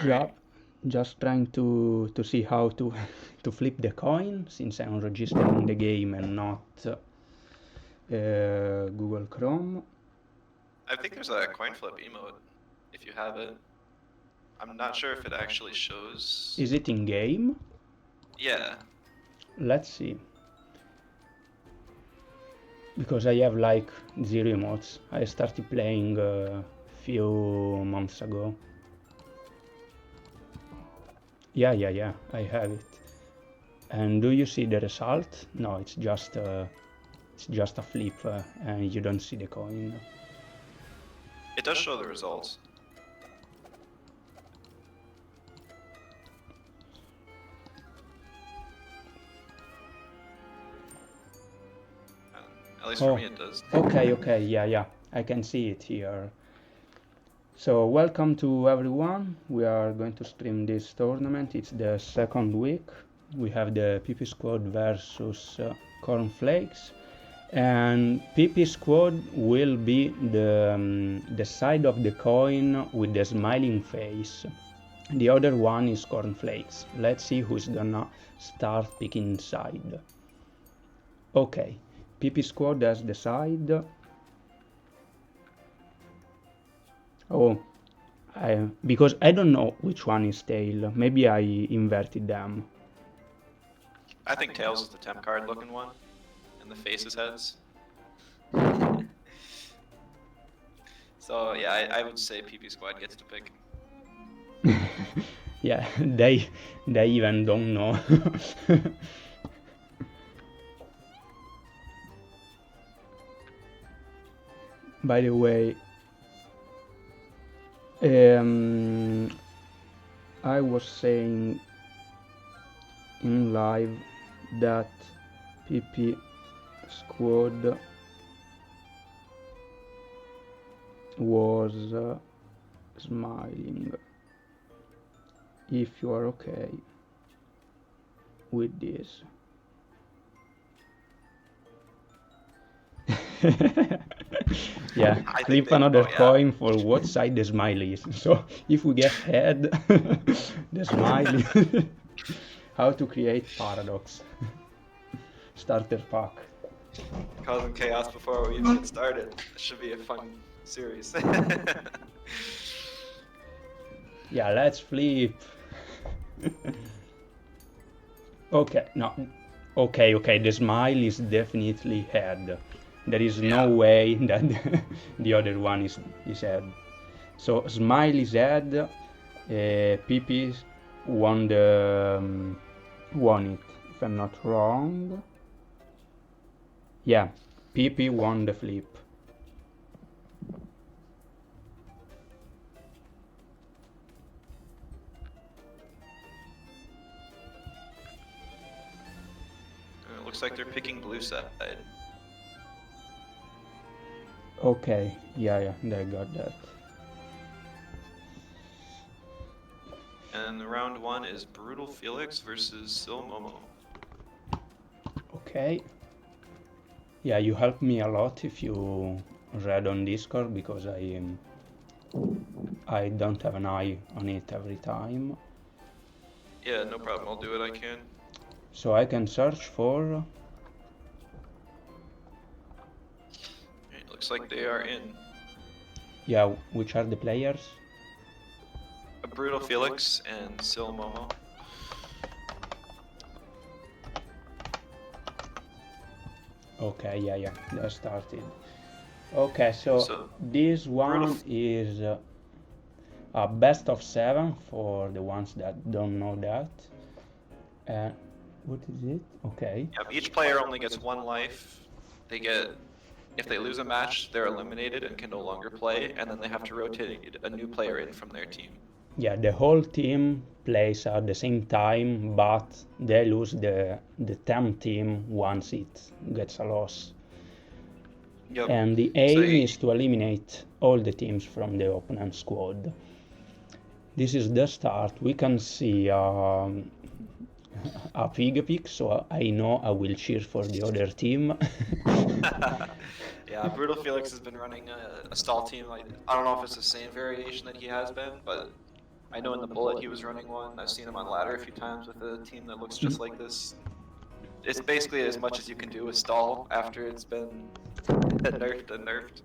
Yeah, just trying to see how to to flip the coin since I'm registering the game and not Google Chrome. I think there's a coin flip emote if you have it. I'm not sure if it actually shows. Is it in game? Yeah. Let's see. Because I have like 0 emotes. I started playing a few months ago. Yeah, I have it. And do you see the result? No, it's just a flip, and you don't see the coin. It does show the results. At least for me it does. Okay, yeah, I can see it here. So welcome to everyone. We are going to stream this tournament. It's the second week. We have the PP squad versus Kornflakes, and PP squad will be the side of the coin with the smiling face. The other one is Kornflakes. Let's see who's gonna start picking side. Okay, PP squad has the side. Oh, because I don't know which one is tail. Maybe I inverted them. I think tails is the temp card looking one, and the face is heads. So yeah, I would say PP squad gets to pick. Yeah, they even don't know. By the way, I was saying in live that PP squad was smiling. If you are okay with this. Yeah, flip another coin for what side the smile is. So if we get head, the smile is how to create paradox. Starter pack. Causing chaos before we even get started. It should be a fun series. Yeah, let's flip. Okay, no. Okay, the smile is definitely head. There is no way that the other one is head. So smile is head. PP won it, if I'm not wrong. Yeah, PP won the flip. It looks like they're picking blue side. Okay, yeah, they got that. And round one is Brutal Felix versus Sil Momo. Okay. Yeah, you helped me a lot if you read on Discord, because I don't have an eye on it every time. Yeah, no problem. I'll do what I can. So I can search for... It looks like they are in. Yeah, which are the players? A Brutal Felix and Sil Momo. Okay, yeah, that started. Okay, so this one is a best of 7 for the ones that don't know that. What is it? Okay. Yep, each player only gets 1 life. They get, if they lose a match, they're eliminated and can no longer play, and then they have to rotate a new player in from their team. Yeah, the whole team plays at the same time, but they lose the TemTem once it gets a loss. Yep. And the aim is to eliminate all the teams from the opponent squad. This is the start. We can see a pig, so I know I will cheer for the other team. Yeah, Brutal Felix has been running a stall team. Like, I don't know if it's the same variation that he has been, but I know in the Bullet he was running one. I've seen him on ladder a few times with a team that looks just like this. It's basically as much as you can do with stall after it's been nerfed and nerfed.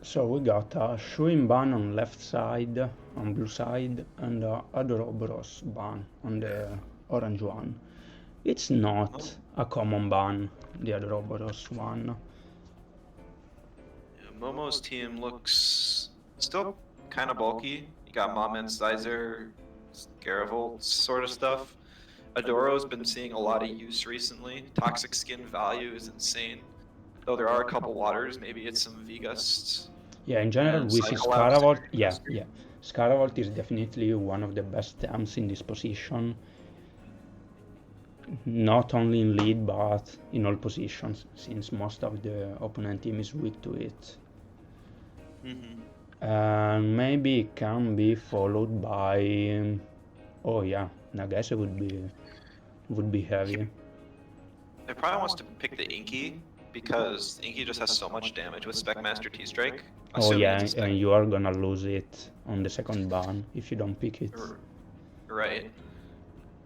So we got a Shuin ban on left side, on blue side, and a Adoробros ban on the orange one. It's not a common ban, the Adoробros one. Yeah, Momo's team looks still kind of bulky. You got Mom and Sizer, Garival sort of stuff. Adoro's been seeing a lot of use recently. Toxic skin value is insane. Though there are a couple waters, maybe it's some V-Gust. Yeah, in general, we see Scaravolt. Yeah. Scaravolt is definitely one of the best tems in this position. Not only in lead, but in all positions, since most of the opponent team is weak to it. And maybe it can be followed by... oh yeah, Nagase would be heavy. It probably wants to pick the Inky, because Inky just has so much damage with Specmaster T-Strike. Oh yeah, and you are gonna lose it on the second ban if you don't pick it. Right.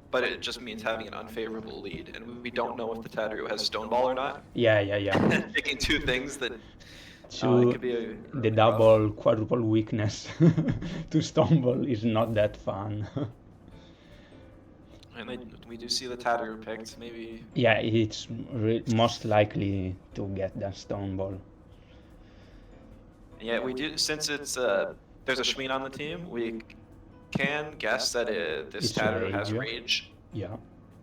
But it just means having an unfavorable lead, and we don't know if the Tataru has Stoneball or not. Yeah. Picking two things that could be the double, quadruple weakness to Stoneball is not that fun. And we do see the Tataru picked, maybe. Yeah, it's most likely to get that Stoneball. Yeah, we do, since it's there's a Shmeen on the team, we can guess that this Tataru has Rage. Yeah.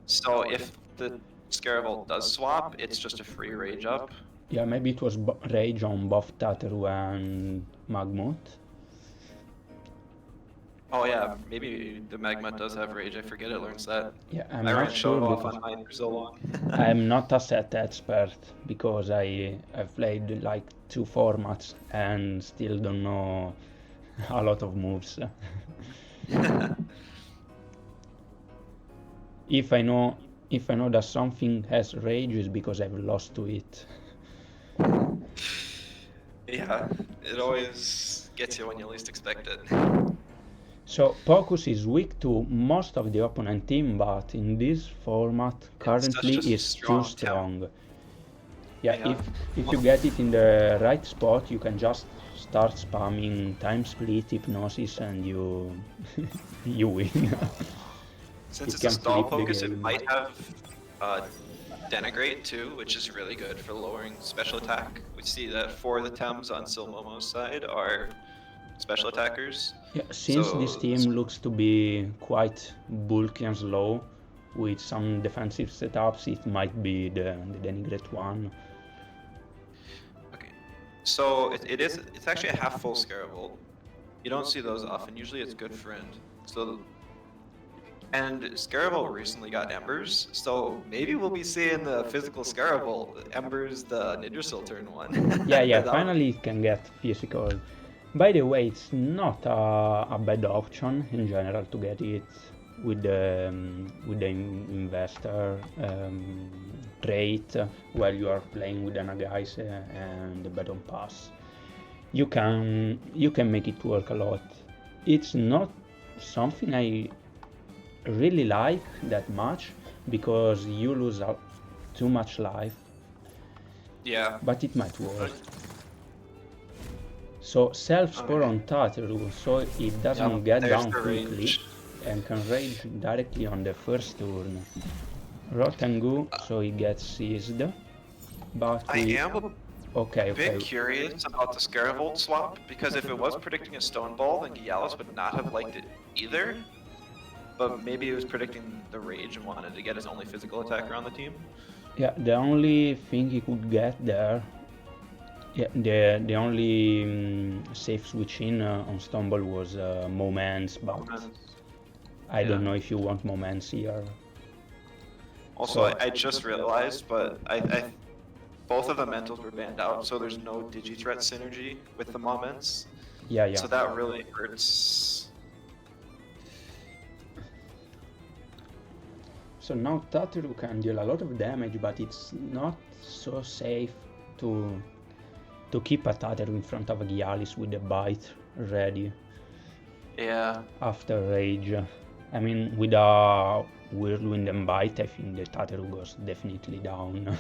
So if the Scaravolt does swap, it's just a free Rage up. Yeah, maybe it was Rage on both Tataru and Magmut. Oh yeah, maybe the Magma does have Rage. I forget it learns that. Yeah, I'm not sure because on mine for so long. I'm not a set expert because I've played like 2 formats and still don't know a lot of moves. If I know that something has Rage is because I've lost to it. Yeah, it always gets you when you least expect it. So Pocus is weak to most of the opponent team, but in this format currently is too strong. Yeah, if you get it in the right spot, you can just start spamming time split, hypnosis, and you win. Since it's a stall focus, it might have Denigrate too, which is really good for lowering special attack. We see that 4 of the Tems on Silmomo's side are special attackers. Yeah, since this team looks to be quite bulky and slow, with some defensive setups, it might be the Denigrate one. Okay, so it's actually a half full Scaravolt. You don't see those often. Usually it's good friend. So, and Scaravolt recently got Embers, so maybe we'll be seeing the physical Scaravolt, Embers, the Nidrasil turn one. Yeah, finally it can get physical. By the way, it's not a bad option in general to get it with the investor trait while you are playing with the Nagase and the Baton Pass. You can make it work a lot. It's not something I really like that much because you lose too much life. Yeah. But it might work. So self-spore on Tataru, so it doesn't get down quickly and can rage directly on the first turn. Rotengu, so he gets seized. But I am a bit curious about the Scaravolt swap, because if it was predicting a Stone Ball, then Gialis would not have liked it either. But maybe he was predicting the Rage and wanted to get his only physical attacker on the team. Yeah, the only thing he could get there, the only safe switch in on Stumble was Moments, but I don't know if you want Moments here. Also, so, I just realized, but I both of the mentals were banned out, so there's no Digi-Threat synergy with the Moments. Yeah. So that really hurts. So now Tataru can deal a lot of damage, but it's not so safe to to keep a Tateru in front of a Gialis with the bite ready Yeah. after rage. I mean, with a Whirlwind and bite, I think the Tateru goes definitely down.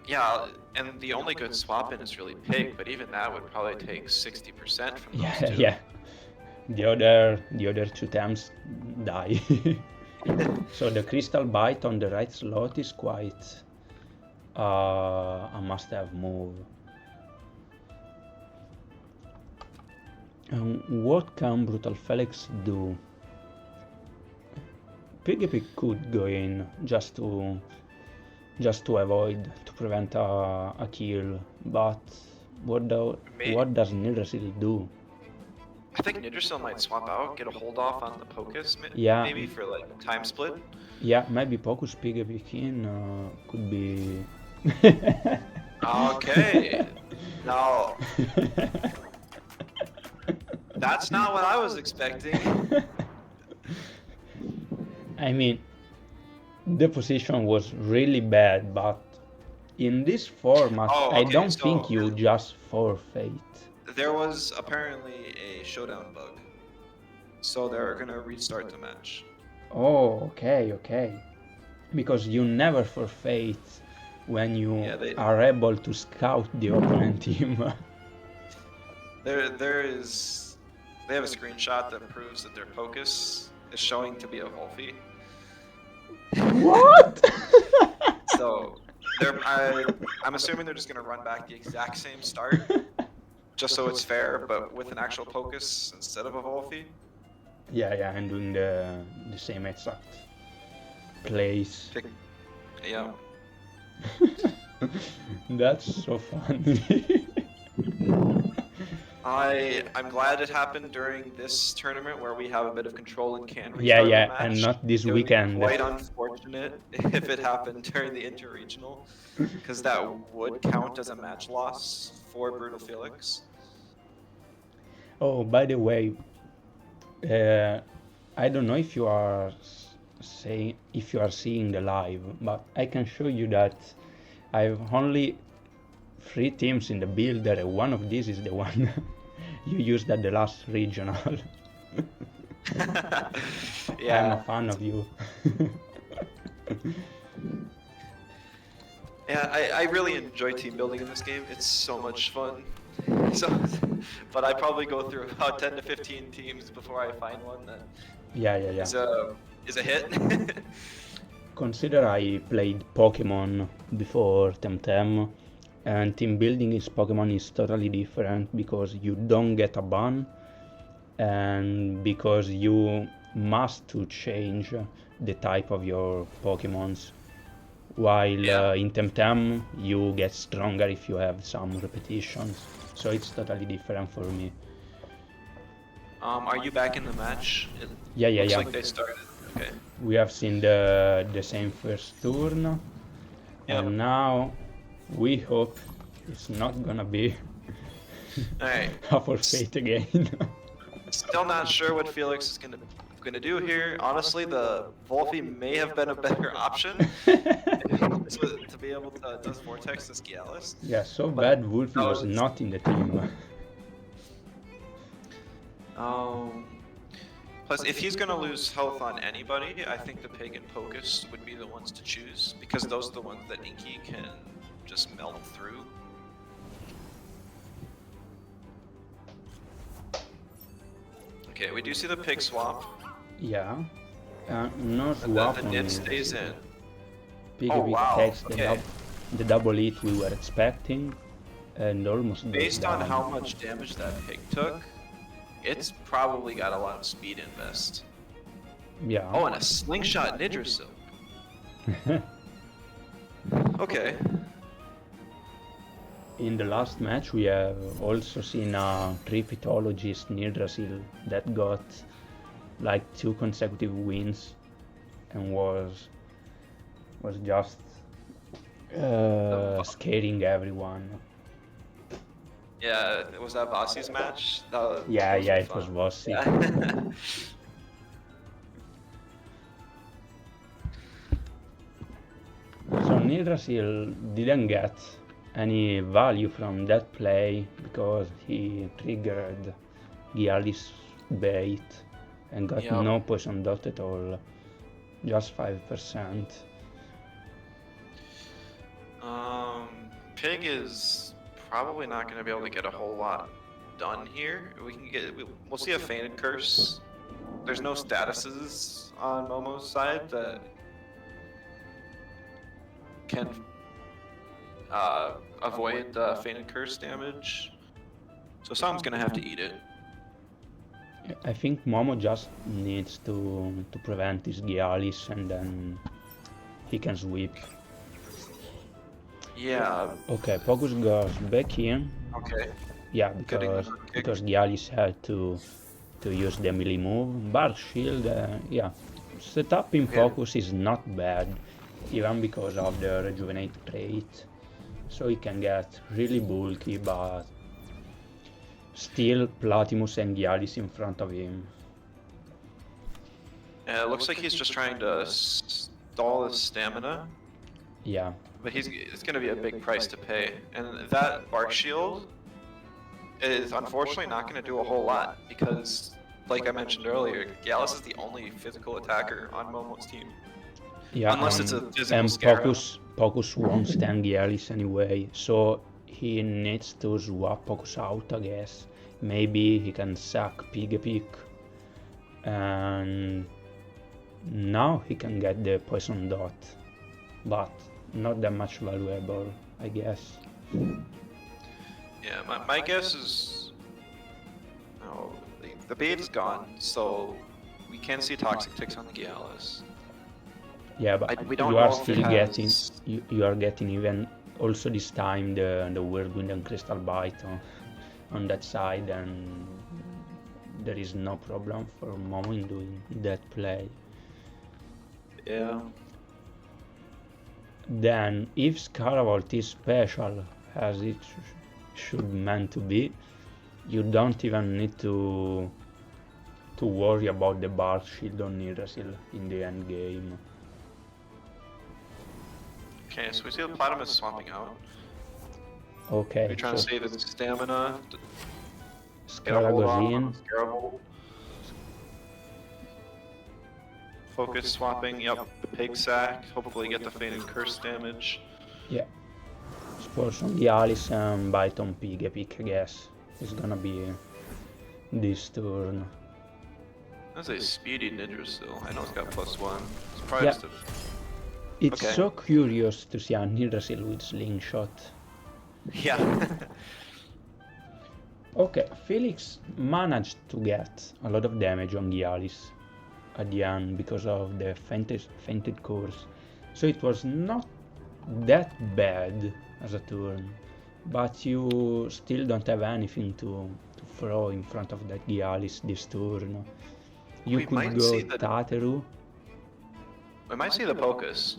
Yeah, and the only good swap in is really Pig, but even that would probably take 60% from those Yeah, two. yeah. The other two Tems die. So the Crystal Bite on the right slot is quite a must-have move. What can Brutal Felix do? Piggy could go in just to avoid, to prevent a kill, but what does Nidrasil do? I think Nidrasil might swap out, get a hold off on the Pocus, Yeah. maybe for like time split. Yeah, maybe Pocus Piggy in could be. Okay. No. That's not what I was expecting. I mean, the position was really bad, but in this format, I don't think you just forfeit. There was apparently a showdown bug, so they're gonna restart the match. Oh, okay. Because you never forfeit when you are able to scout the opponent team. They have a screenshot that proves that their Pocus is showing to be a Wolfie. What? So I'm assuming they're just gonna run back the exact same start, just so it's fair, but with an actual Pocus instead of a Wolfie. Yeah, and doing the same exact plays. Yeah. That's so funny. I'm glad it happened during this tournament where we have a bit of control and can restart the match. And not this weekend. Quite unfortunate if it happened during the interregional, because that would count as a match loss for Brutal Felix. Oh, by the way, I don't know if you are seeing the live, but I can show you that I have only 3 teams in the builder, and one of these is the one you used at the last regional. Yeah. I'm a fan of you. Yeah, I really enjoy team building in this game. It's so much fun. But I probably go through about 10 to 15 teams before I find one that is a hit. Consider I played Pokemon before TemTem, and team building in Pokemon is totally different because you don't get a ban, and because you must to change the type of your Pokemons. While in TemTem you get stronger if you have some repetitions, so it's totally different for me. Are you back in the match? Yeah. Looks like they started. Okay. We have seen the same first turn, and now we hope it's not gonna be a forfeit again. Still not sure what Felix is gonna do here. Honestly, the Wolfie may have been a better option to be able to does Vortex this Gialis. Yeah, so bad Wolfie was not in the team. Plus, if he's gonna lose health on anybody, I think the Pig and Pocus would be the ones to choose, because those are the ones that Inky can just melt through. Okay, we do see the Pig swap. Yeah. No swap. The Nit stays in. Pig takes the double hit we were expecting, and almost based on how much damage that Pig took, it's probably got a lot of speed invest. Yeah. Oh, and a slingshot Nidrasil. Okay. In the last match we have also seen a Tripitologist Nidrasil that got like 2 consecutive wins and was just scaring everyone. Yeah, was that Bossy's match? Yeah, it was Bossy. Yeah. So Nidrasil didn't get any value from that play because he triggered Gialis bait and got Yep. no poison dot at all, just 5%. Pig is probably not going to be able to get a whole lot done here. We'll see a Fainted Curse. There's no statuses on Momo's side that can avoid the Fainted Curse damage. So someone's going to have to eat it. I think Momo just needs to prevent his Gialis and then he can sweep. Yeah. Okay, Focus goes back in. Okay. Yeah, because Gialis had to use the melee move. Bar Shield, yeah. Setup in Focus is not bad, even because of the Rejuvenate trait. So he can get really bulky, but still Platimus and Gialis in front of him. It looks like he's just trying to stall his stamina. Yeah. But it's going to be a big price to pay. And that Bark Shield is unfortunately not going to do a whole lot because, like I mentioned earlier, Gallus is the only physical attacker on Momo's team. Yeah, unless it's a physical and Scarab. Focus won't stand Gialis anyway, so he needs to swap Focus out, I guess. Maybe he can sack Pig, and now he can get the Poison Dot, but not that much valuable, I guess. Yeah, my guess is... Oh, the bait is gone, so we can see Toxic Ticks on the Gallus. Yeah, but we don't you are know if it still getting, has- you are getting even also this time the Whirlwind and Crystal Bite on that side, and there is no problem for Momo in doing that play. Yeah. Then, if Scaravolt is special, as it should meant to be, you don't even need to worry about the Bar Shield on Nirasil in the end game. Okay, so we see the Platypus swapping out. Okay, We're trying so to save his stamina. Get a Scara hold goes on in. Scaravolt. Focus swapping, yep, the Pig Sack. Hopefully get the Fainted Curse damage. Yeah. Spores on the Alice and bite on Pig, I guess. It's gonna be this turn. That's a speedy Nidrasil. I know it's got +1. It's probably Yeah. just a... It's Okay. so curious to see a Nirasil with Slingshot. Yeah. Okay, Felix managed to get a lot of damage on Gialis at the end because of the fainted course. So it was not that bad as a turn, but you still don't have anything to throw in front of that Gialis this turn. You We could might go see the- Tateru. We might see the Pocus.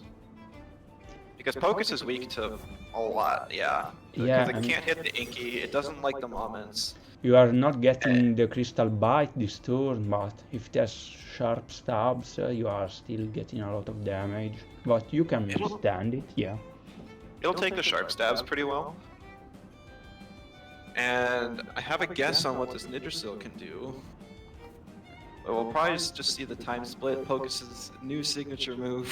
Because Pocus is weak to a lot, yeah. Yeah, Because it and- can't hit the Inky, it doesn't like the moments. You are not getting the Crystal Bite this turn, but if there's sharp stabs, you are still getting a lot of damage. But you can It'll- stand it, yeah. It'll take the sharp stabs pretty well. And I have a guess on what this Nidrasil can do. But we'll probably just see the time split, Pocus's new signature move.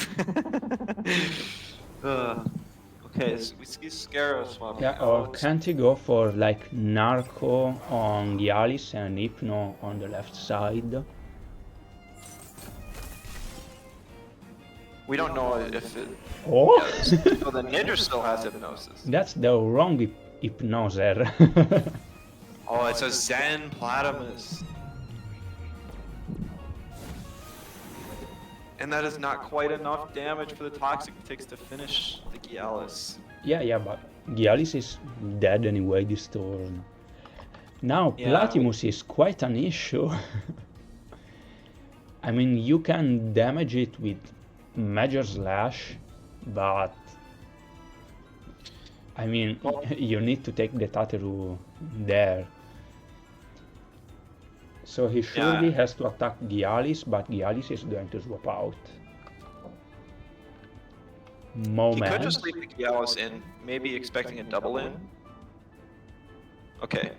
Okay, so we see Scarab swap. Yeah, or can't you go for like Narco on Gialis and Hypno on the left side? We don't know if it... Oh! So the Nidrasil has Hypnosis. That's the wrong Hypnoser. Oh, it's a Zen Platypus. And that is not quite enough damage for the Toxic Ticks to finish the Gialis. Yeah, but Gialis is dead anyway this turn. Now Yeah. Platimus is quite an issue. I mean, you can damage it with Major Slash, but I mean, you need to take the Tateru there. So he surely Yeah. has to attack Gialis, but Gialis is going to swap out. He could just moments. leave the Gialis in, maybe expecting a double in. Okay.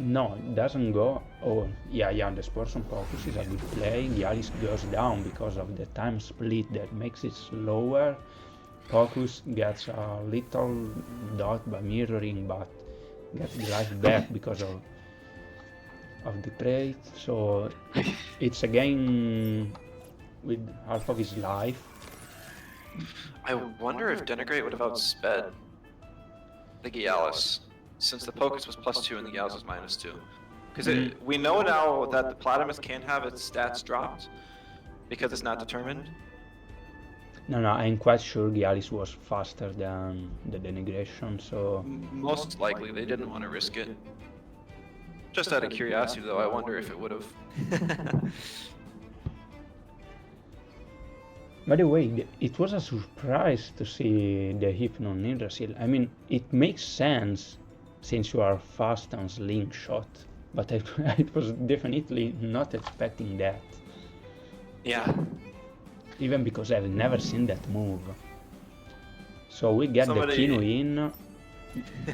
No, it doesn't go. Oh, yeah, the Spurs on Focus is a good play. Gialis goes down because of the time split that makes it slower. Focus gets a little dot by mirroring, but gets the life back because of the trade. So it's a game with half of his life. I wonder if Denigrate would have outsped the Gialis, since the Pocus was +2 and the Gialis was -2. Because we know now that the Platypus can't have its stats dropped because it's not determined. No, I'm quite sure Gialis was faster than the Denigration, so... Most likely they didn't want to risk it. Just out of curiosity though, I wonder if it would have. By the way, it was a surprise to see the Hypno Yggdrasil. I mean, it makes sense since you are fast on Slingshot, but I was definitely not expecting that. Yeah. Even because I've never seen that move. So we get the Kino in,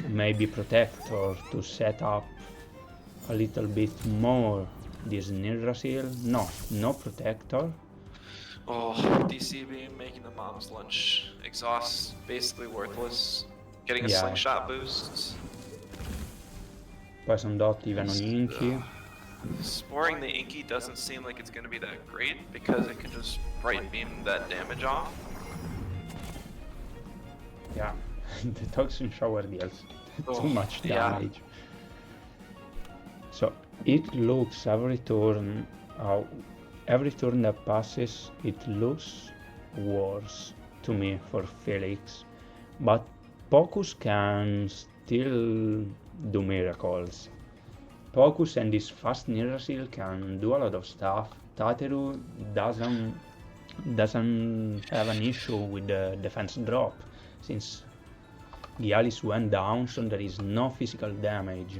maybe Protector to set up a little bit more this Yggdrasil. No Protector. Oh, DC beam making the mom's lunch. Exhaust basically worthless. Getting a slingshot boost. Poison dot even on Inky. Sporing the Inky doesn't seem like it's going to be that great because it can just bright beam that damage off. Yeah, the Toxin Shower deals too much damage. So it looks every turn that passes, it looks worse to me for Felix, but Focus can still do miracles. Focus and this fast Yggdrasil can do a lot of stuff. Tateru doesn't have an issue with the defense drop, since Gialis went down, so there is no physical damage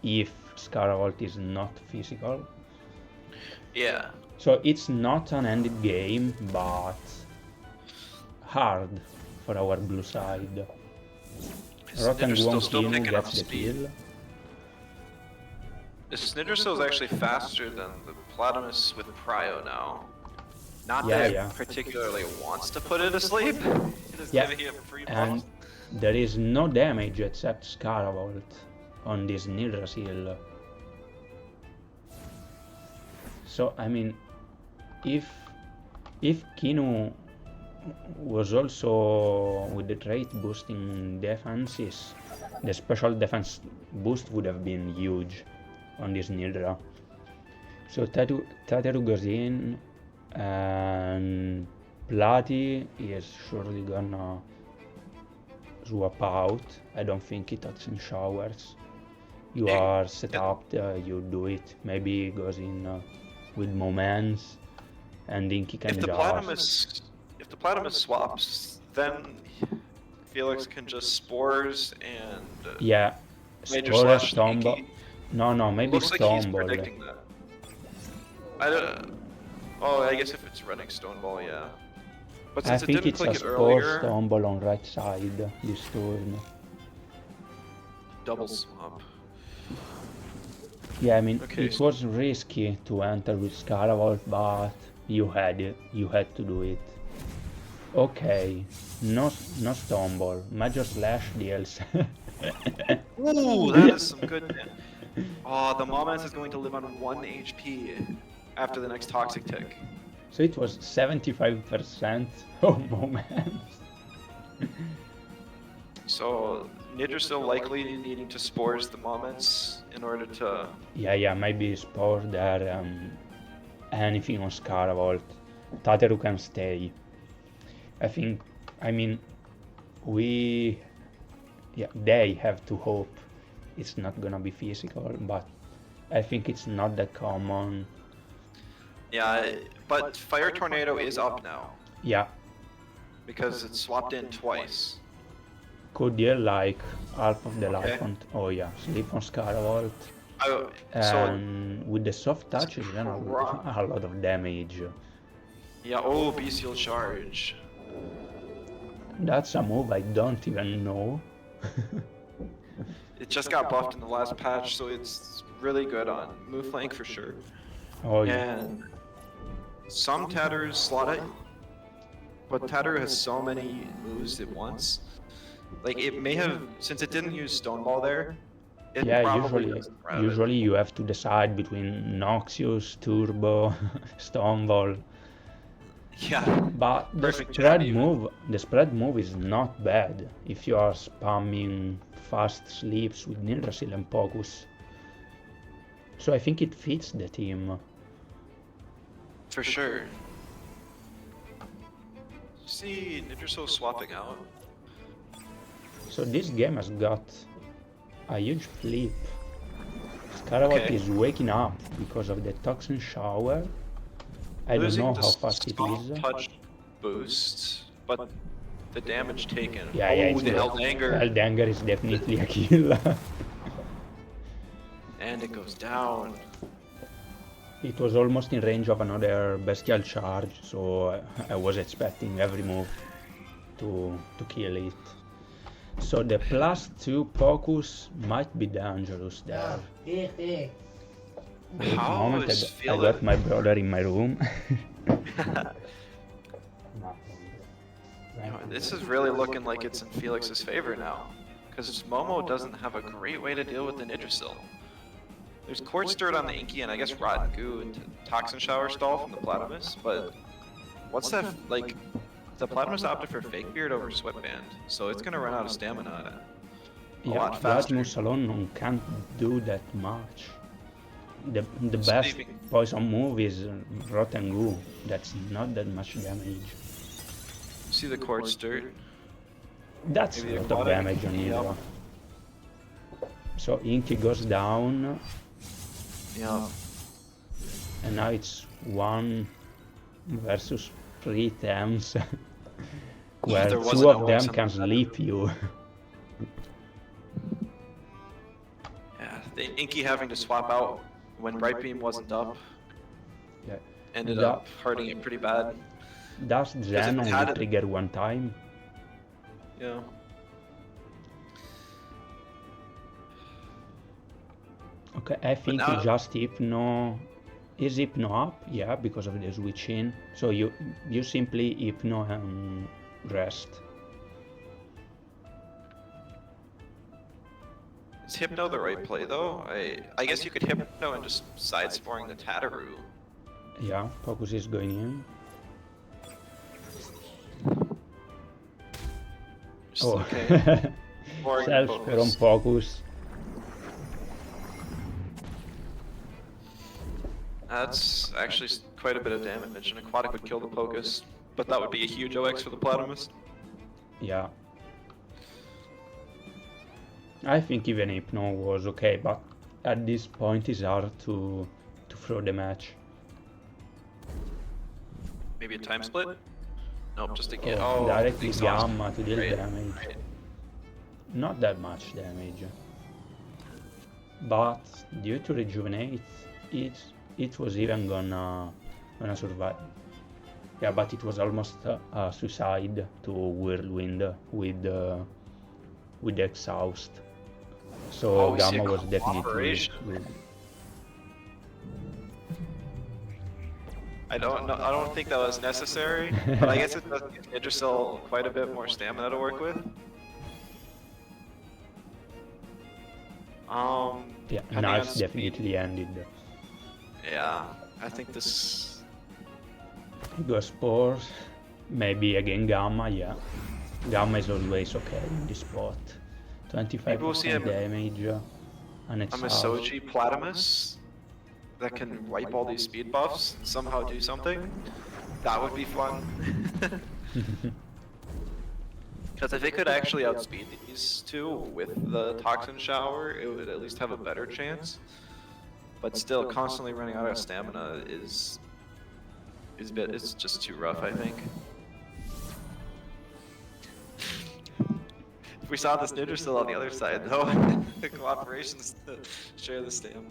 if Scaravolt is not physical. Yeah. So it's not an ended game, but hard for our blue side. Rotten Kino gets the kill. This Yggdrasil is actually faster than the Platypus with Prio now. Not that it particularly wants to put it asleep. It is giving it free and there is no damage except Scaravolt on this Yggdrasil. So I mean, if Kino was also with the trait boosting defenses, the special defense boost would have been huge on this Nidra. So Tateru goes in, and Platy is surely gonna swap out. I don't think he touches in showers. You are set up, you do it. Maybe he goes in with moments, and Inky can just... If the Platypus swaps, then Felix can just Spores and Major Slash Stombo. No, maybe looks Stone like he's Ball. predicting that. I don't. Oh, I guess if it's running Stone Ball, yeah. But since I think it didn't it's click a it Spore earlier, Stone Ball on right side this turn. double swap. Yeah, I mean, it was risky to enter with Scaravolt, but you had to do it. Okay, no Stone Ball. Major Slash deals. Ooh, that is some good. Oh, the Moments is going to live on 1 HP after the next Toxic Tick. So it was 75% of Moments. So Yggdrasil likely needing to Spores the Moments in order to... Yeah, maybe Spore there, anything on Scaravolt. Tateru can stay. I mean, they have to hope it's not gonna be physical, but I think it's not that common. Yeah, but Fire Tornado is up now. Yeah. Because it's swapped in twice. Could deal like half of the life on... Oh yeah, sleep on Scaravolt. And with the soft touch, it's gonna a lot of damage. Yeah, oh, Bestial Charge. That's a move I don't even know. It just got buffed in the last patch, so it's really good on move flank for sure. Oh yeah. And some Tatterers slot it, but Tatter has so many moves at once. Like it may have, since it didn't use Stoneball there, it Yeah, probably doesn't grab it. usually you have to decide between Noxious, Turbo, Stoneball. Yeah. But the Perfect jab spread move is not bad if you are spamming fast sleeps with Nindrasil and Focus. So I think it fits the team. For sure. See Nindrasil swapping out. So this game has got a huge flip. Scarabot Okay. is waking up because of the toxin shower. I don't know how fast it is. Touch boost, but the damage taken. Yeah, oh, it's the good. Eldanger. Eldanger is definitely a kill. And it goes down. It was almost in range of another bestial charge, so I was expecting every move to kill it. So the +2 focus might be dangerous there. Wait a How moment, is I got my brother in my room. This is really looking like it's in Felix's favor now, because Momo doesn't have a great way to deal with the Yggdrasil. There's Quartz Dirt on the Inky and I guess Rotten Goo and Toxin Shower stall from the Platypus, but what's that, like, the Platypus opted for Fake Beard over Sweatband, so it's gonna run out of stamina a lot faster. Rasmus alone can't do that much. The best poison move is Rotten Goo, that's not that much damage. See the Quartz Dirt? That's a lot of damage on Hydra. So Inky goes down. Yeah. And now it's 1 versus 3 Tems, where 2 of them can sleep you. Yeah, the Inky having to swap out when Bright Beam wasn't up. Yeah. Ended up hurting it pretty bad. Does Zen only trigger 1 time? Yeah. Okay, I think he just Hypno... Is Hypno up? Yeah, because of the switch in. So you simply Hypno and rest. Is Hypno the right play though? I guess you could Hypno and just side-sporing the Tataru. Yeah, focus is going in. Just okay. Self-from focus. That's actually quite a bit of damage. An Aquatic would kill the Pocus, but that would be a huge OX for the Platypus. Yeah. I think even Hypno was okay, but at this point it's hard to throw the match. Maybe a time split? Nope, just again. Directly Gamma to deal damage. Right. Not that much damage. But due to Rejuvenate, it was even gonna survive. Yeah, but it was almost a suicide to Whirlwind with Exhaust. So Gamma was definitely good. I don't think that was necessary, but I guess it does give Yggdrasil quite a bit more stamina to work with. Yeah, now it's definitely ended. Yeah, I think this... Ghost Spores, maybe again Gamma, yeah. Gamma is always okay in this spot. 25% damage, and it's a Misoji Platypus that can wipe all these speed buffs and somehow do something. That would be fun. Because if it could actually outspeed these two with the Toxin Shower, it would at least have a better chance. But still, constantly running out of stamina is it's just too rough, I think. If we saw this Yggdrasil on the other side, though, the cooperations to share the stamina.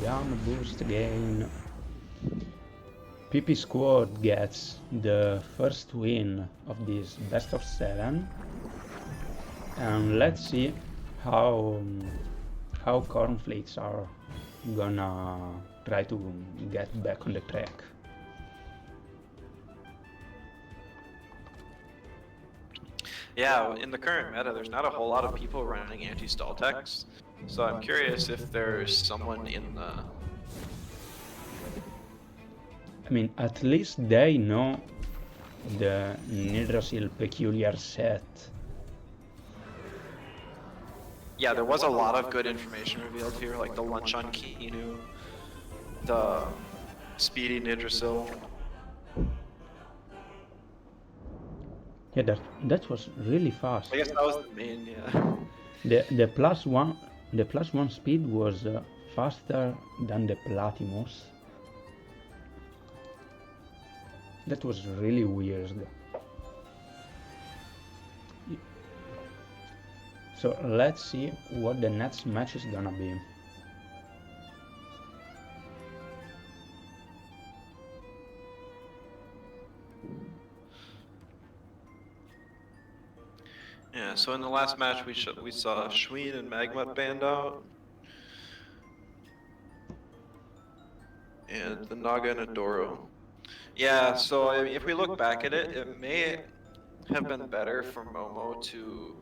Gamma boost again. PP Squad gets the first win of this best of 7, and let's see how Kornflakes are gonna try to get back on the track. Yeah, in the current meta, there's not a whole lot of people running anti-stall techs, so I'm curious if there's someone in the... I mean, at least they know the Nidrasil peculiar set. Yeah, there was a lot of good information revealed here, like the lunch on Kinu, the speedy Nidrasil. Yeah, that was really fast. I guess that was the main, yeah. The plus one speed was faster than the Platimus. That was really weird. So let's see what the next match is gonna be. Yeah, so in the last match we saw Schween and Magmut banned out. And the Naga and Adoro. Yeah, so I mean, if we look back at it, it may have been better for Momo to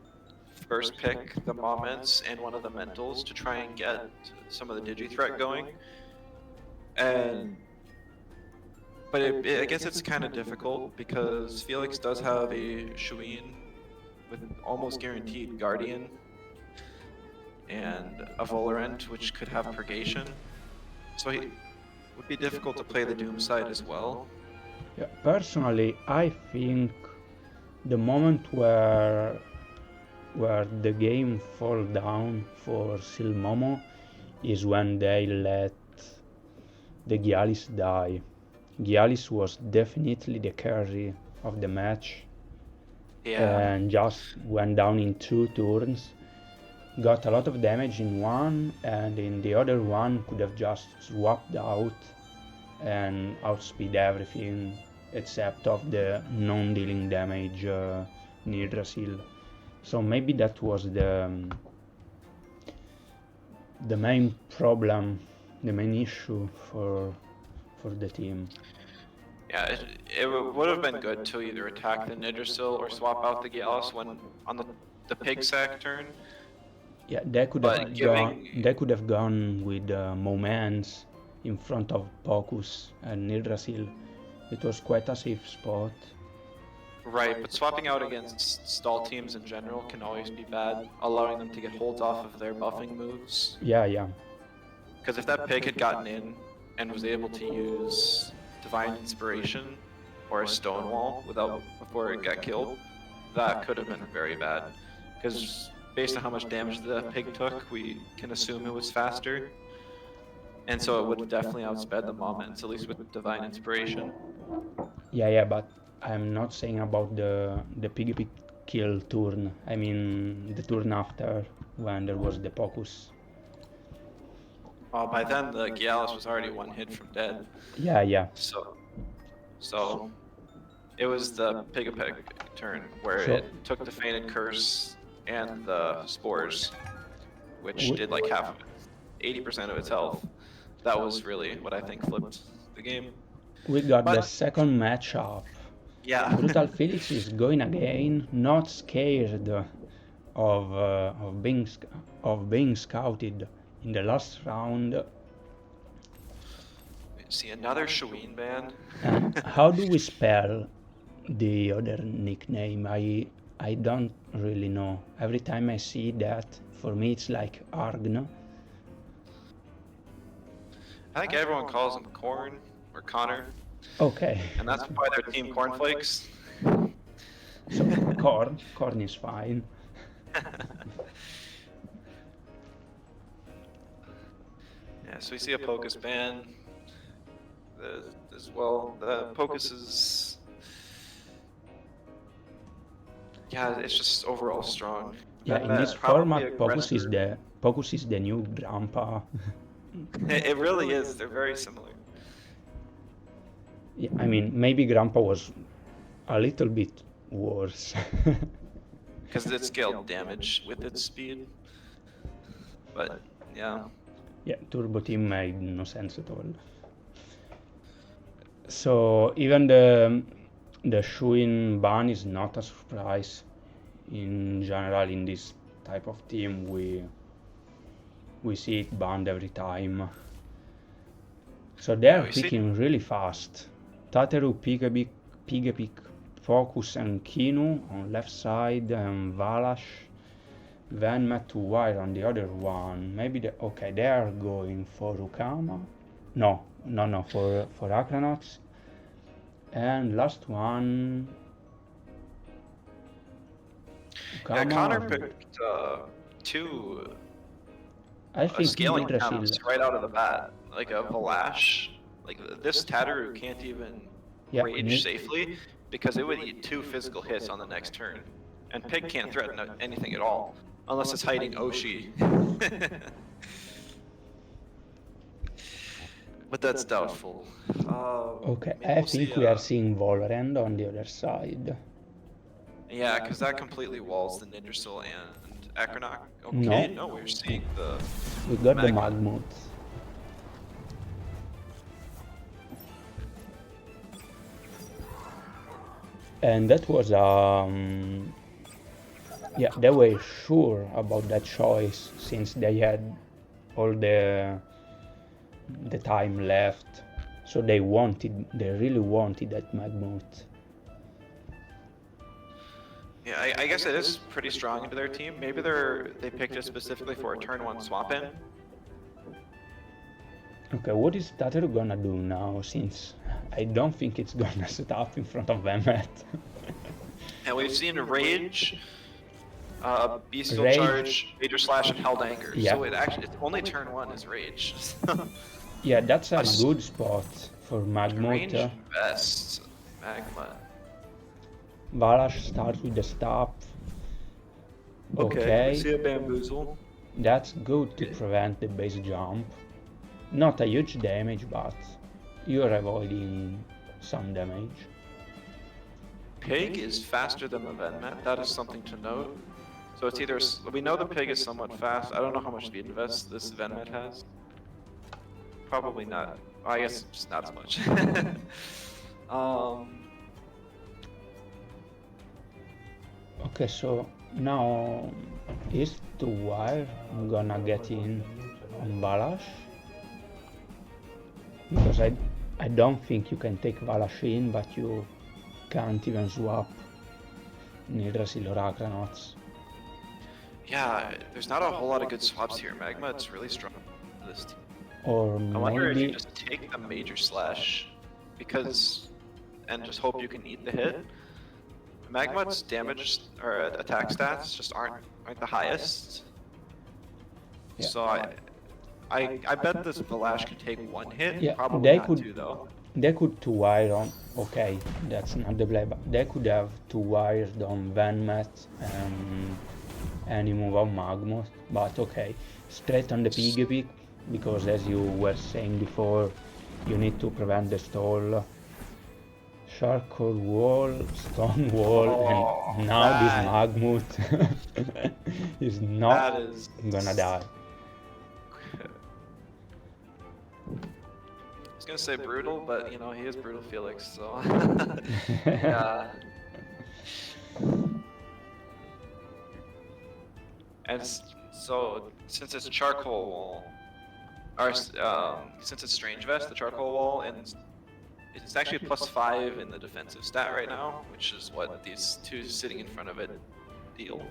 first pick the Moments and one of the Mentals to try and get some of the Digi-threat going. But I guess it's kind of difficult because Felix does have a Shuin with almost guaranteed Guardian and a Volerant, which could have Purgation. So it would be difficult to play the Doom side as well. Yeah, personally, I think the moment where the game fall down for Silmomo is when they let the Gialis die. Gialis was definitely the carry of the match. Yeah. And just went down in 2 turns, got a lot of damage in one, and in the other one could have just swapped out and outspeed everything except of the non-dealing damage Nidrasil. So maybe that was the main problem, the main issue for the team. Yeah, it would have been good to either attack the Nidrasil or swap out the Gialis when on the pig sack turn. Yeah, they could have gone with Moments in front of Pocus and Nidrasil. It was quite a safe spot. Right, but swapping out against stall teams in general can always be bad, allowing them to get holds off of their buffing moves. Yeah. Because if that pig had gotten in and was able to use Divine Inspiration or a Stonewall before it got killed, that could have been very bad. Because based on how much damage the pig took, we can assume it was faster. And so it would have definitely outsped the Moments, at least with Divine Inspiration. Yeah, but I'm not saying about the pig kill turn. I mean the turn after, when there was the Pocus. Oh, by then the Gialis was already 1 hit from dead. Yeah. So it was the Pigapeg turn where it took the Fainted Curse and the Spores, which did like 80% of its health. That was really what I think flipped the game. We got the second matchup. Yeah. Brutal Felix is going again, not scared of being scouted in the last round. See, another Shuin ban. How do we spell the other nickname? I don't really know. Every time I see that, for me it's like Argna. I think everyone calls him Korn or Connor. Okay. And that's why they're Team Kornflakes. So Korn is fine. Yeah, so we see a Pocus ban as well. The Pocus is... Yeah, it's just overall strong. Yeah, in this format, Pocus is the new grandpa. It really is. They're very similar. Yeah, I mean, maybe Grandpa was a little bit worse. Because it scaled damage with its speed. But yeah. Yeah, Turbo Team made no sense at all. So even the Shuin ban is not a surprise. In general, in this type of team, we see it banned every time. So they Yeah, are we see. picking really fast. Tateru, Pigapik, Focus and Kinu on left side, and Valash, Venmet to Wire on the other one. Maybe okay, they are going for Rukama. No, for Akronauts. And last one, Yeah, Connor Rukama. picked two I think scaling Yggdrasil. attempts right out of the bat. Like a Valash. Like this Tattaru can't even Yeah, rage safely because it would eat 2 physical hits on the next turn. And Pig can't threaten anything at all. Unless it's hiding Oshi. But that's doubtful. Okay, maybe I we'll think see, we are seeing Volrend on the other side. Yeah, because that completely walls the Nindersil and Akronach. No. Okay, no, we're seeing the We got the Magma. Magmut. And that was yeah, they were sure about that choice since they had all the time left, so they really wanted that Magmut. Yeah, I guess it is pretty strong into their team. Maybe they picked it specifically for a turn 1 swap in. Okay, what is Tateru gonna do now, since I don't think it's gonna set up in front of Vemet. And we've seen Rage, Bestial Rage. Charge, Major Slash, and Held Anger. Yeah. So it's only turn 1 is Rage. Yeah, that's a Us- good spot for Range Magmut. best Magma. Valash starts with the stop. Okay, See a Bamboozle. that's good to prevent the base jump. Not a huge damage, but you're avoiding some damage. Pig is faster than the Venmet. That is something to note. So it's either we know the Pig is somewhat fast. I don't know how much speed invest this Venmet has. Probably not. I guess just not as much. Okay, so now is to wire I'm gonna get in on Valash, because I don't think you can take Valash in, but you can't even swap Yggdrasil or Akronauts. Yeah, there's not a whole lot of good swaps here. Magma, it's really strong for this team. Or I wonder if you maybe just take the Major Slash and just hope you can eat the hit. Magma's damage or attack stats just aren't the highest. Yeah. So I bet this Valash could take 1 hit. Yeah, Probably they not could- 2 though. they could two wire on. Okay, that's not the play, but they could have two wires on Venmet and any move on Magmos. But okay, straight on the Piggy, because as you were saying before, you need to prevent the stall. Charcoal wall, stone wall, and now this Magmut is not That is gonna die. I was gonna say brutal, but you know he is brutal Felix, so yeah. And so since it's charcoal wall, or since it's strange vest, the charcoal wall, and it's actually a +5 in the defensive stat right now, which is what these two sitting in front of it deal.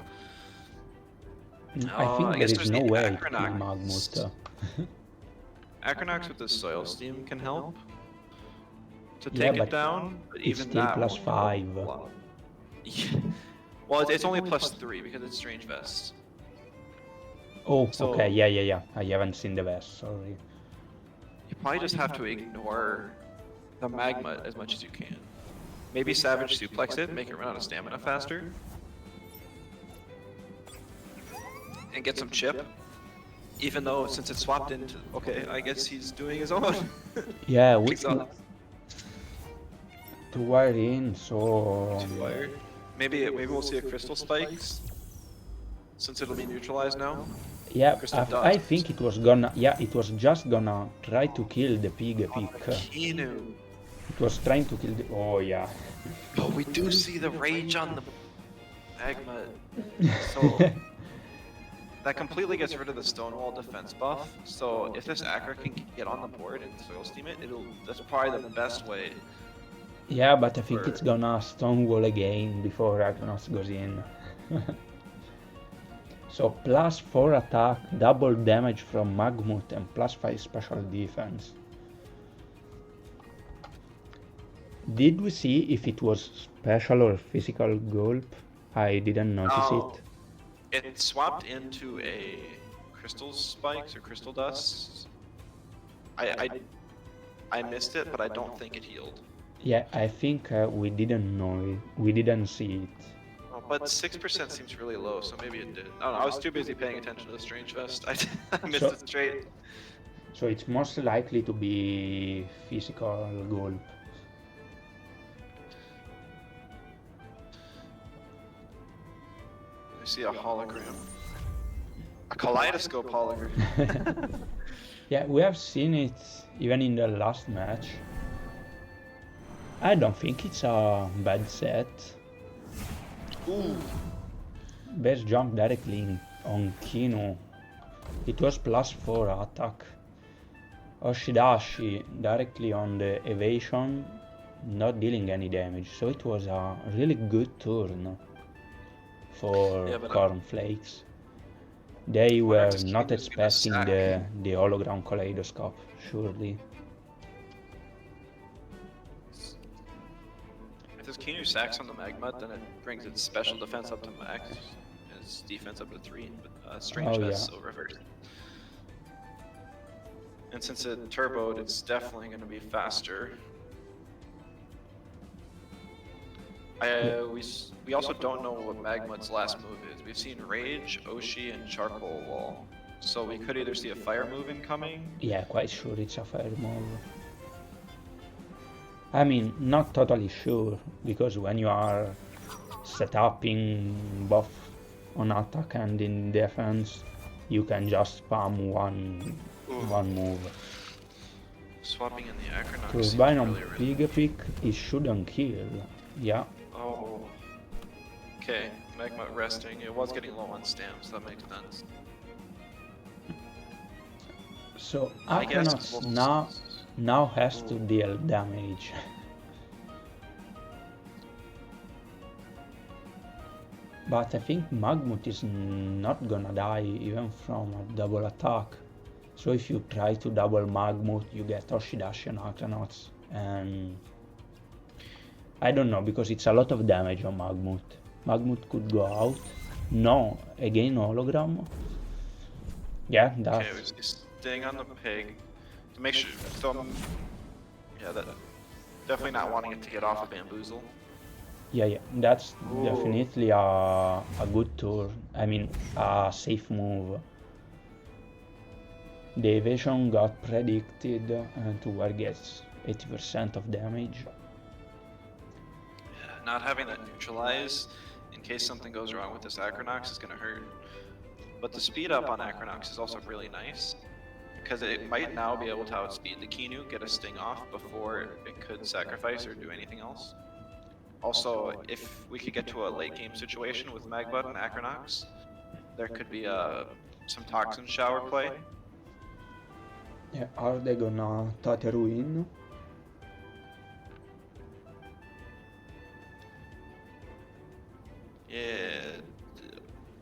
I think I there guess is there's no the way to kill Acronox. Magmut. Acronox with the soil steam can help to Yeah, take but it down, but it's even still that +5. won't help a lot. Well, it's only +3 because it's strange vest. Oh, So- okay, yeah. I haven't seen the vest, sorry. You probably just have to ignore the magma as much as you can. Maybe Savage Suplex it, make it run out of stamina faster. And get some chip. Even though since it swapped into okay, I guess he's doing his own. Yeah, we exhaust. to wire in, so Two wired. Maybe we'll see a crystal spikes since it'll be neutralized now. yeah, Crystal I dust. think it was gonna, yeah, it was just gonna try to kill the pig. Kinu. It was trying to kill the, oh yeah. Oh, we do see the rage on the magma. So that completely gets rid of the stonewall defense buff. So if this Acra can get on the board and soil steam it, that's probably the best way. Yeah, but I think it's gonna stonewall again before Ragnaros goes in. So +4 attack, double damage from Magmut and +5 special defense. Did we see if it was special or physical gulp? I didn't notice it. It swapped into a crystal spikes or crystal dust. I missed it, but I don't think it healed. Yeah, I think we didn't know it. We didn't see it. Oh, but 6% seems really low, so maybe it did. I don't know, I was too busy paying attention to the Strange Fest. I missed it straight. So it's most likely to be physical gulp. I see a hologram. A kaleidoscope hologram. Yeah, we have seen it even in the last match. I don't think it's a bad set. Ooh. Best jump directly on Kino. It was +4 attack. Oshidashi directly on the evasion, not dealing any damage. So it was a really good turn for Kornflakes. They were not expecting the hologram kaleidoscope, surely. If this Kinu sacks on the magma, then it brings its special defense up to max, and its defense up to 3, but Strange Fest still reversed. And since it turboed, it's definitely going to be faster. We also don't know what Magmut's last move is. We've seen Rage, Oshi, and Charcoal Wall. So we could either see a fire move incoming. Yeah, quite sure it's a fire move. I mean, not totally sure, because when you are set up in both on attack and in defense, you can just spam one move. Swapping in the Acronox. Turbine on Pig Pick, it shouldn't kill. Yeah. Oh. Okay, Magma resting. It was getting low on stamps, that makes sense. So Acronox now has to deal damage. But I think Magmut is not gonna die even from a double attack. So if you try to double Magmut, you get Oshidashi and Acronox, and I don't know, because it's a lot of damage on Magmut. Magmut could go out. No, again hologram. Yeah, that's... Okay, we're staying on the pig to make sure. So, yeah, that definitely not wanting it to get off of Bamboozle. Yeah, that's definitely a good turn. I mean, a safe move. The evasion got predicted and Tuvar gets 80% of damage. Not having that neutralize in case something goes wrong with this Acronox is going to hurt. But the speed up on Acronox is also really nice, because it might now be able to outspeed the Kinu, get a sting off before it could sacrifice or do anything else. Also, if we could get to a late game situation with Magbut and Acronox, there could be some toxin shower play. Yeah, are they gonna Tate Ruin? Yeah,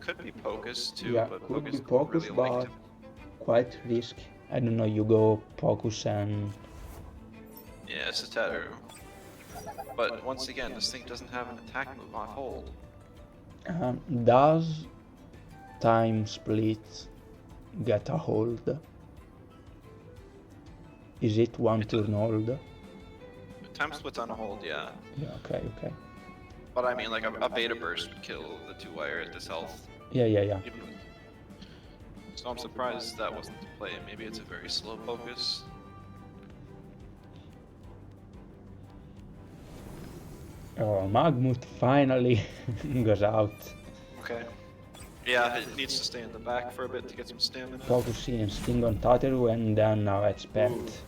could be Pocus too, yeah, but could be Pocus Pocus, really but quite risky. I don't know, you go Pocus and... Yeah, it's a Tattoo. But once again, this thing doesn't have an attack move on hold. Does Time Split get a hold? Is it one turn hold? Time Split's on hold, yeah. Yeah, okay. But I mean, like a Beta Burst would kill the 2-wire at this health. Yeah. So I'm surprised that wasn't the play. Maybe it's a very slow focus. Oh, Magmut finally goes out. Okay. Yeah, it needs to stay in the back for a bit to get some stamina. Focusing Sting on Tateru, and then now expect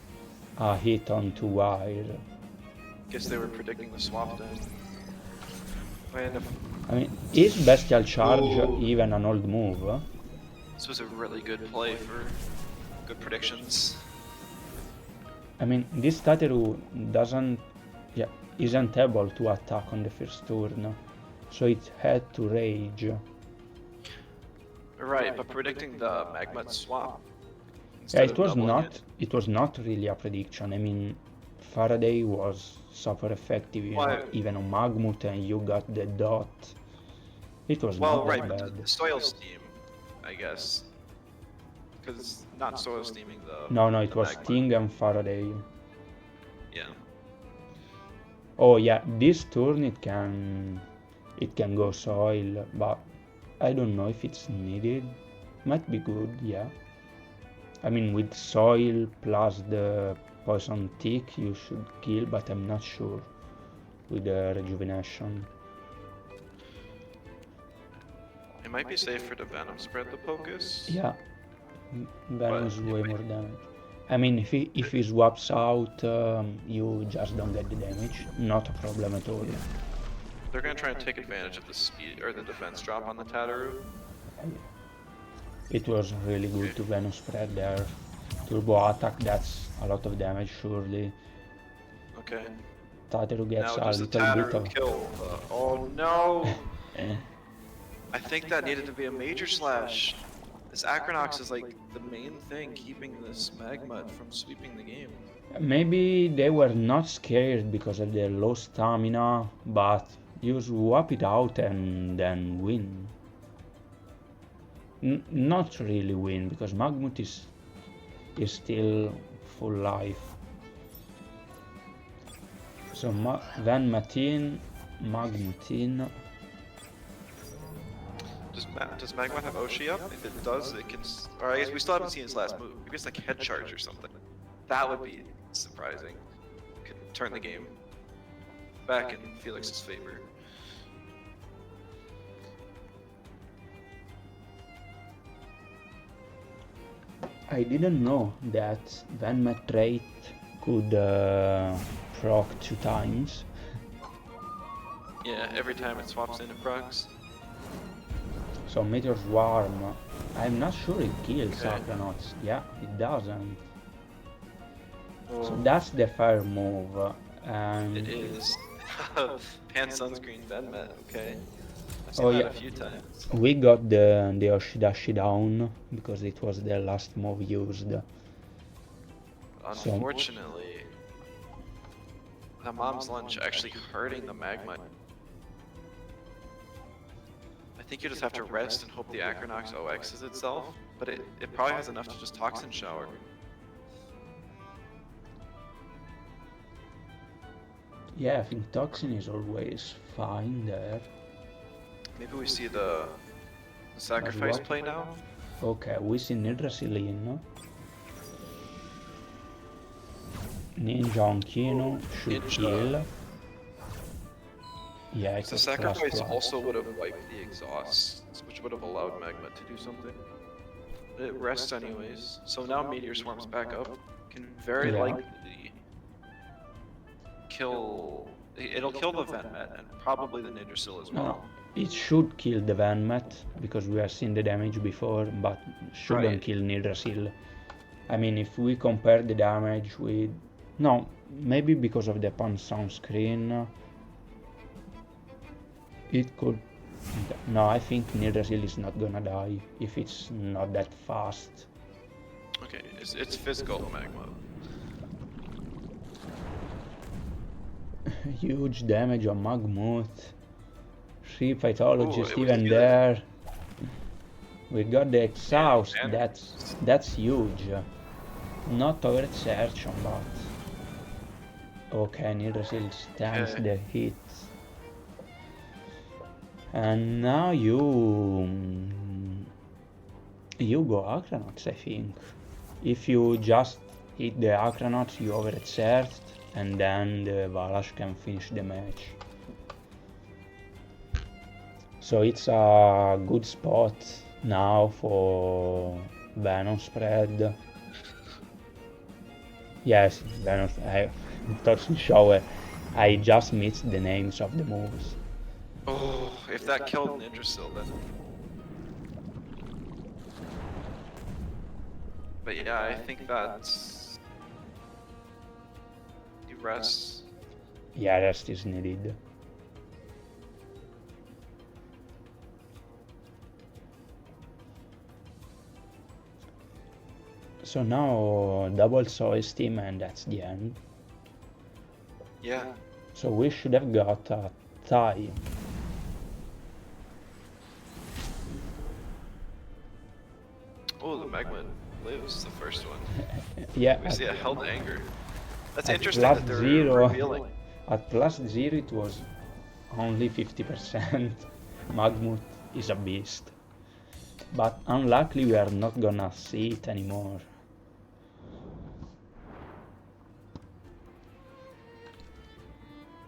a hit on 2 wire. Guess they were predicting the swap then. I mean, is Bestial Charge even an old move? This was a really good play for good predictions. I mean, this Tateru isn't able to attack on the first turn, so it had to rage. Right, but predicting the Magmut swap. Yeah, it was not really a prediction. I mean, Faraday was super effective, even on Magmut, and you got the dot. It was not that bad. The soil steam, I guess. Because not soil steaming the... No, it was Sting and Faraday. Yeah. Oh yeah, this turn it can go soil, but I don't know if it's needed. Might be good, yeah. I mean, with soil plus the poison tick you should kill, but I'm not sure with the rejuvenation. It might be safer to Venom spread the focus. Yeah, Venom is way more damage. I mean, if he swaps out, you just don't get the damage. Not a problem at all. They're gonna try and take advantage of the speed or the defense drop on the Tateru. It was really good to Venom spread there. Turbo attack, that's a lot of damage, surely. Okay. Tateru gets now a little bit of... kill oh no! I think that needed to be a major slash. This Acronox is like the main thing keeping this Magmut from sweeping the game. Maybe they were not scared because of their low stamina, but you swap it out and then win. Not really win, because Magmut is still full life. So Van Matin, Magmutin. Does Magmut have Oshi up? If it does, it can... Or I guess we still haven't seen his last move. Maybe it's like head charge or something. That would be surprising. Could turn the game back in Felix's favor. I didn't know that Van trait could proc 2 times. Yeah, every time it swaps in it procs. So Meteor Swarm, I'm not sure it kills Acronauts. Yeah, it doesn't. So that's the fair move. And it is. Pan sunscreen Venmet, okay. I've seen that a few times. We got the Oshidashi down because it was the last move used. Unfortunately, the mom's lunch actually hurting the Magmut. I think you just have to rest and hope the Acronox OXs itself, but it probably has enough to just Toxin Shower. Yeah, I think Toxin is always fine there. Maybe we see the sacrifice play now? Okay, we see Nidrasil in. Ninja on Kino should kill. Yeah, it's the sacrifice also would have wiped the exhaust, which would have allowed Magma to do something. It rests anyways, so now Meteor Swarm's back up. Can very likely kill... It'll kill the Venmet and probably the Nidrasil as well. No, it should kill the Venmet because we have seen the damage before, but shouldn't kill Nidrasil. I mean, if we compare the damage with... No, maybe because of the Pan Sunscreen. It could... No, I think Nidrasil is not gonna die if it's not that fast. Okay, it's physical Magma. Huge damage on Magmut. 3 Phytologists even there. We got the exhaust, that's huge. Not overexertion, but... Okay, Nidrasil stands the hit. And now you... You go Acronauts, I think. If you just hit the Acronauts, you overcharged, and then the Valash can finish the match. So it's a good spot now for Venom spread. Yes, Venom. I thought to show I just missed the names of the moves. Oh, if that killed Ninjasil, then. But yeah, I think that's. You rest. Yeah, rest is needed. So now double Soy's team, and that's the end. Yeah. So we should have got a tie. Oh, the Magma lives the first one. Yeah. We see a held anger. That's at interesting plus that they're zero, revealing. At plus 0 it was only 50%. Magmut is a beast. But unluckily we are not gonna see it anymore.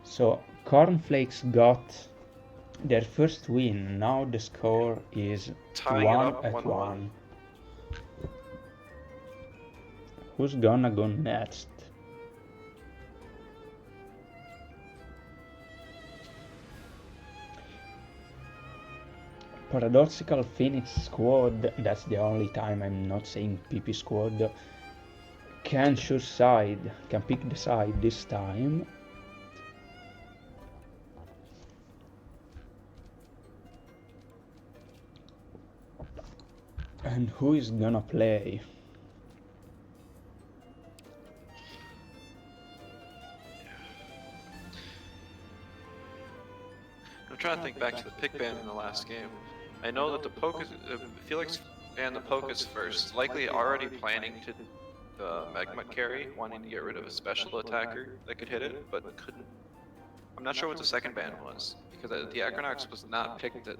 So Kornflakes got their first win. Now the score is Tying 1 it up, at 1-1. 1. Who's gonna go next? Paradoxical Phoenix squad, that's the only time I'm not saying PP squad, can choose side, can pick the side this time. And who is gonna play? I'm trying to think back to the pick ban in the last game. I know that the poke is Felix banned the Pocus first, likely already planning to the Magma carry, wanting to get rid of a special attacker that could hit it, but couldn't. I'm not sure what the second ban was, because the Equinox was not picked at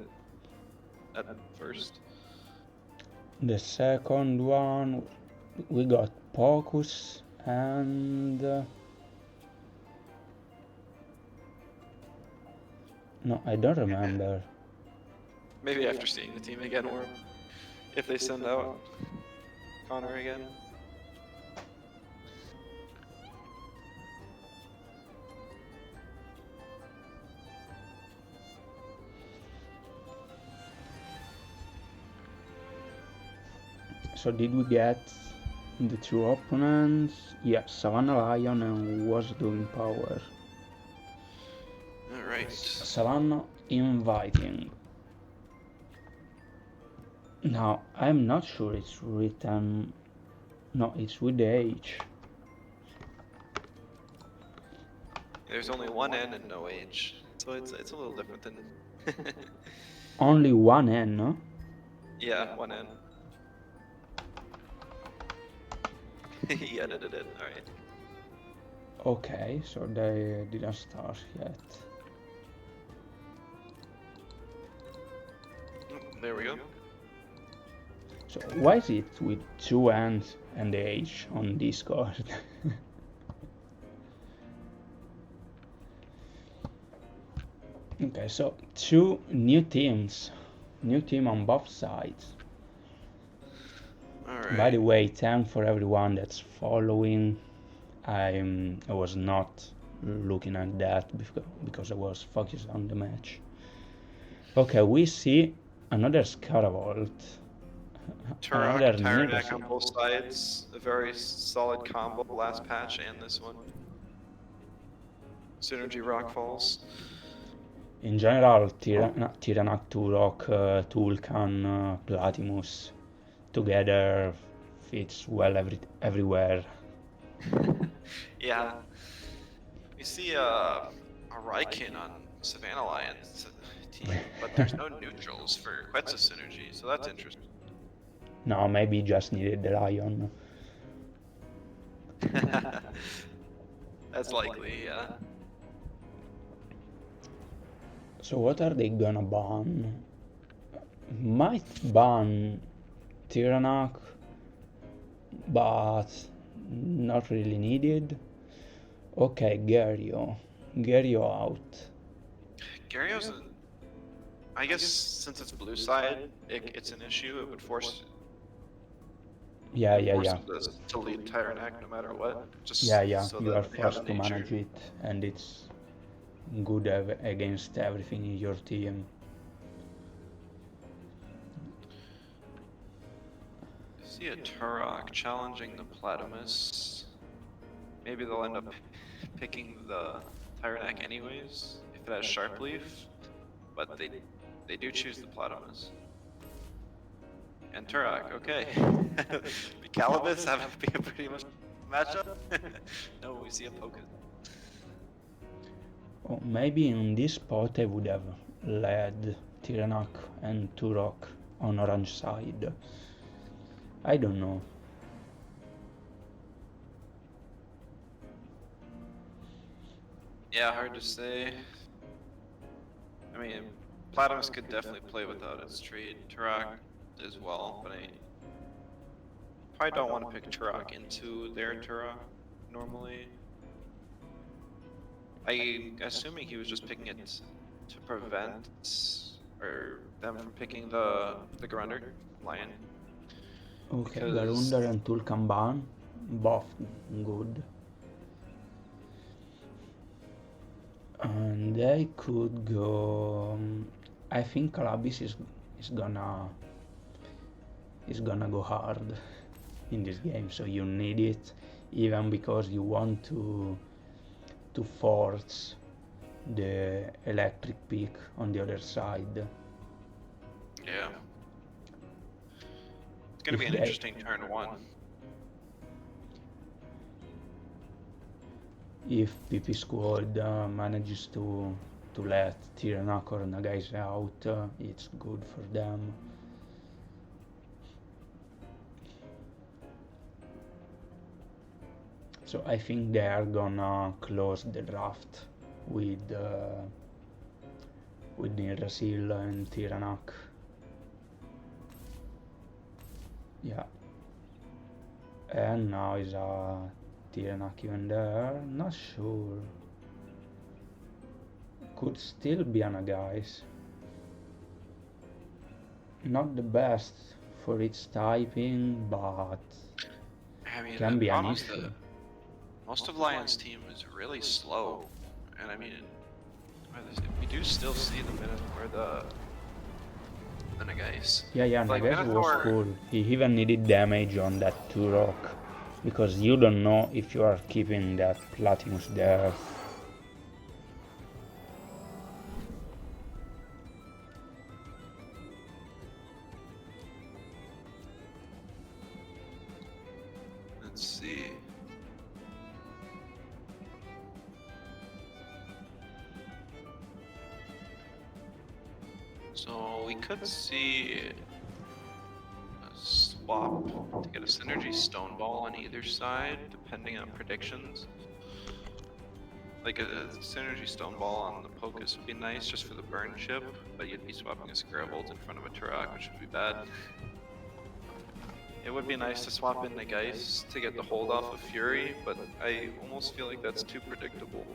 first. The second one, we got Pocus and... no, I don't remember. Maybe after seeing the team again, or if they send out Connor again. So did we get the two opponents? Yeah, Savannah Lion was doing power. Alright. Savannah inviting. Now, I'm not sure it's written... no, it's with the H. There's only one N and no H, so it's a little different than... Only one N, no? Yeah, one N. He edited it, alright. Okay, so they didn't start yet. There we go. So why is it with two N's and the H on Discord? Okay, so two new teams. New team on both sides. Alright. By the way, thanks for everyone that's following. I was not looking at that because I was focused on the match. Okay, we see another Scaravolt. Another Tyrannac on both sides. A very solid combo last patch and this one. Synergy Rock Falls. In general, Tyrannac, Turok, Tulkan, Platimus together fits well everywhere. Yeah. We see a Raikin on Savannah Lions team, but there's no neutrals for Quetzal synergy, so that's interesting. No, maybe just needed the Lion. That's likely, yeah. So what are they gonna ban? Might ban Tyrannoc, but not really needed. Okay, Gario out. Gario's I guess since it's blue side, it's an issue. It would force Yeah. him to lead Tyrannac no matter what. Just Yeah, so you that are they have forced a to nature. manage it, and it's good against everything in your team. I see a Turok challenging the Platymus. Maybe they'll end up picking the Tyrannac anyways if it has Sharp Leaf, but they do choose the Platymus. And Turok, okay. The Calibus have to be a pretty much matchup. No, we see a Pocus. Oh, maybe in this spot I would have led Tyrannoc and Turok on orange side. I don't know. Yeah, hard to say. I mean, Platymus could definitely play without its trade. Turok as well, but I probably don't want to pick Turok into their Turok normally. I'm assuming he was just picking it to prevent them from picking the Grunder Lion. Okay, Because- Garunder and Tulkamban, both good. And they could go. I think Kalabis is gonna go hard in this game, so you need it, even because you want to force the electric peak on the other side. Yeah. It's gonna be an interesting turn one. If PP squad manages to let Tyrannoc or Nagase out, it's good for them. So I think they are gonna close the draft with Nirrasil and Tyrannoc. Yeah. And now is Tyrannoc even there? Not sure. Could still be an Nagase. Not the best for its typing, but I mean, can the be an problem is issue. that most of Lion's team is really slow, and I mean, we do still see the minute where the Nagase. Yeah, Like, Nagase was Minotaur- cool. He even needed damage on that Turok, because you don't know if you are keeping that Platinus there. Let's see. So we could see a swap to get a synergy stone ball on either side, depending on predictions. Like a synergy stone ball on the Pocus would be nice just for the burn chip, but you'd be swapping a Scaravolt in front of a Turok, which would be bad. It would be nice to swap in the Geist to get the hold off of Fury, but I almost feel like that's too predictable.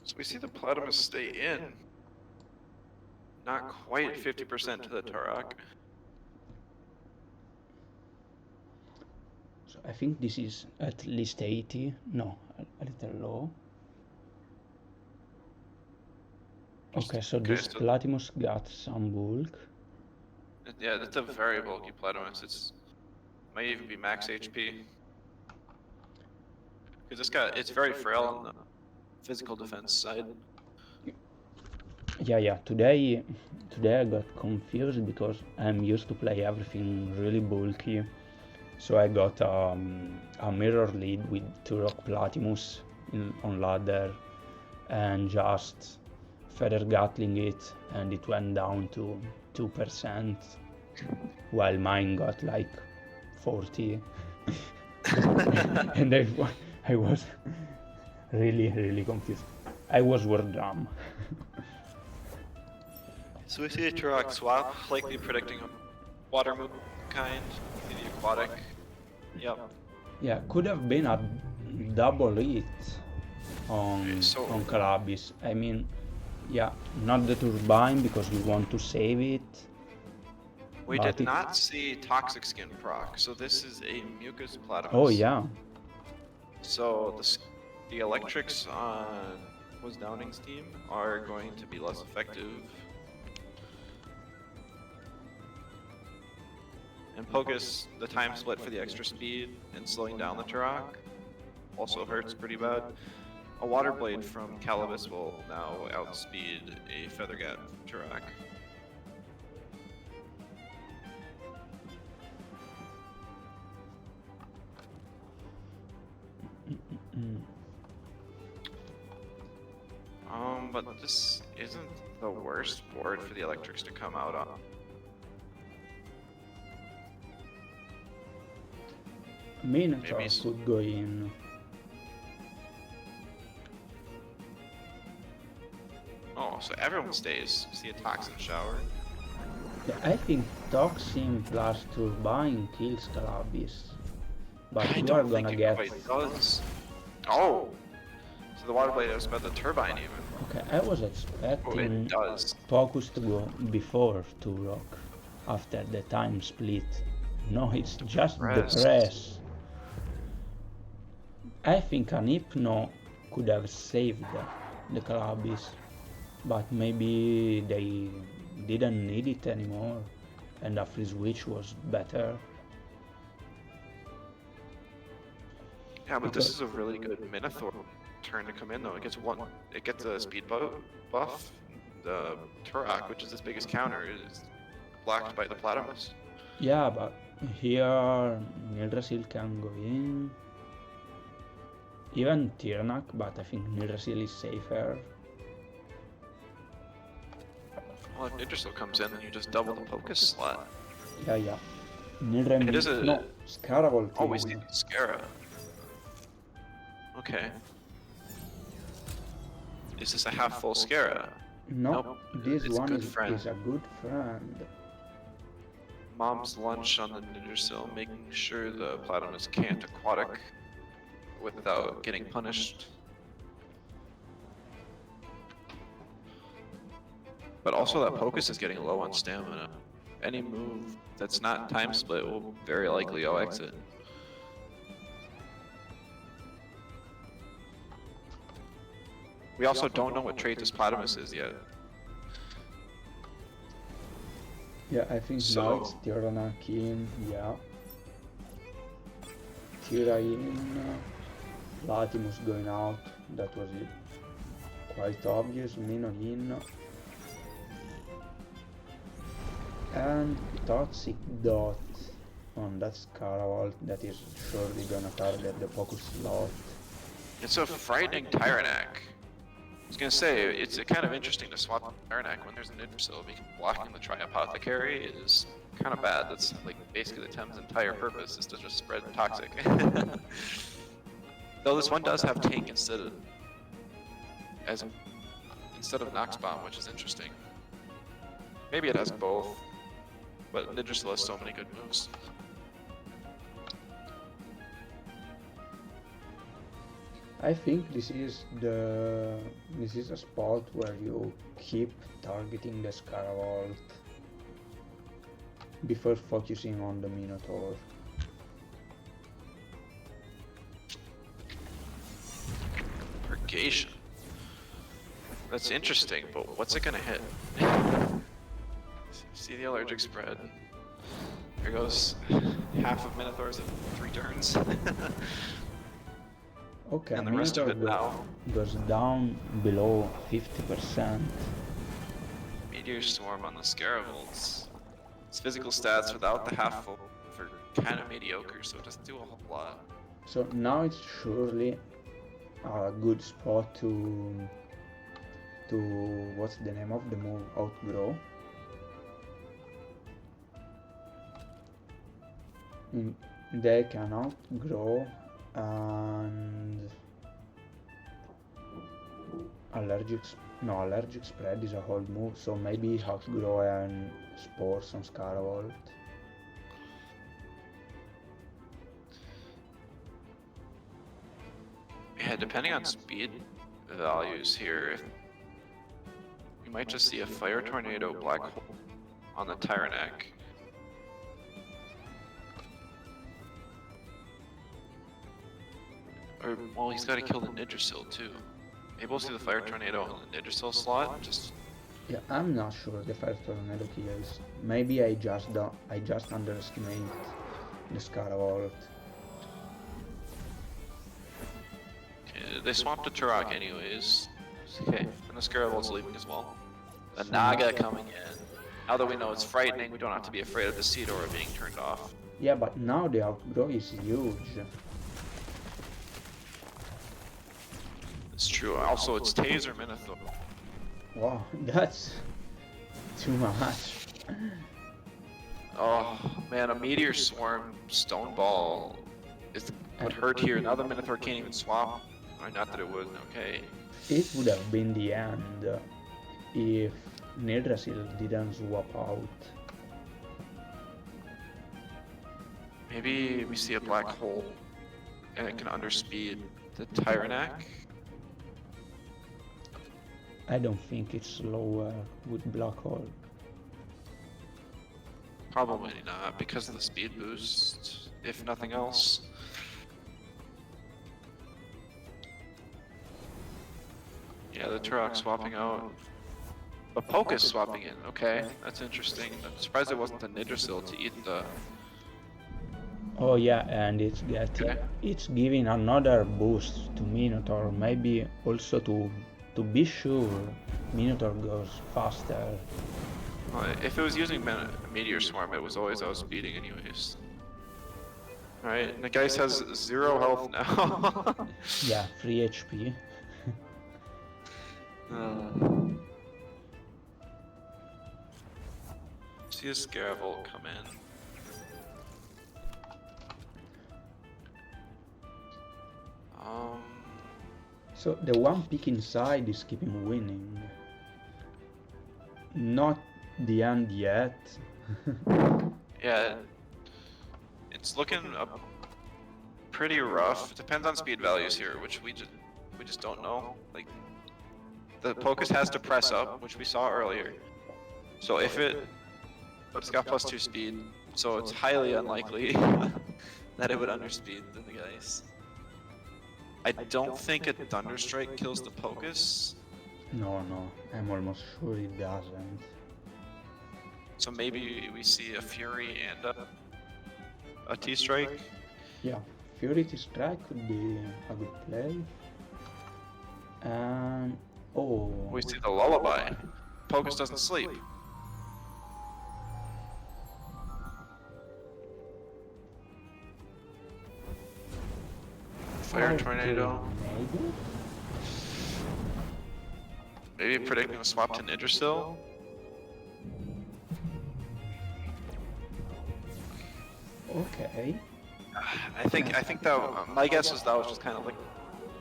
So we see the Platymus stay in. Not quite 50% to the Turok. So I think this is at least 80. No, a little low. Okay, so this so- Platymus got some bulk. Yeah, that's a very bulky Platymus. It's might even be max HP. Because it's very frail on the physical defense side. Yeah. Today I got confused because I'm used to play everything really bulky. So I got a mirror lead with Turok Platymus on ladder and just feather gatling it, and it went down to 2%, while mine got like 40. And I was really confused. I was word drum. So we see a Turok swap, likely predicting a water movement kind, maybe aquatic. Yep. Yeah, could have been a double hit Okay, so on Carabis. I mean, yeah, not the turbine because you want to save it. we but did it- not see Toxic Skin proc, so this is a Mucus Platypus. Oh yeah, So the electrics on Was Downing's team are going to be less effective. And Pocus, the time split for the extra speed and slowing down the Turok also hurts pretty bad. A Water Blade from Calibus will now outspeed a Feathergat Turok. But this isn't the worst board for the electrics to come out on. Minotaur Maybe could go in. Oh, so everyone stays. See a Toxin Shower. Yeah, I think Toxin plus Turbine kills Calabis. But I you don't are think gonna it get... quite does. Oh! So the Water Blade has about the Turbine even. Okay, I was Oh, expecting it does. Focus to go before Turok, after the time split. No, it's just the Press. press. I think an Hypno could have saved the Calabis, but maybe they didn't need it anymore, and a free switch was better. Yeah, but this is a really good Minotaur turn to come in though. It gets a speed buff. The Turok, which is its biggest counter, is blocked by the Platypus. Yeah, but here Nilrasil can go in. Even Tirnak, but I think Nilrasil is safer. Well, if Idrisil comes in, then you just double the Pocus slot. Yeah. Nilrem It is a... no, Scarable Oh, we too. see Scara. Okay. Is this a half-full Scara? No, Nope, this it's one good is friend. a good friend. Mom's lunch on the Idrisil, making sure the Platypus can't aquatic without getting punished. But also that Pocus is getting low on stamina. Any move that's not time split will very likely OX it. We also don't know what trait this Platypus is yet. Yeah, I think So- now it's Tirnak in, yeah. Tira in, Latimus going out, that was it. Quite obvious, Mino in. And Toxic Dot on that Scaravault that is surely gonna target the focus slot. It's a frightening Tyrannac. I was gonna say, it's kind of interesting to swap Tyrannac when there's an Idrisil, because blocking the Tri-Apothecary is kind of bad. That's like basically the Tem's entire purpose is to just spread Toxic. Though this one does have Tank instead of Nox Bomb, which is interesting. Maybe it has both, but Idrisil has so many good moves. I think this is a spot where you keep targeting the Scaravault before focusing on the Minotaur. Purgation. That's interesting, but what's it gonna hit? See the allergic spread. There goes half of Minotaurs in 3 turns. Okay, And the rest of Minotaur it now. goes down below 50%. Meteor Swarm on the Scaravolts. Its physical stats without the half full are kind of mediocre, so it doesn't do a whole lot. So now it's surely a good spot to what's the name of the move? Outgrow. They can outgrow And allergic spread is a hold move, so maybe outgrow and spores on Scaravolt. Yeah, depending on speed values here, you might just see a Fire Tornado Black Hole on the Tyrannac. Or, well, he's got to kill the Nidrasil too. Maybe we'll see the Fire Tornado on the Nidrasil slot. Just Yeah, I'm not sure the Fire Tornado kills. Maybe I just underestimate the Scaravolt. okay, they swapped to Turok anyways. Okay, and the Scaravolt's leaving as well. The Naga coming in. Now that we know it's frightening, we don't have to be afraid of the Seed Aura being turned off. Yeah, but now the outgrow is huge. It's true. Also, it's Taser Minotaur. Wow, that's too much. Oh man, a Meteor Swarm Stone Ball would hurt here. Now the Minotaur can't even swap. Or not that it would. Okay. It would have been the end if Nidrasil didn't swap out. Maybe we see a black hole, and it can underspeed the Tyrannac. I don't think it's slower with Black Hole. Probably not, because of the speed boost, if nothing else. Yeah, the Turok swapping out. The Pokus swapping in, okay, that's interesting. I'm surprised it wasn't the Nidrasil to eat the... Oh yeah, and it's giving another boost to Minotaur, maybe also to be sure Minotaur goes faster. Well, if it was using Meteor Swarm, it was always outspeeding anyways. Alright, and the guy has 0 health now. Yeah, 3 HP. See a Scaravolt come in. So the one pick inside is keeping winning. Not the end yet. Yeah, it's looking pretty rough. It depends on speed values here, which we just don't know. Like the Pokus has to press up, which we saw earlier. So if it's got +2 speed, so it's highly unlikely that it would underspeed the guys. I don't think a Thunderstrike kills the Pokus. No, I'm almost sure it doesn't. So maybe we see a Fury and a T-Strike. Yeah, Fury T-Strike could be a good play. And oh, We see the Lullaby. Pokus doesn't sleep. Fire Tornado. Maybe predicting a swap to Nidrasil. Okay. I think that my guess was that was just kind of like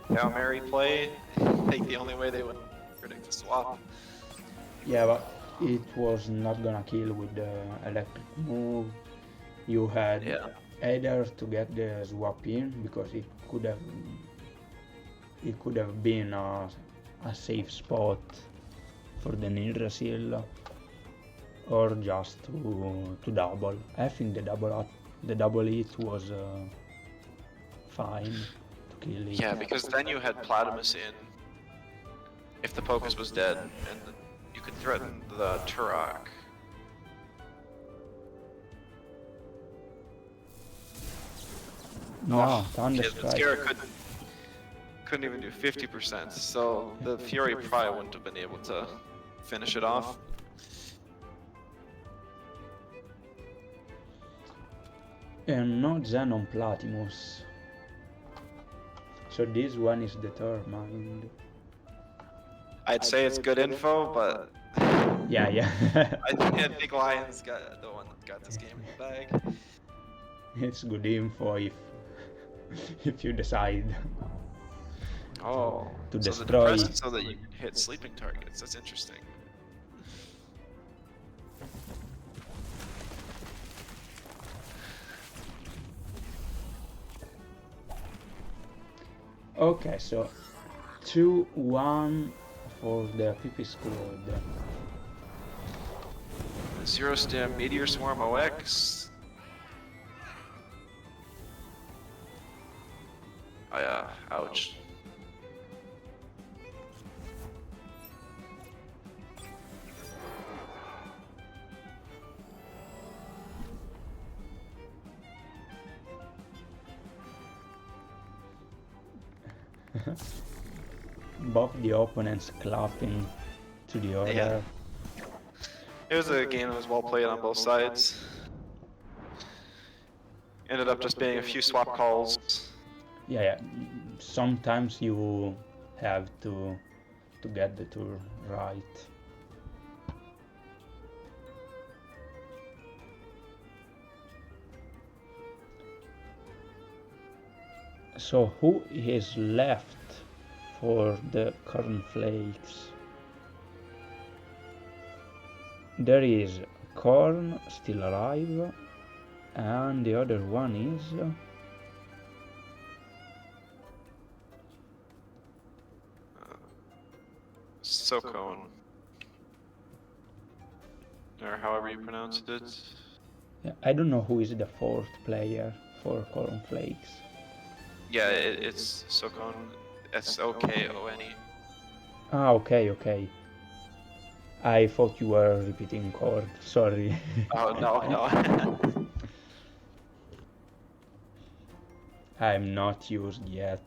Hail Mary play. Like the only way they would predict a swap. Yeah, but it was not gonna kill with the electric move. You had either to get the swap in because it could have been a safe spot for the Nidrasil, or just to double. I think the double hit was fine to kill it. Yeah, because then you had Platimus in if the Pokus was dead, and you could threaten the Turok. No, The Thunderstrike. Scarab couldn't even do 50%, so the Fury probably wouldn't have been able to finish it off. And not Xenon Platimus. So this one is determined. I'd say it's good info, but Yeah. I think Lion's got the one that got this game in the bag. It's good info if you decide Oh, to so the destroy. depress is so that you can hit sleeping targets. That's interesting. Okay, so 2-1 for the PP squad. Zero stem meteor swarm OX. Oh yeah, ouch. Both the opponents clapping to the other. Yeah. It was a game that was well played on both sides. Ended up just being a few swap calls. Yeah. Sometimes you have to get the tour right. So who is left for the Kornflakes? There is Korn still alive, and the other one is Sokone. Or however you pronounced it. yeah, I don't know who is the fourth player for Kornflakes. Yeah, it's Sokone. Sokone. Ah, okay. I thought you were repeating Korn. Sorry. Oh, no. I'm not used yet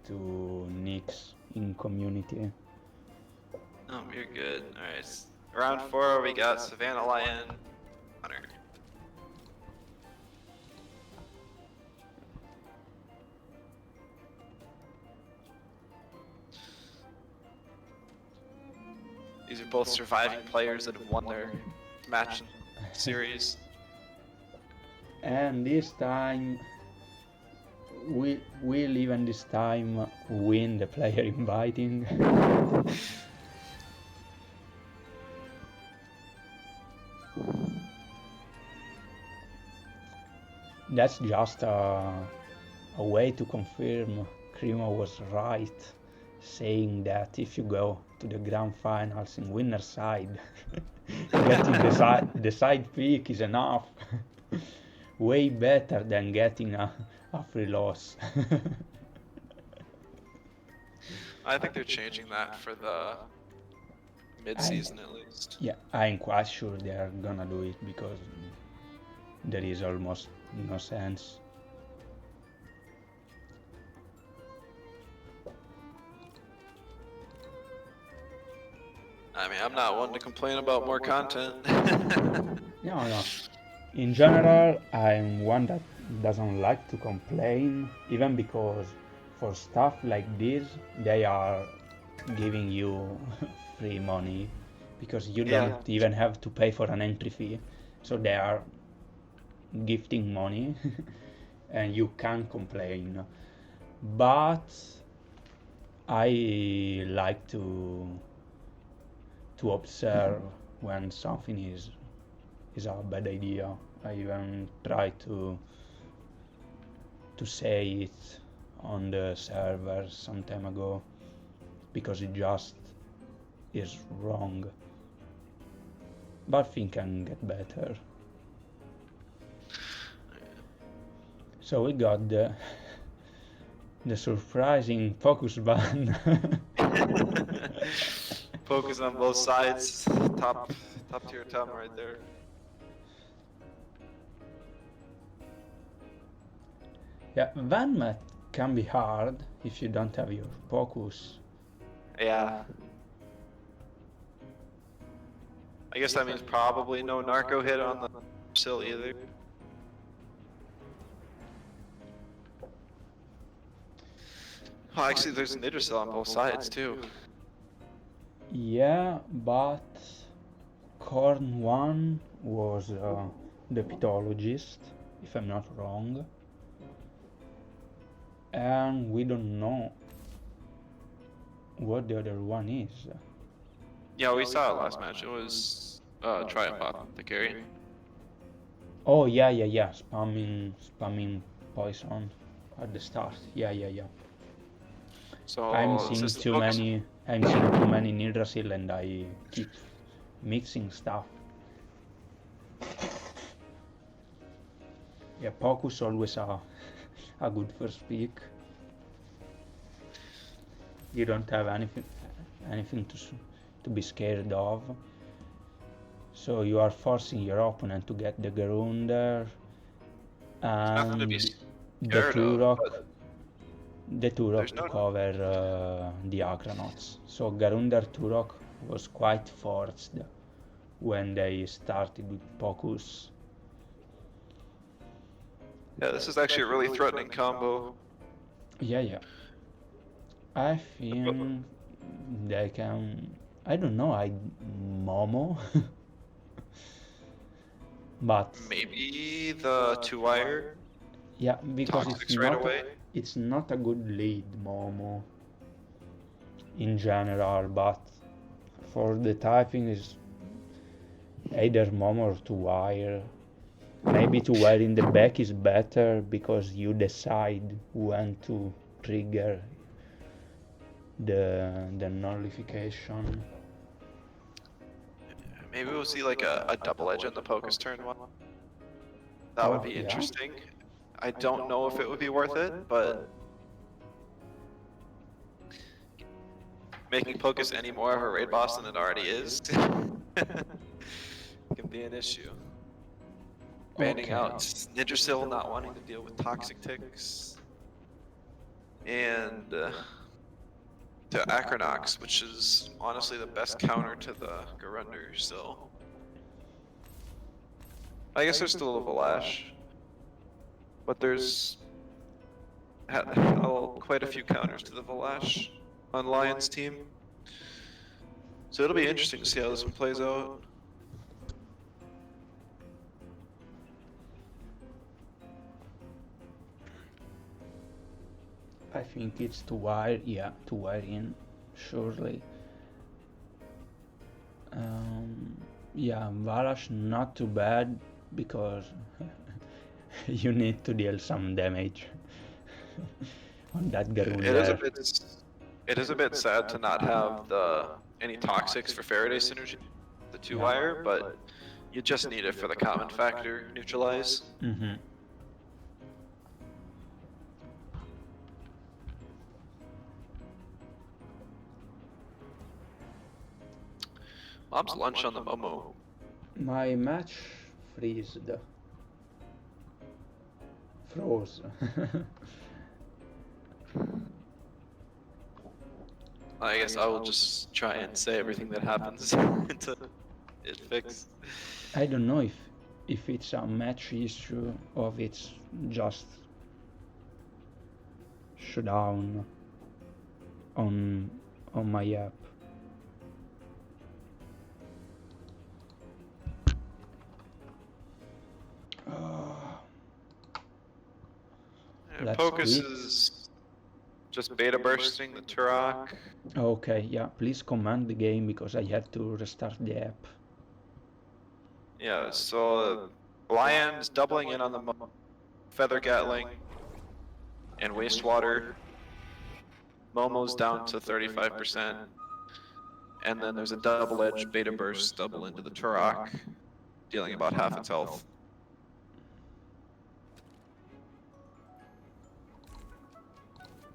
to nicks in community. Oh, you're good. Alright. Round 4, we got Savannah Lion, Hunter. These are both surviving players that have won their match series. And this time we'll even this time win the player inviting. That's just a way to confirm Krima was right, saying that if you go to the grand finals in winner side, getting the side pick is enough. Way better than getting a free loss. I think they're changing that for the mid-season at least. Yeah, I'm quite sure they're gonna do it because there is almost no sense. I mean, I'm not one to complain about more content. No. In general, I'm one that doesn't like to complain, even because for stuff like this, they are giving you free money because you don't even have to pay for an entry fee. So they are gifting money and you can't complain. But I like to observe when something is a bad idea. I even try to say it on the server some time ago because it just is wrong. But things can get better. So we got the surprising focus ban. Focus on both sides. Top tier Tem right there. Yeah, Vanmat can be hard if you don't have your focus. Yeah. I guess that means probably no narco hit on the sill either. Oh, actually, there's an Idrisil on both sides too. Yeah, but Korn 1 was the pathologist, if I'm not wrong. and we don't know what the other one is. Yeah, we saw it last match. It was Tripod, the carry. Oh yeah. Spamming poison at the start. Yeah. So I'm seeing system too focus. many. I'm seeing too many Nidrasil, and I keep mixing stuff. Yeah, Pocus always a good first pick. You don't have anything to be scared of. So you are forcing your opponent to get the Garunder Nothing to be and the scared of, Turok, but there's to no. cover the Agronauts. So Garunder Turok was quite forced when they started with Pocus. Yeah, this is actually a really threatening combo. Yeah. I think they can. I don't know. I Momo, but Maybe the 2-wire yeah, because toxics right away. it's not a good lead Momo in general. But for the typing is either Momo or 2-wire. Maybe 2-wire in the back is better because you decide when to trigger the nullification. Maybe we'll see like a double edge on the Pocus turn one. That would be Yeah? interesting. I don't know if it would be worth it, but making Pocus any more of a raid boss than it already is can be an issue. Banning out Nidrasil, not wanting to deal with toxic ticks, and to Acronox, which is honestly the best counter to the Garunder, so I guess there's still a Valash, but there's quite a few counters to the Valash on Lion's team, so it'll be interesting to see how this one plays out. I think it's 2-wire. Yeah, 2-wire in, surely. Yeah, Valash not too bad because you need to deal some damage on that Garunder. It is a bit sad to not have any toxics for Faraday synergy, the 2-wire, but you just need it for the common factor neutralize. Mom's lunch on the Momo. My match froze. I guess I will just try and say everything that happens until it fixes. I don't know if it's a match issue or if it's just shutdown on my app. Pocus is just beta bursting the Turok. Okay, yeah, please command the game because I had to restart the app. Yeah, so Lion's doubling in on the Feather Gatling and Wastewater. Momo's down to 35%. And then there's a double edge beta burst double into the Turok, dealing about half its health.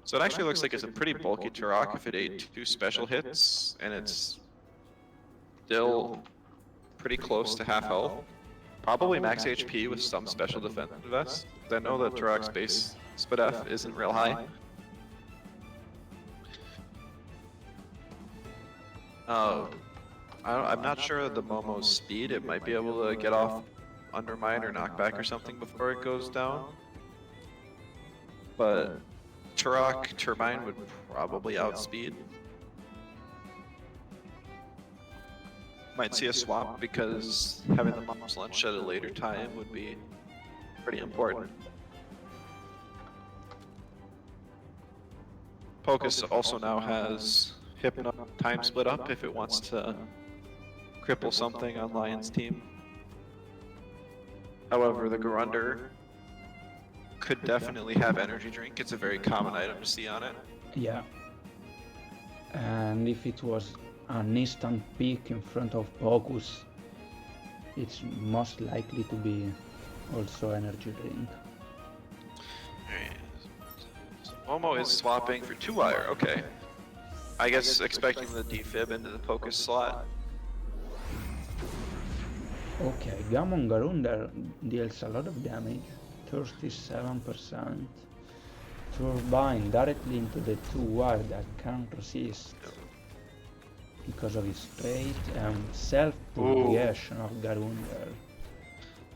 So it actually looks like it's a pretty bulky Turok if it ate 2 special hits, and it's still pretty close to half health. Probably max HP with some special defense vest. I know that Turok's base SPDF isn't real high. I'm not sure of the Momo's speed. It might be able to get off Undermine or Knockback or something before it goes down. But Turok Turbine would probably outspeed. Might see a swap because having the Mom's lunch at a later time would be pretty important. Pocus also now has Hypno time split up if it wants to cripple something on Lion's team. However, the Garunder could definitely have energy drink. It's a very common item to see on it. Yeah. And if it was an instant pick in front of Pocus, it's most likely to be also energy drink. Alright. So Momo is swapping for 2-wire, okay. I guess expecting the defib into the Pocus slot. Okay, Gammon Garunder deals a lot of damage, 37%. Turbine directly into the 2-wire that can't resist because of his trait and self-propagation of Garunder.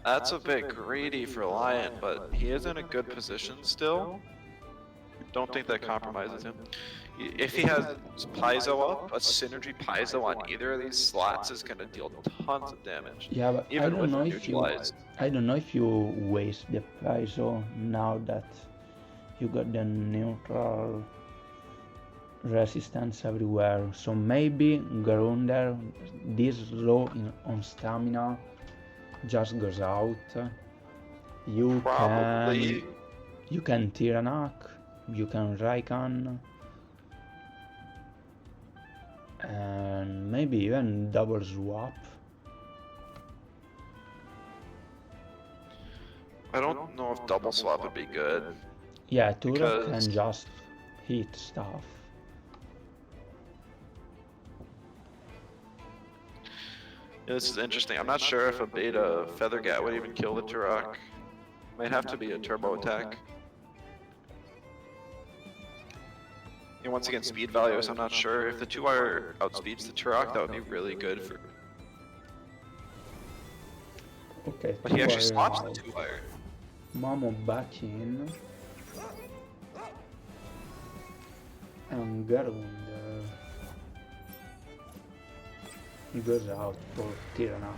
That's a bit greedy for Lion, but he is in a good position still. Don't think that compromises him. If he has Paizo up, a synergy Paizo on either of these slots is going to deal tons of damage. Yeah, but even I don't know if you waste the Paizo now that you got the neutral resistance everywhere. So maybe Garunder, this low on stamina, just goes out. You can Tyrannak, you can Raikan, and maybe even double swap. I don't know if double swap would be good. Yeah, Turok can just hit stuff. Yeah, this is interesting. I'm not sure if a beta Feathergat would even kill the Turok. Might have to be a turbo attack. And once again, speed values, I'm not sure. If the 2-wire outspeeds the Turok, that would be really good for... Okay, but he actually swaps the 2-wire. Momo back in. And Garunder goes out for Tyrannak.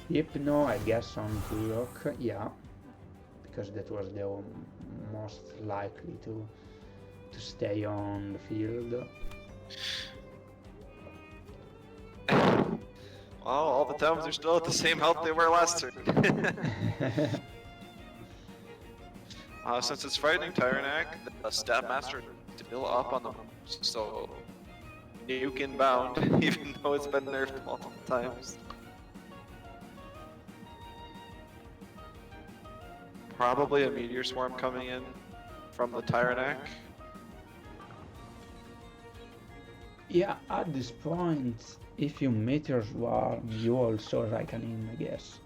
Hypno, I guess, on Turok, yeah, because that was the most likely to stay on the field. Well, all the Tems are still at the same health they were last turn. Since it's Frightening Tyrannak, the Stab Master still up on the so nuke inbound, even though it's been nerfed multiple times. Probably a Meteor Swarm coming in from the Tyrannak. Yeah, at this point, if you Meteor Swarm, you also Raikan in, I guess.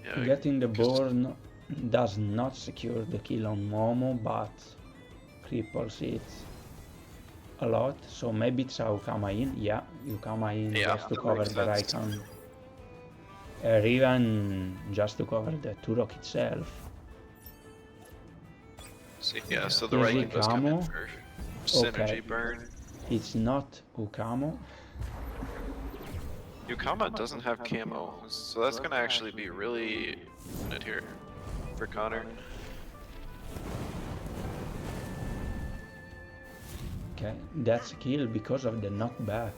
Yeah, getting the burn does not secure the kill on Momo, but cripples it a lot. So maybe it's a Ukama in. Yeah, Ukama in just to cover the Raikan. Or even just to cover the Turok itself. So, yeah, so the Raikan does come in for synergy burn. It's not Ukamo. Ukama doesn't have camo, so that's gonna actually be really good here for Connor. Okay, that's a kill because of the knockback.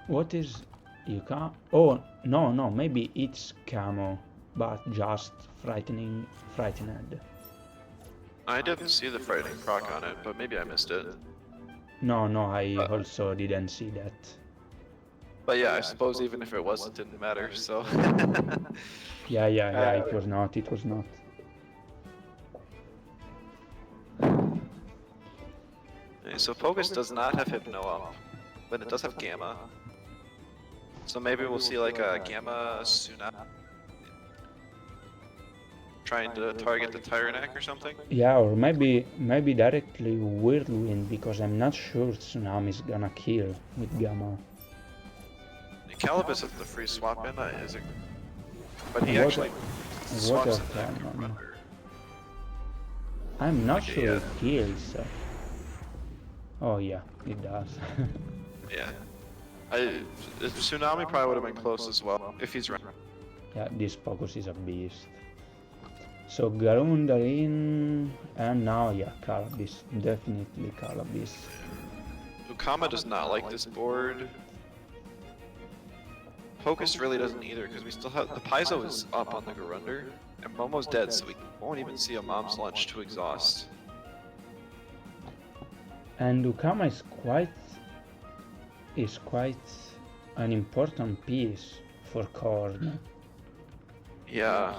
What is Ukama? Oh, no, maybe it's camo, but just frightened. I didn't see the frightening proc on it, but maybe I missed it. No, I also didn't see that. But yeah, I suppose even if it was, it didn't matter, so... yeah, it was not. So Pocus does not have Hypno up, but it does have Gamma. So maybe we'll see like a Gamma Tsunami trying to target the Tyrannak or something? Yeah, or maybe directly Whirlwind, because I'm not sure Tsunami's gonna kill with Gamma. Calibus has the free swap in, is it? But he actually swaps it back. I'm not sure it kills. Oh yeah, it does. Yeah. Tsunami probably would have been close as well if he's right. Yeah, this Focus is a beast. So Garunda in, and now yeah, Calabis, definitely Calabis. Ukama does not like this board. Pocus really doesn't either because we still have the Paizo is up on the Garunder and Momo's dead, so we won't even see a mom's lunch to exhaust. And Ukama is quite an important piece for Korn. Yeah.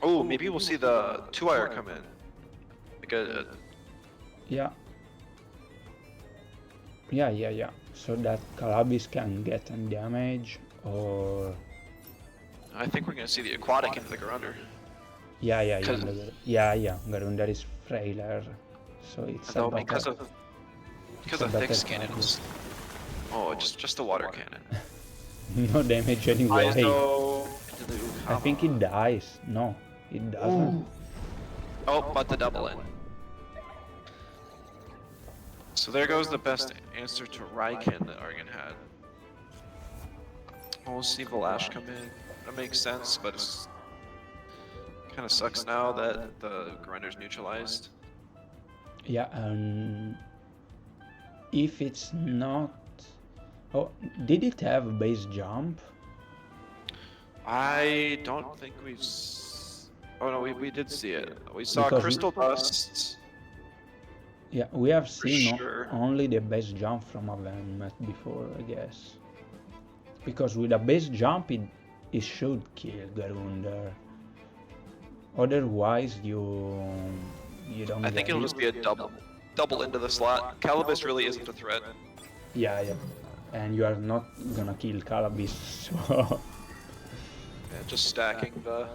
Oh, maybe we'll see the 2-wire come in. Because Yeah. Yeah. So that Calabis can get an damage, or I think we're gonna see the aquatic into the Garunder. yeah. 'Cause- Garunda is frailer, so it's No, a better. because a of thick better skin target. it'll. Oh, just a water cannon. No damage anyway. Paizo into the I Ukama. think it dies. No, it doesn't. Oh, but the double in. So there goes the best answer to Raiken that Argon had. Oh, we'll see Valash come in. That makes sense, but it's kind of sucks now that the Grunder's neutralized. Yeah, and if it's not, oh, did it have base jump? I don't think oh no, we did see it. We saw Because Crystal Dust. Yeah, we have seen sure. only the base jump from a Venmet before, I guess. Because with a base jump, it should kill Garunder. Otherwise, you don't. I think get it'll it. just be a double into the slot. Calibus really isn't a threat. Yeah, and you are not gonna kill Calabis, so Yeah, just stacking the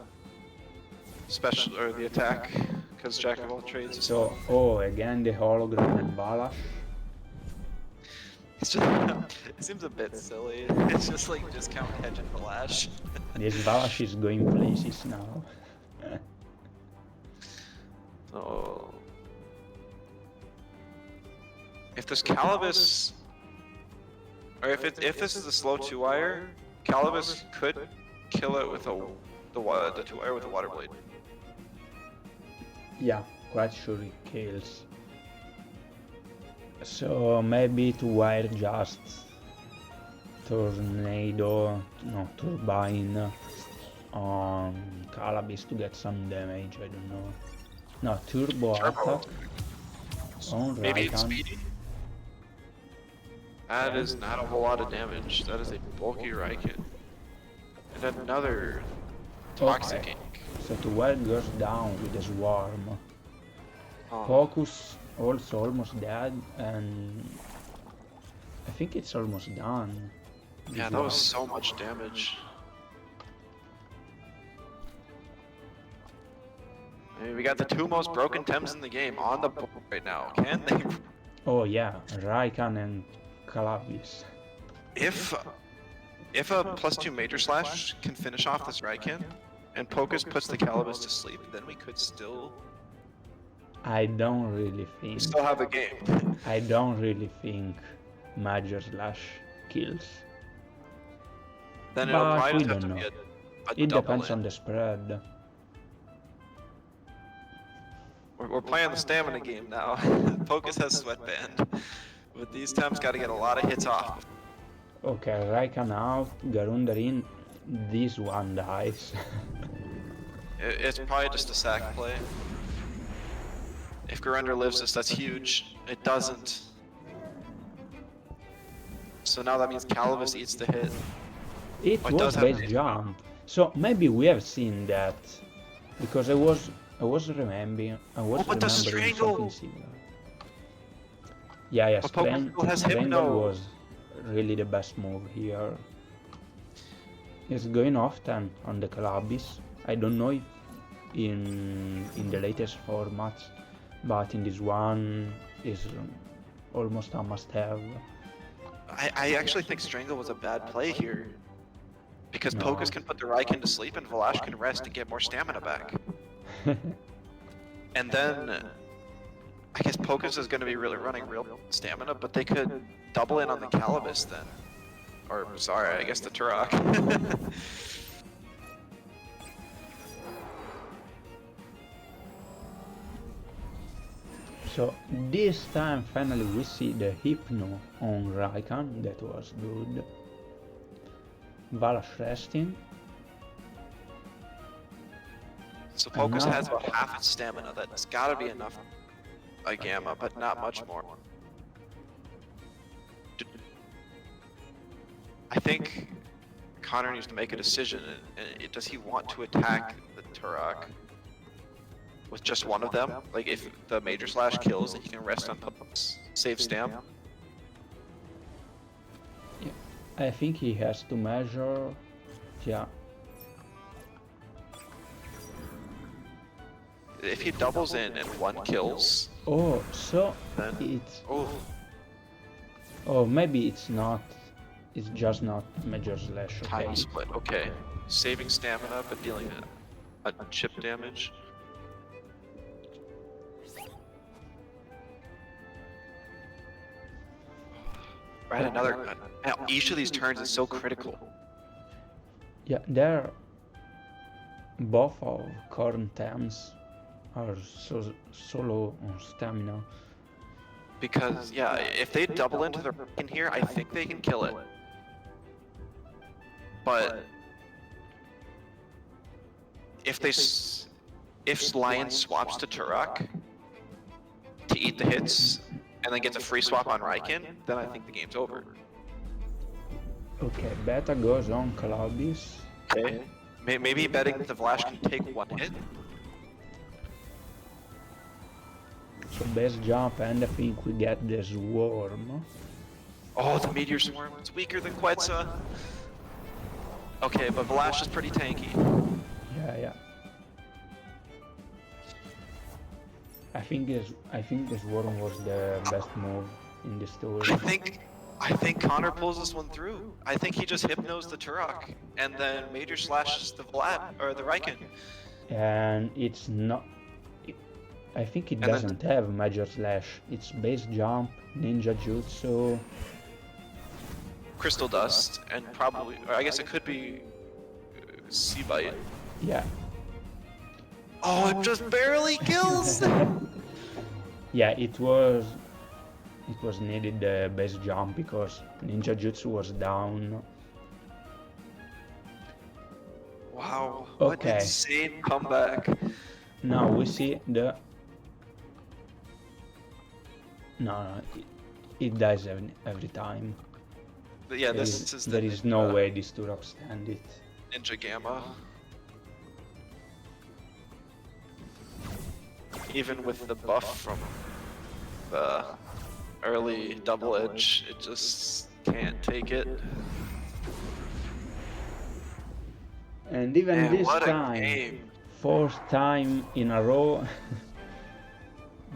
special or the attack because Jack of all trades. Is so again the hologram and Balash. It's just, it seems a bit silly. It's just like discount hedge and flash. This Balash is going places now. So if this Calibus, or if this is a slow 2-wire, Calibus could kill it with the 2-wire with a water blade. Yeah, quite sure it kills. So maybe to wire just tornado, no, turbine on Calabis to get some damage, I don't know. No, turbo attack on Maybe it's Raikan. speedy. That is not a whole lot of damage. That is a bulky Raiken. And another toxic Okay. ink. So to wire goes down with the swarm. Oh. Focus also almost dead, and I think it's almost done. Yeah, that was so much damage. I mean, we got the two most broken Tems in the game on the board right now. Can they? Oh yeah, Raikan and Calabis. If a +2 major slash can finish off this Raiken, and Pocus puts the Calibus to sleep, then we could still I don't really think. have a game. I don't really think Major Slash kills. Then it'll But probably we just have don't to be know. a It double depends in. on the spread. We're playing the stamina game now. Pocus has Sweatband. But these Tems got to get a lot of hits off. Okay, Raikan out, Garunda in. This one dies. It's probably just a sack play. If Garunder lives this, that's huge. It doesn't. So now that means Calibus eats the hit. It Oh, it was does have base an- jump. So maybe we have seen that. Because I was remembering but the strangle! something similar. Yeah, But Pokemon still has Strangle Hypno. was really the best move here. It's going often on the Calabis. I don't know if in the latest formats, but in this one is almost a must-have. I actually think Strangle was a bad play here. Because No. Pocus can put the Raiken to sleep and Valash can rest and get more stamina back. And then I guess Pocus is going to be really running real stamina, but they could double in on the Calibus then. Or, sorry, I guess the Turok. So this time finally we see the Hypno on Raikan, that was good. Valash resting. So Pocus now- has about half its stamina. That's got to be enough by Gamma, but not much more. I think Connor needs to make a decision. Does he want to attack the Turok with just one of them? Like if the Major Slash kills, he can rest on Pocus, save stam. I think he has to measure, yeah. If he doubles in and one kills, Oh, so then it's, oh, oh, maybe it's not, it's just not Major Slash, okay. time split. Okay, saving stamina but dealing a chip damage. Right, another. Now, each of these turns is so critical. Yeah, they're both of Kornflakes are so low on stamina. Because, yeah, if they double into their in here, I think they can kill it. But if Lion swaps to Turok to eat the hits and then gets a free swap on Raiken, then I think the game's over. Okay, Beta goes on Calabis. Okay. Maybe betting that the Vlash can take one hit. So base jump, and I think we get the Swarm. Oh, the Meteor Swarm. It's weaker than Quetzal. Okay, but Vlash is pretty tanky. Yeah. I think the Swarm was the best move in the story. I think Connor pulls this one through. I think he just hypnos the Turok and then Major Slashes the Vlad or the Raiken. And it's not. I think it doesn't have Major Slash. It's base jump, ninja jutsu. Crystal Dust, and probably, or I guess it could be Sea Bite. Yeah. Oh, it just barely kills! Yeah, it was needed the base jump because ninja jutsu was down. Wow, what Okay. insane comeback. Now we see the. No, it dies every time. But yeah, this is the there is no way this Turok stand it. Ninja Gamma. Even with the buff from the early double edge, it just can't take it. And even Man, this what a time, game. fourth time in a row,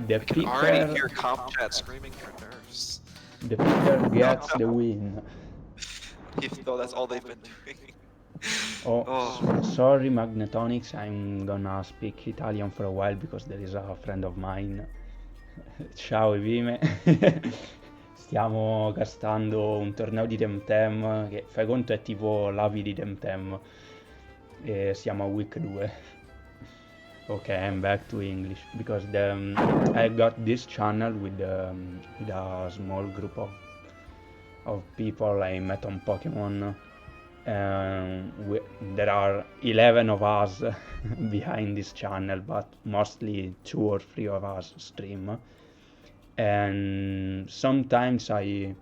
the I can already picker, hear comp chat screaming for nerfs. the picker gets the win. Even though that's all they've been doing. Oh, sorry Magnetonics, I'm gonna speak Italian for a while because there is a friend of mine. Ciao Evime. Stiamo castando un torneo di TemTem che fai conto è tipo l'AVI di TemTem e siamo a week 2. Okay, I'm back to English because I got this channel with a small group of people I met on Pokemon. There are 11 of us behind this channel, but mostly 2 or 3 of us stream. And sometimes I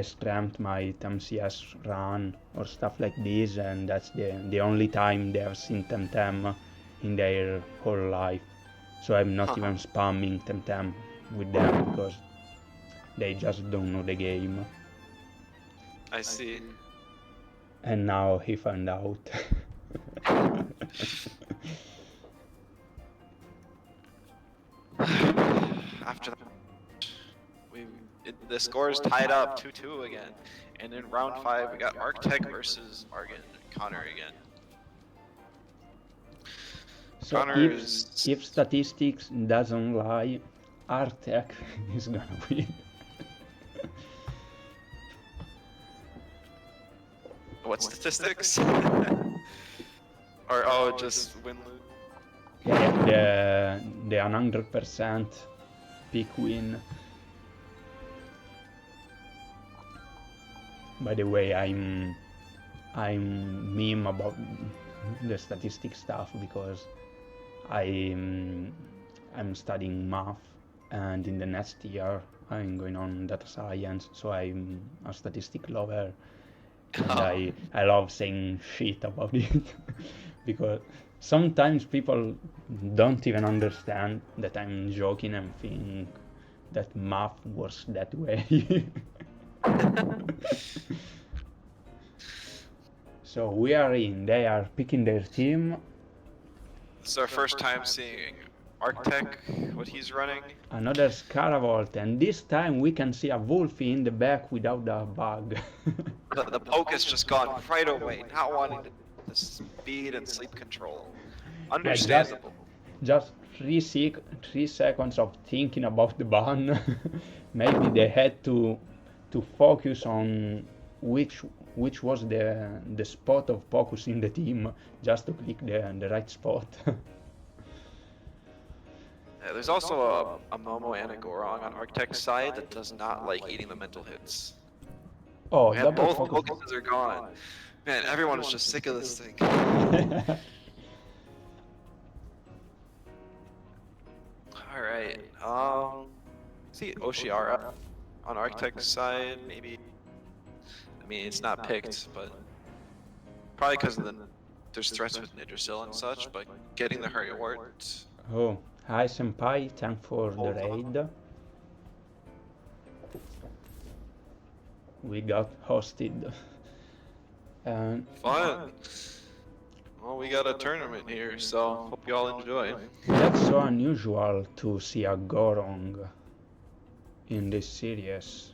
streamed my TemCS run or stuff like this, and that's the only time they have seen TemTem in their whole life. So I'm not even spamming TemTem with them because they just don't know the game. I see. And now he found out. After that, the score is tied up 2-2 again. And in round 5, we got Arctech versus Morgan and Connor again. So Connor if statistics doesn't lie, Artec is gonna win. What statistics? Or just win-lose? Yeah, the 100% pick win. By the way, I'm meme about the statistic stuff because I'm studying math, and in the next year I'm going on data science, so I'm a statistic lover, and I love saying shit about it because sometimes people don't even understand that I'm joking and think that math works that way. So we are in, they are picking their team. This is our first time seeing Arctech, what he's running. Another Scaravolt, and this time we can see a Wolfie in the back without a bug. The poke has just gone right away, not wanting the speed and sleep control. Understandable. Just 3 seconds of thinking about the ban. Maybe they had to focus on which was the spot of focus in the team, just to click the right spot. Yeah, there's also a Momo and a Gorong on Arctech's side that does not like eating the mental hits. Oh, Yeah, double both focus. focuses are gone. Man, everyone is just sick of this thing. Alright, see Oshiara on Arctech's side, maybe. I mean, it's not picked, but probably because there's threats with Nidrasil and such, but getting the Hurry Ward. Oh, hi Senpai, thanks for the raid. We got hosted. And Fun! Well, we got a tournament here, so hope you all enjoy. that's so unusual to see a Gorong in this series.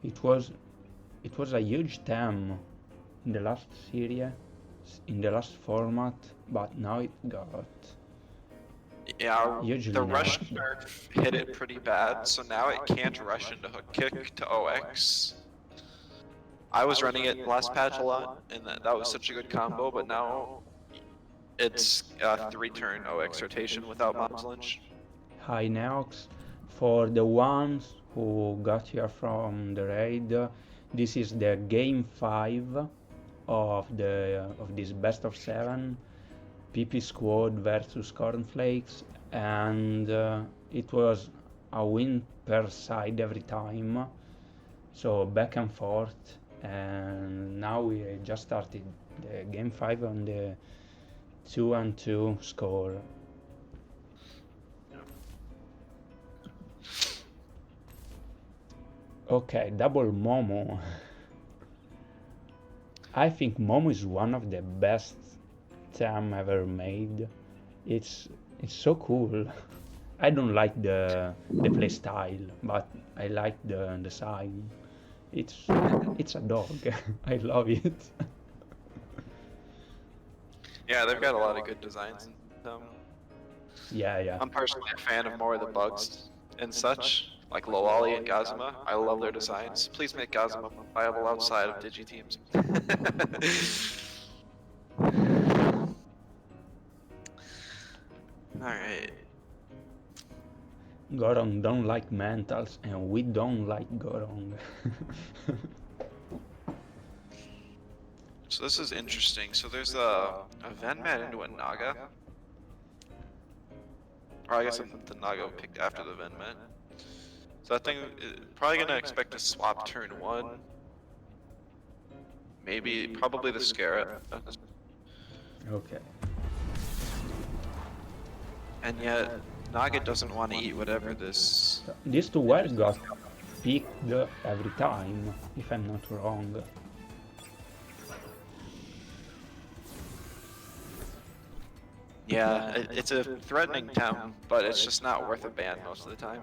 It was a huge tem in the last series, in the last format, but now it got Yeah, hugely the rush nerfed. nerf hit it pretty bad, so now it can't rush into hook kick to OX. I was running it last patch a lot, and that was such a good combo, but now it's a 3-turn OX rotation without Mom's Lynch. Hi Neox, for the ones who got here from the raid, this is the game 5 of this best of 7 PP squad versus Kornflakes, and it was a win per side every time, so back and forth, and now we just started the game 5 on the 2-2 score. Okay, double Momo. I think Momo is one of the best tem ever made. It's so cool. I don't like the playstyle, but I like the design. It's a dog. I love it. Yeah, they've got a lot of good designs. Yeah. I'm personally a fan of more of the bugs and such, like Lowali and Gazuma. I love their designs. Please make Gazuma viable outside of Digi teams. Alright. Gorong don't like mentals, and we don't like Gorong. So this is interesting. So there's a Venmat into a Naga. Or I guess the Naga picked after the Venmat. So that thing is probably gonna expect to swap turn 1. Probably the Scarab. Okay. And yet, Naga doesn't want to eat whatever this... These two were got picked every time, if I'm not wrong. Yeah, it's a threatening tem, but it's just not worth a ban most of the time.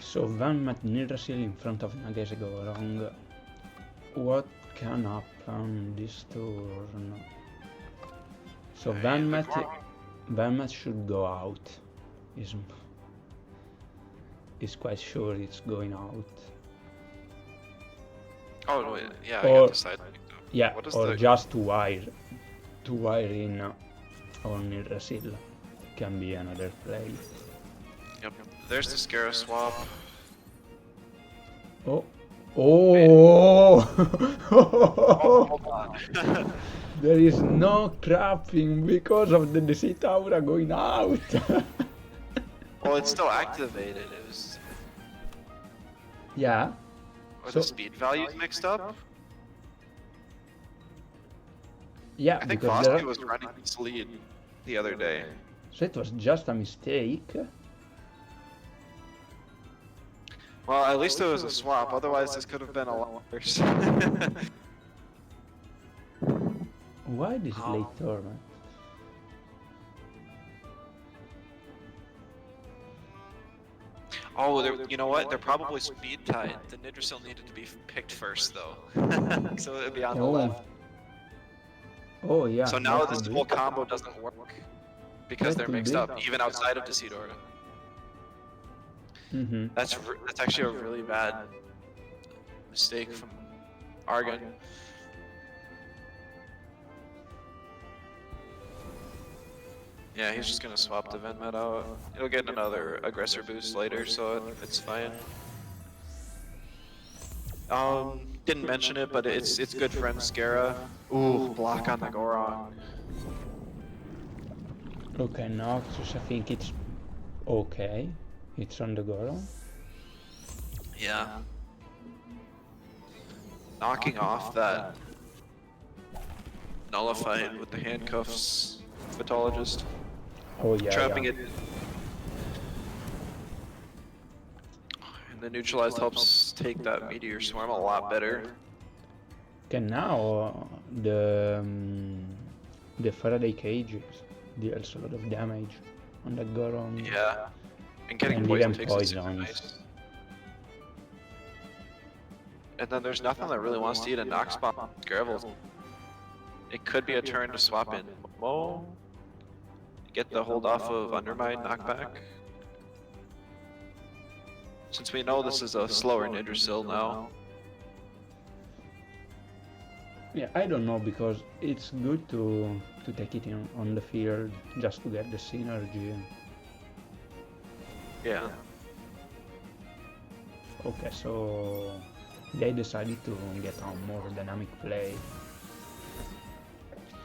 So Venmat Nidrasil in front of Gorong. What can happen this turn? So Yeah, the Van Met should go out. Is quite sure it's going out. Oh wait, yeah, I Or got the side. yeah, What is or the? just to wire in on Irresil can be another play. Yep. There's the Scarab swap. Oh, oh! Oh, hold on. There is no crapping because of the Deceit Aura going out. Well, it's still activated. It was. Yeah. Or So the speed values mixed up. yeah, I think because Fosti was running this lead the other day. so it was just a mistake. Well, at least it was a swap. Otherwise, this could have been a lot worse. Why this late tournament? Oh, you know what? They're probably speed tied. The Nidrasil needed to be picked first, though. So it would be on the left. Oh yeah. So now this whole combo doesn't work because That they're could mixed be. up, even outside of Deceit Aura. That's actually a really bad mistake from Argon. Yeah, he's just gonna swap the Venmet out. He'll get another aggressor boost later, so it's fine. Didn't mention it, but it's good friend Scara. Ooh, block on the Gorong. Okay, Noxus, I think it's okay. It's on the Goron. Yeah. Knocking off that nullified with the handcuffs pathologist. Oh yeah. Trapping yeah. it. And the neutralized helps take that meteor swarm a lot better. Okay, now the Faraday cages deals a lot of damage on the Goron. Yeah. And getting And poison even takes it super poisons. nice. And then there's nothing that really wants to eat a Nox bomb. Gravel. It could be a turn to swap in Momo. Get the hold off of Undermine knockback. Since we know this is a slower Nidrasil now. Yeah, I don't know, because it's good to take it in on the field just to get the synergy. Yeah. Okay, so they decided to get a more dynamic play.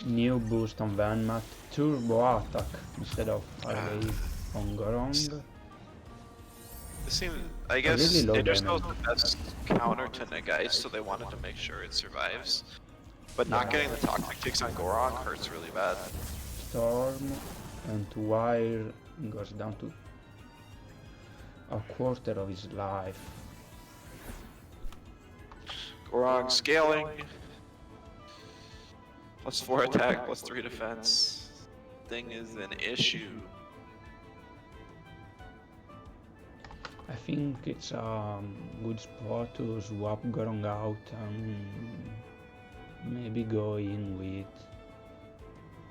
New boost on Vanmat, turbo attack instead of Faraday on Gorong. This seems, I guess, really low Nidrasil is damage. the best counter to Nagai's, so they wanted to make sure it survives. But not getting the toxic kicks on Gorong hurts really bad. Storm and to wire goes down to a quarter of his life. Gorong scaling. +4 attack, +3 defense. Thing is an issue. I think it's a good spot to swap Gorong out and maybe go in with,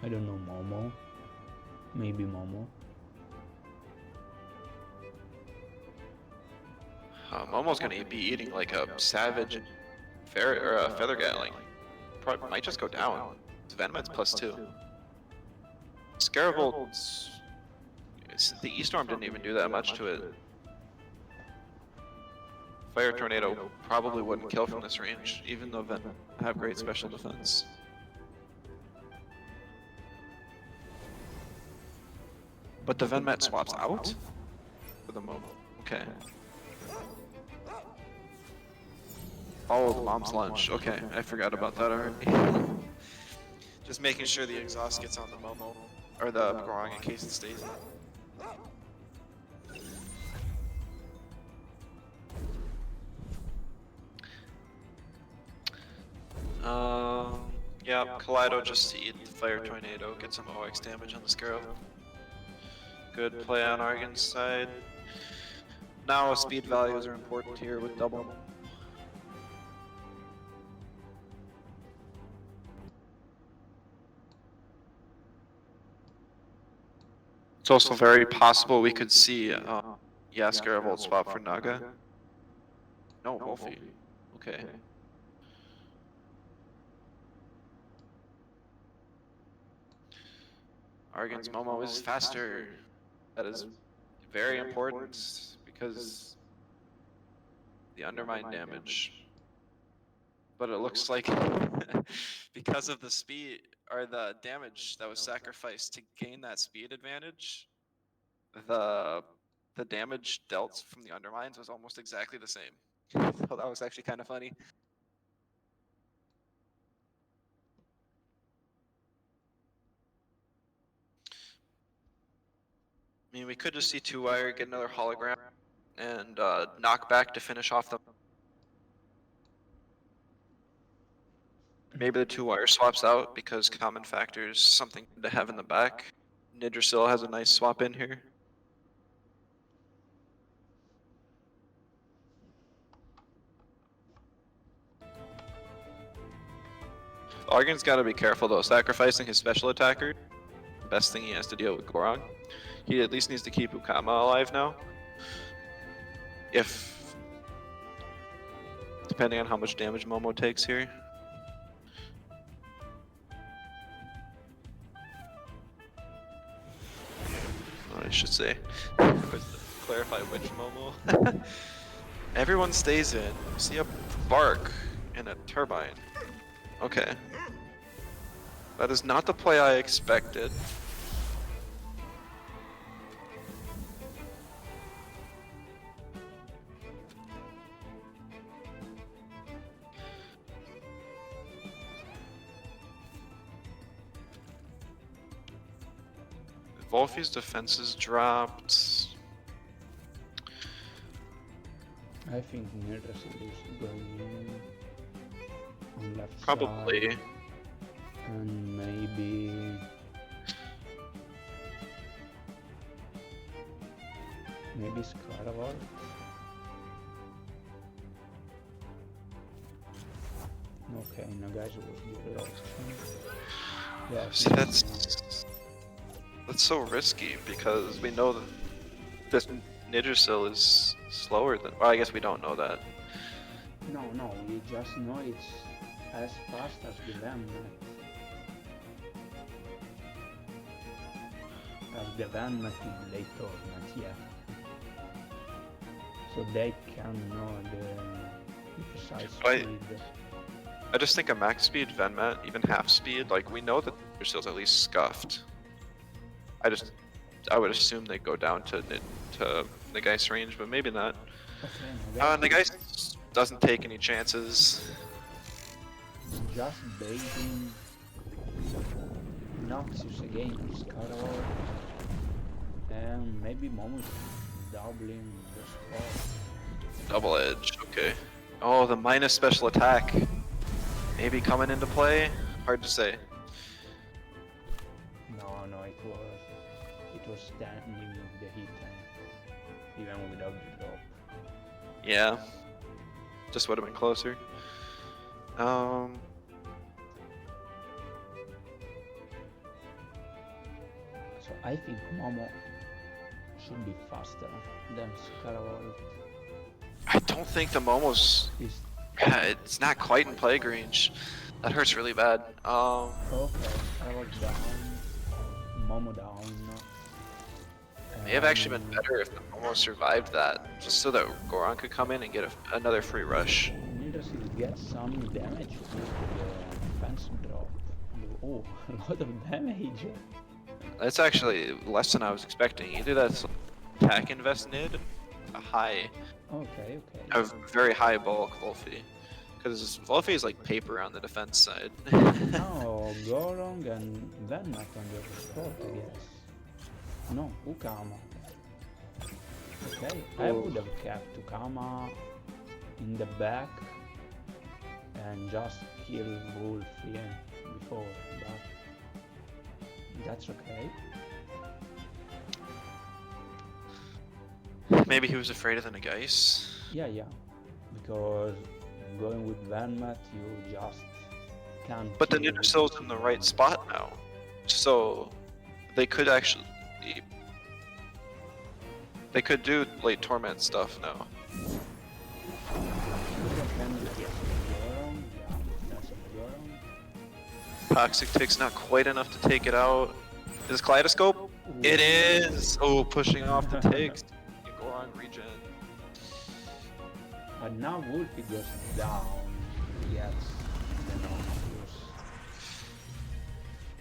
I don't know, Momo. Maybe Momo. Momo's gonna be eating like a savage feather gatling. Probably might just go down. Venomite's +2. Scaravolt's... The E-Storm didn't even do that much to it. Fire Tornado probably wouldn't kill from this range, even though Ven have great special defense. But the Venmet swaps out? For the moment. Okay. Follow the mom's lunch. Okay, I forgot about that already. Just making sure the exhaust gets on the Momo, or the Gorong in case it stays in. Yeah, Kaleido just to eat the Fire Tornado, get some OX damage on the Scarab. Good play on Argon's side. Now speed values are important here with double. It's also very possible we could see, yeah, Scaravolt swap for Naga. No, Wolfie. Okay. Argan's Momo is faster. That is very important because the undermine damage. But it looks like because of the speed or the damage that was sacrificed to gain that speed advantage, the damage dealt from the undermines was almost exactly the same. So that was actually kind of funny. I mean, we could just see 2-wire, get another hologram, and knock back to finish off the. Maybe the 2-wire swaps out because common factors something to have in the back. Nidrasil has a nice swap in here. Argan's got to be careful though, sacrificing his special attacker. The best thing he has to deal with Goron. He at least needs to keep Ukama alive now. Depending on how much damage Momo takes here. I should say. Clarify which Momo. Everyone stays in. See a bark and a turbine. Okay. That is not the play I expected. Wolfie's defenses dropped. I think Nidrasil is going on left Probably. side. And maybe Scaravolt. Okay, Nagash was the option. Yeah, See, that's so risky because we know that this Nidrasil is slower than. Well, I guess we don't know that. No, we just know it's as fast as the Vanmet. As the Vanmet in late tournaments, yeah. So they can know the precise speed. I just think a max speed Venmet, even half speed, like we know that Nidrasil's at least scuffed. I would assume they go down to Nagai's range, but maybe not. Okay, Nagais doesn't take any chances. Just baiting Noxus against Scaravolt, and maybe Momo is doubling the spot. Double edge, okay. Oh, the minus special attack. Maybe coming into play? Hard to say. No, it was standing with the hit and even without the drop. Yeah. Just would have been closer. So I think Momo should be faster than Scaravolt. I don't think the Momo's... it's not quite in plague range. That hurts really bad. Okay, Scaravolt down, Momo down. May have actually been better if the Momo survived that, just so that Goron could come in and get another free rush. Nidrasil get some damage with the defense drop. Oh, a lot of damage. That's actually less than I was expecting. Either that's attack invest nid, a high, Okay. a very high bulk Wolfie. Because Wolfie is like paper on the defense side. Now Goron and Venmat on the spot, I guess. No, Ukama. Okay, I would have kept Ukama in the back and just kill Wolfie before, but that's okay. Maybe he was afraid of the Nagais. Yeah, because going with Venmat, you just can't. But the kill Nidrasil's in the right spot now, so they could actually They could do late torment stuff now. Toxic Tick's not quite enough to take it out. Is Kaleidoscope? It is! Oh, pushing off the Ticks. Goron regen. And now Wolfie goes down. Yes.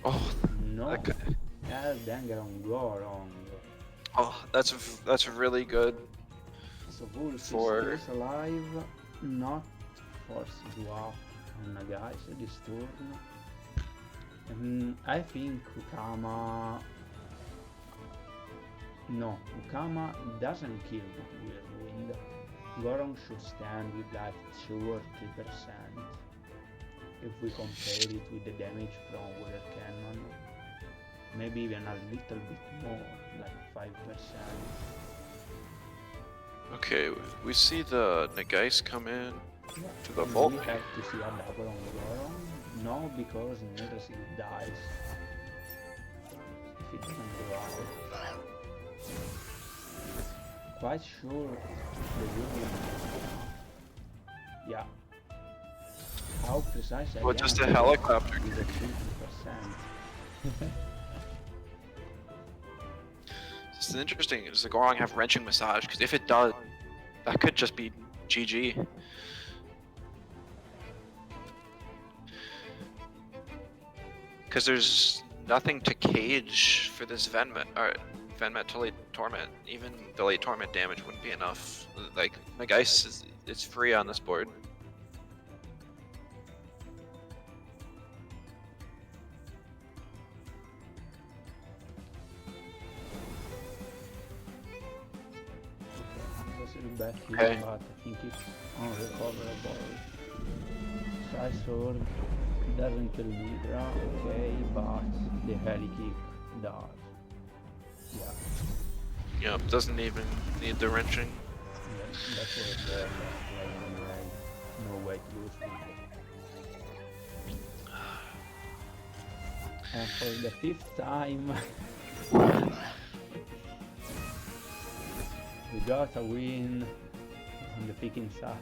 Oh, No. that could... Eldanger on Goron. Oh, that's really good. So Wolf For... is still alive, not forced to up on a guy this turn. I think Ukama... No, Ukama doesn't kill Whirlwind. Goron should stand with like 2 or 3%. If we compare it with the damage from Water Cannon, maybe even a little bit more, like 5%. Okay, we see the Nagais come in to the vault. We have to see a double on Goron. No, because Neresil dies if it doesn't go out. Quite sure the Whirlwind. Yeah. How precise I am. Just a helicopter. With a 50%. This is interesting. Does the Goron have wrenching massage? Because if it does, that could just be GG. Because there's nothing to cage for this Venmet, or Venmet to late torment. Even the late torment damage wouldn't be enough. Like, Nagais it's free on this board. Back here, Okay. but I think it's unrecoverable. Side sword doesn't kill Hydra, okay, but the heli kick does. Yeah. Yep, doesn't even need the wrenching. Yeah, that's what they're playing right. No way to lose with it. And for the 5th time we got a win on the picking side.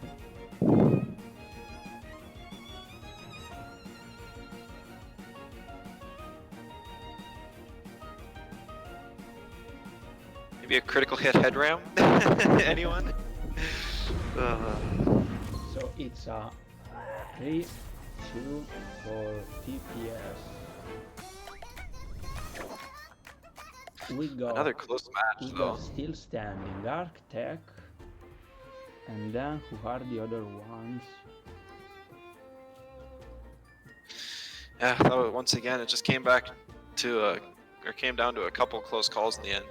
Maybe a critical hit head ram? Anyone? So it's a 3-2 for PPS. We got Another close match, though. got still standing Arctech, and then who are the other ones? Yeah, though once again, it just came back to or came down to a couple close calls in the end.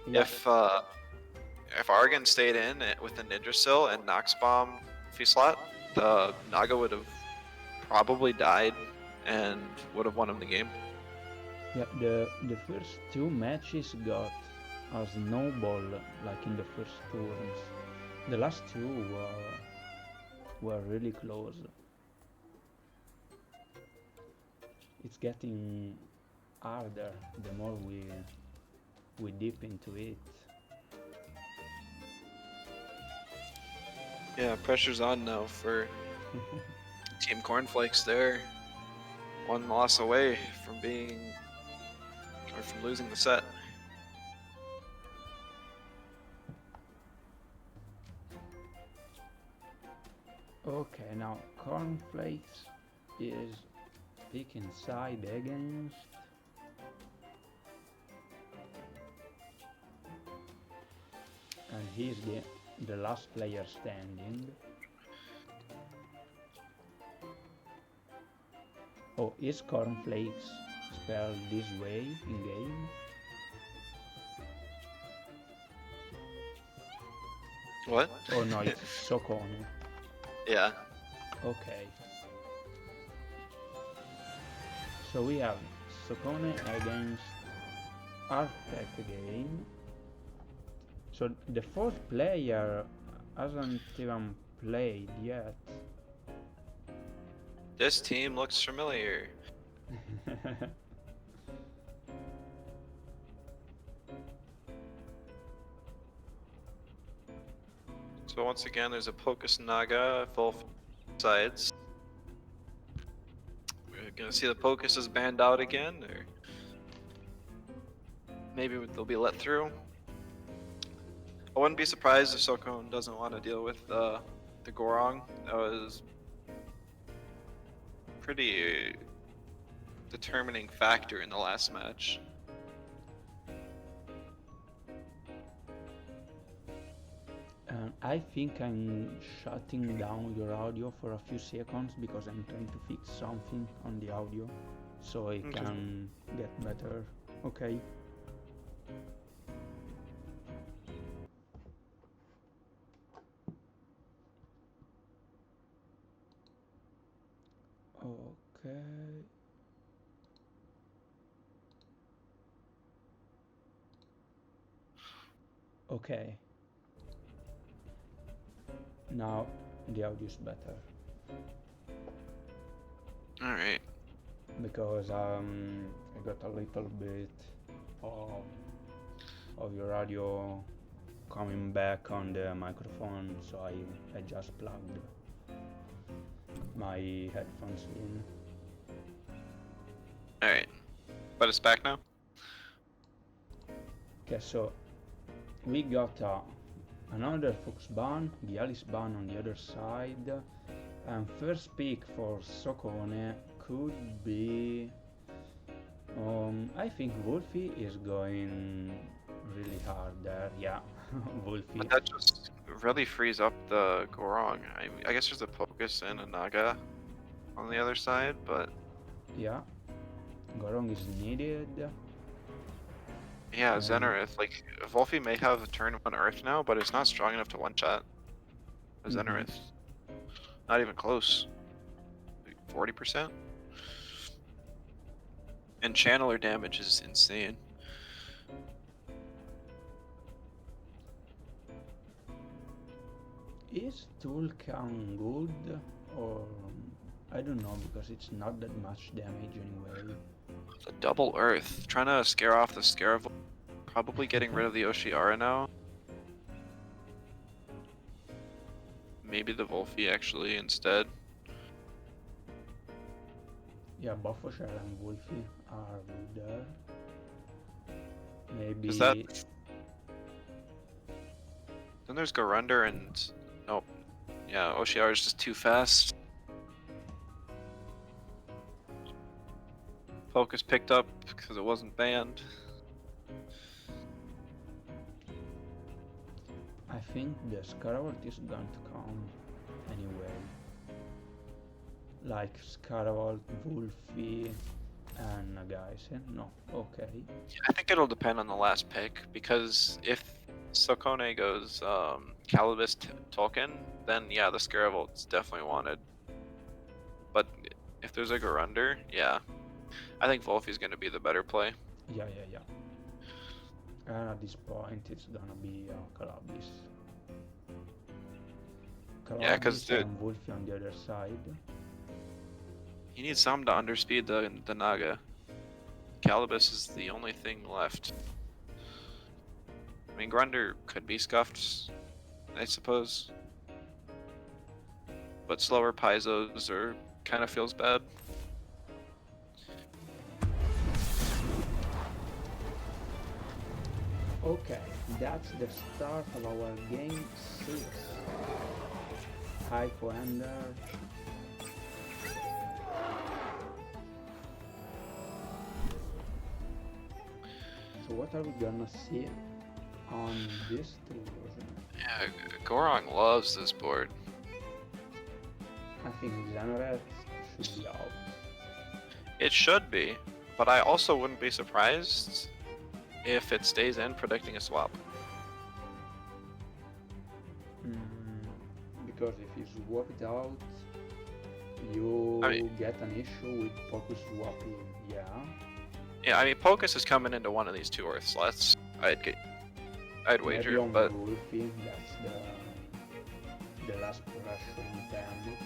Yeah. If Argon stayed in with the Ninja Sill and Nox Bomb Feaslot, the Naga would have probably died and would have won him the game. Yeah, the first 2 matches got a snowball like in the first turns. The last 2 were really close. It's getting harder the more we dip into it. Yeah, pressure's on now for Team Kornflakes. They're 1 loss away from from losing the set. Okay, now Kornflakes is picking side against and he's the last player standing. Oh, is Kornflakes spelled this way in game? What? Oh no, it's Sokone. Yeah. Okay. So we have Sokone against Arctech again. So the 4th player hasn't even played yet. This team looks familiar. So once again, there's a Pocus Naga full sides. We're gonna see the Pocus is banned out again, or maybe they'll be let through. I wouldn't be surprised if Sokon doesn't want to deal with the Gorong. That was pretty determining factor in the last match. I think I'm shutting down your audio for a few seconds because I'm trying to fix something on the audio so it Okay. can get better. Okay. Okay. Okay. Now the audio is better All right. because I got a little bit of your audio coming back on the microphone, so I just plugged my headphones in. All right. But it's back now. Okay, so we got another Fox ban, Bialis ban on the other side, and first pick for Sokone could be... I think Wolfie is going really hard there, yeah, Wolfie. But that just really frees up the Gorong. I guess there's a Pocus and a Naga on the other side, but Yeah, Gorong is needed. yeah, And Zenarith. Like, Wolfie may have a turn on Earth now, but it's not strong enough to one-shot a Zenarith. Not even close. 40%? And Channeler damage is insane. Is Toolcam good, or I don't know, because it's not that much damage anyway. The double Earth. Trying to scare off the Scaravol. Probably getting rid of the Oshiara now. Maybe the Wolfie actually instead. Yeah, both Oshel and Wolfie are good there. Maybe... Is that... Then there's Garunder and... Nope. Yeah, Oshiara is just too fast. Focus picked up because it wasn't banned. I think the Scaravolt is going to come anyway. Like Scaravolt, Wolfie, and Nagaise. No, okay. I think it'll depend on the last pick, because if Sokone goes Calibus Tolkien, then yeah, the Scaravolt's definitely wanted. But if there's a Garunder, yeah, I think Wolfie's going to be the better play. Yeah. And at this point, it's gonna be Calabis. Yeah, because and Wolfie on the other side. you need some to underspeed the Naga. Calibus is the only thing left. I mean, Grunder could be scuffed, I suppose. But slower Paizo's are kind of feels bad. Okay, that's the start of our game 6. High Commander. So what are we gonna see on this tour? Yeah, Gorong loves this board. I think Xanaret should be out. It should be, but I also wouldn't be surprised if it stays in, predicting a swap. Because if you swap it out, you get an issue with focus swapping, yeah. Yeah, I mean, Pocus is coming into one of these two Earth slots. I'd wager, Maybe on but Wolfie, that's the last pressure in TemTem.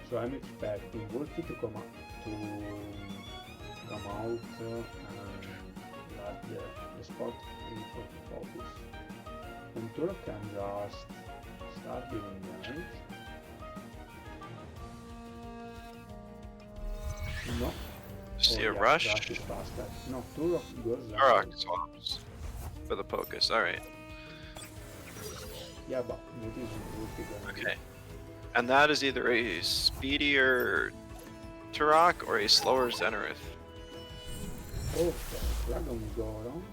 So I'm expecting Wolfie to come out and let the spot free for the focus. then Turok can just start dealing damage. No. See a yeah, rush? Rush is faster. No, Turok goes Turok out. swaps for the Pocus. Alright. Yeah, but it is gonna be. Okay. And that is either a speedier Turok or a slower Zenith. Okay, Dragon Goron.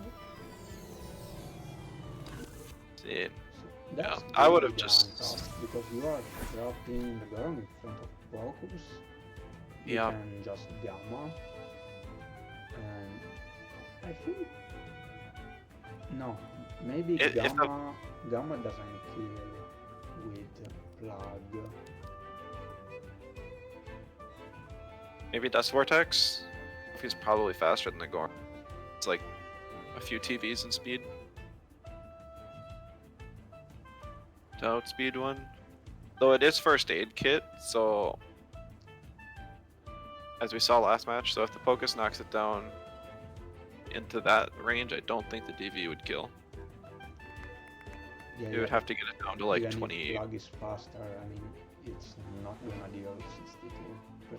See. That's I would have really just. tough because you are dropping the Goron in front of Focus. You Yeah. can just Gamma. And I think. No, maybe Gamma doesn't kill with Plug. Maybe Dust Vortex? He's probably faster than the Gorn. It's like a few TVs in speed. To outspeed one. Though it is first aid kit, so as we saw last match, so if the Pocus knocks it down into that range, I don't think the DV would kill. Yeah, It would have to get it down to like even 28. if Plug is faster, I mean, it's not gonna deal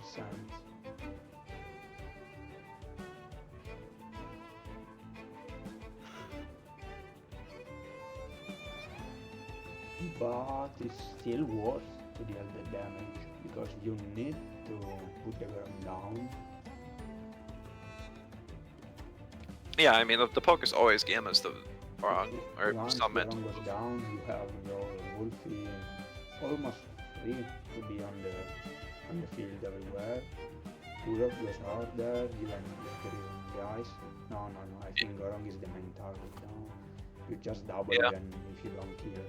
62%. But it's still worth to deal the damage because you need to put the ground down. Yeah, I mean the Pocus always gammas the Wrong or Once summit. the run goes down, you have your Wolfie almost free to be on the field everywhere. Turok goes out there, even if there is the ice. No, I think Gorong is the main target now. You just double Yeah. them if you don't kill,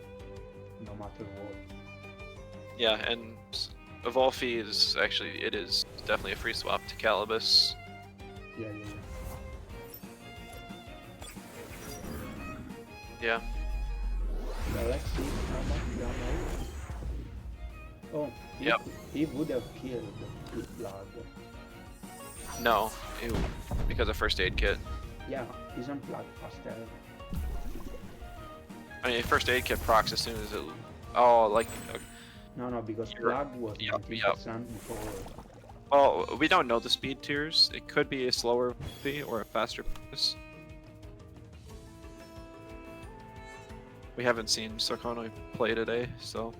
no matter what. Yeah, and Evolfi is actually, it is definitely a free swap to Calibus. Yeah. Yeah. Well, let's see how much damage. Oh, Yep. he would have killed with Blood. No, ew, because of first aid kit. Yeah, isn't Blood faster? I mean, first aid kit procs as soon as it. Oh, like. No, because You're- Blood was yep, 90% before. Well, we don't know the speed tiers. It could be a slower fee or a faster pace. We haven't seen Sarkono play today, so.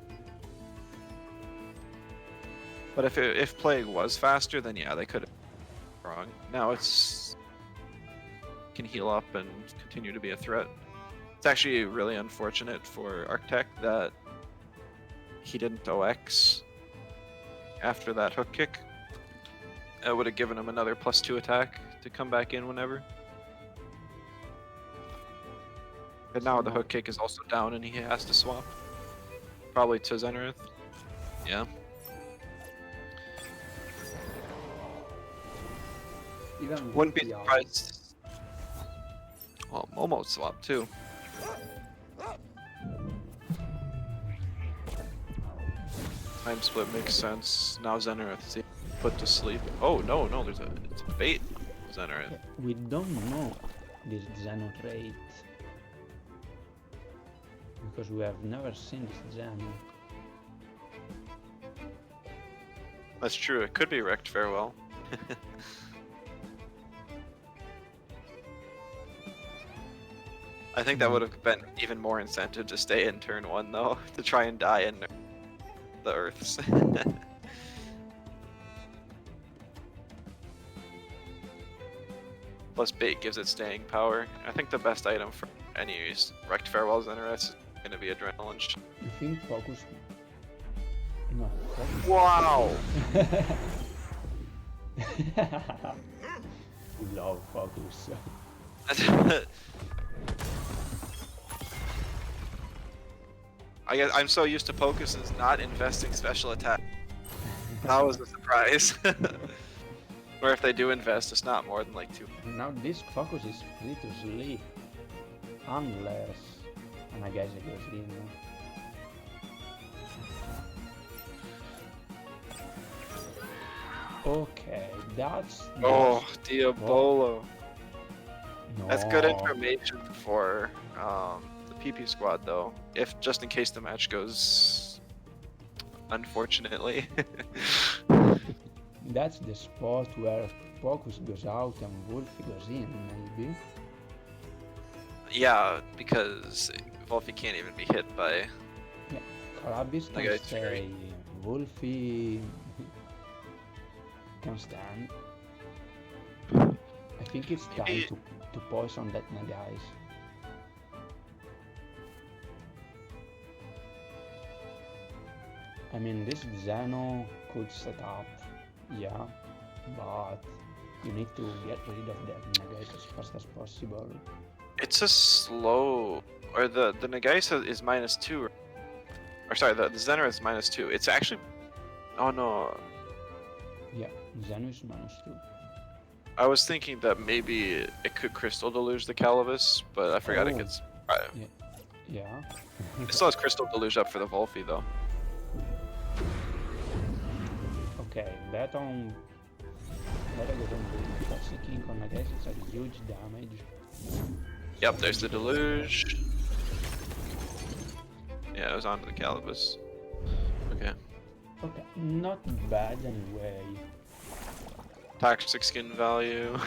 But if Plague was faster, then yeah, they could have been wrong. Now it's can heal up and continue to be a threat. It's actually really unfortunate for Arctech that he didn't OX after that hook kick. It would have given him another +2 attack to come back in whenever. And now the hook kick is also down and he has to swap. Probably to Zenith. Yeah. Even Wouldn't be with the surprised. Well, Momo swap too. Time split makes sense. Now Zenith is put to sleep. Oh no, it's a bait Zenith. We don't know this Xeno trait because we have never seen this Xeno. That's true. It could be wrecked farewell. I think that would have been even more incentive to stay in turn 1 though, to try and die in the Earths. Plus bait gives it staying power. I think the best item for any wrecked farewells and rest is going to be adrenaline. You think focus? No. Focus. Wow! Love focus. I guess I'm so used to Pocuses not investing special attack. That was a surprise. Or if they do invest, it's not more than like 2. Now this focus is free to sleep. Unless... and I guess it goes in. Okay, that's... Oh, Diabolo. No. That's good information for the PP squad though, if just in case the match goes unfortunately. That's the spot where Focus goes out and Wolfie goes in, maybe. Yeah, because Wolfie can't even be hit by. Yeah, Karabis The can guy's stay. fury. Wolfie can stand. I think it's time Maybe- to poison that guys. I mean, this Xeno could set up, yeah, but you need to get rid of that Nagais as fast as possible. It's a slow, or the Nagaisa is -2, or sorry, the Zener is -2. It's actually, oh no, Yeah, Xeno is -2. I was thinking that maybe it could Crystal Deluge the Calibus, but I forgot it Oh. gets. Yeah. It still has Crystal Deluge up for the Wolfie though. Okay, that on I don't do Toxic King on Nagais, it's a huge damage. Yep, there's the Deluge. Yeah, it was onto the Calibus. Okay. Okay, not bad anyway. Toxic skin value.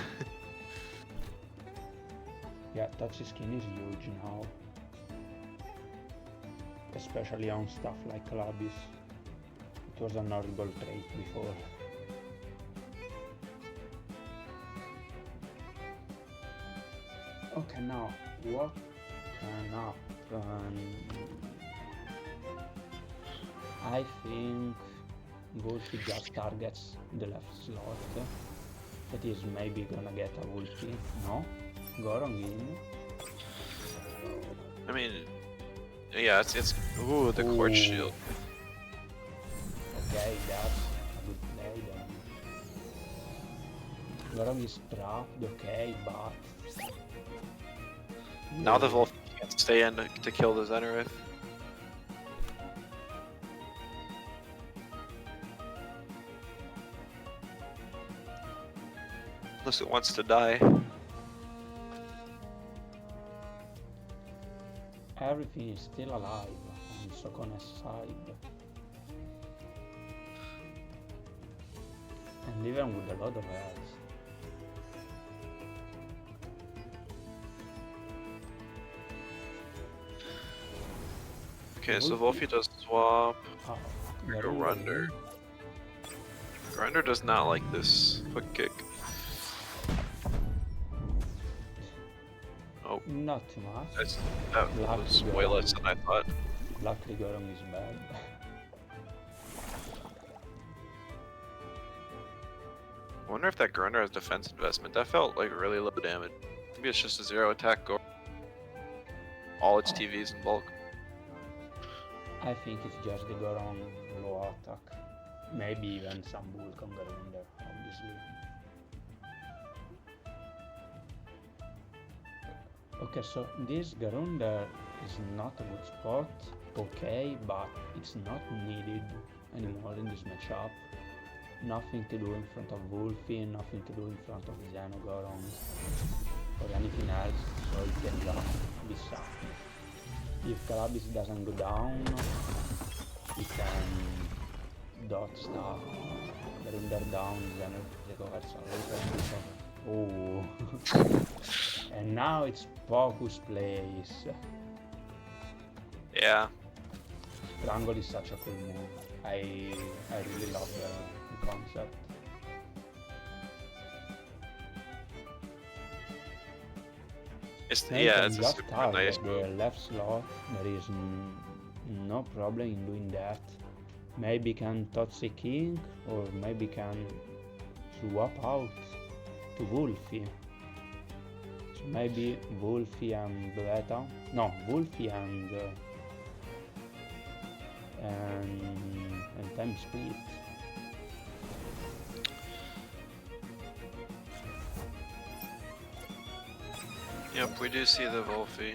Yeah, Toxic Skin is huge now. Especially on stuff like Labis. It was an horrible trait before. Okay, now what can happen? I think Wolfie just targets the left slot. That is maybe gonna get a Wolfie. No? Gorong in. I mean, yeah, it's ooh, the Quartz Ooh. Shield. Okay, that's a good play then. Gorong is trapped, okay, but... Now the Wolfie can't stay in to kill the Zenerith. Unless it wants to die. Everything is still alive on Sokone's side. And even with a lot of health. Okay, so Wolfie does swap. Oh, Go Runder. Grinder does not like this hook kick. Oh, Not too much. that Lucky was girl. way less than I thought. Luckily Gorong is bad. I wonder if that Grinder has defense investment. That felt like really low damage. Maybe it's just a 0 attack go. All its TVs in bulk. I think it's just the Gorong low attack. Maybe even some bulk on Garunder, obviously. Okay, so this Garunder is not a good spot, okay, but it's not needed anymore in this matchup. Nothing to do in front of Wolfie, nothing to do in front of Xenogorong or anything else, so it can just be sacked. If Karabis doesn't go down, he can dot stuff, Garunder down, Xeno recovers a little bit. Oh, and now it's Focus plays. Yeah. Strangle is such a cool move. I really love the concept. It's Now yeah, you can it's a just super target nice the move. left slot. There is no problem in doing that. Maybe can Toxic King or maybe can swap out to Wolfie. So maybe Wolfie and Beta. No, Wolfie and Time Split. Yep, we do see the Wolfie.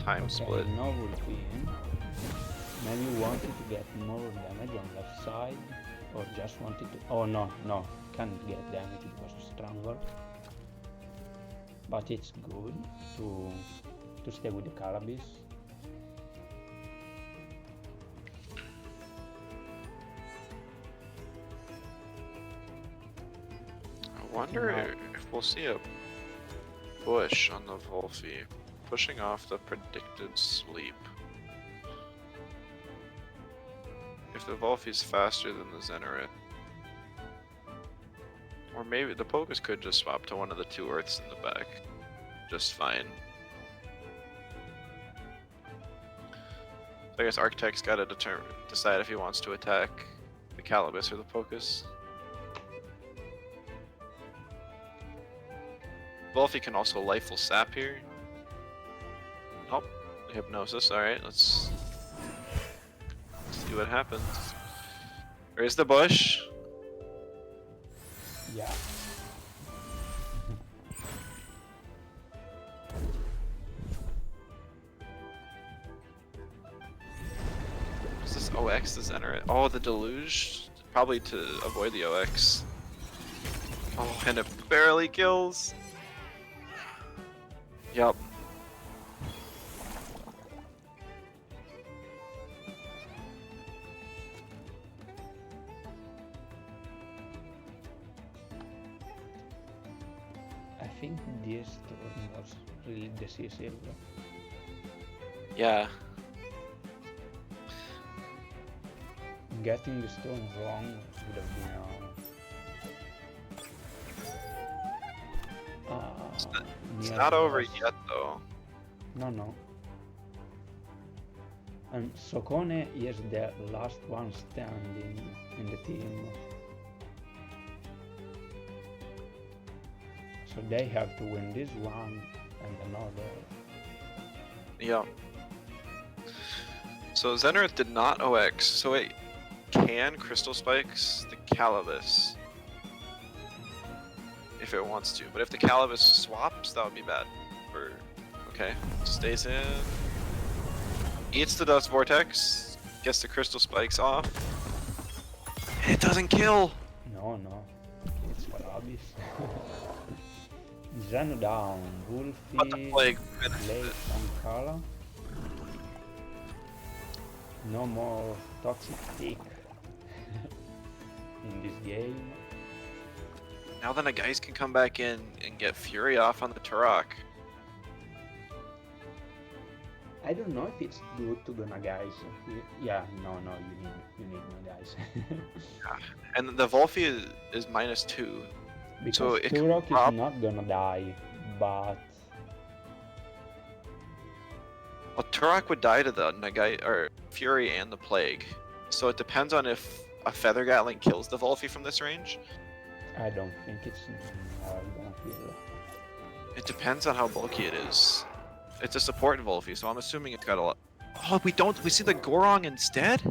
Time Okay, split. no Wolfie in. Maybe you wanted to get more damage on left side, or just wanted to. Oh no, can't get damage because of Strangle. But it's good to to stay with the cannabis. I wonder if we'll see a bush on the Wolfie, pushing off the predicted sleep. If the Wolfie's faster than the Zenerate. Or maybe the Pocus could just swap to one of the two Earths in the back. Just fine. So I guess Architect's gotta decide if he wants to attack the Calibus or the Pocus. Wolfie can also Lifeful Sap here. Oh, Hypnosis, alright, let's see what happens. Where's the bush? Yeah. Is this OX the Zenerate? Oh, the Deluge? Probably to avoid the OX. Oh, and it barely kills. Yup. I think this turn was really decisive. Yeah. Getting the stone wrong would have been It's near not over loss. yet, though. No. And Socone is the last one standing in the team. So they have to win this one and another. Yup. So Zenerate did not OX, so it can Crystal Spikes the Calibus if it wants to. But if the Calibus swaps, that would be bad. Okay, stays in. Eats the Dust Vortex, gets the Crystal Spikes off. It doesn't kill! No, it's Farabis. Zeno down, But the Wolfie, Plague Blade benefited. from Kala. No more toxic tick in this game. Now then, the guys can come back in and get Fury off on the Turok. I don't know if it's good to go guys. Yeah, no, you need no guys. And the Wolfie is -2. Because So it Turok could prob- is not gonna die, but Well, Turok would die to the Nagai or Fury and the Plague. So it depends on if a Feather Gatling kills the Wolfie from this range. I don't think it's gonna kill. It depends on how bulky it is. It's a support Wolfie, so I'm assuming it's got a lot. Oh, we see the Gorong instead?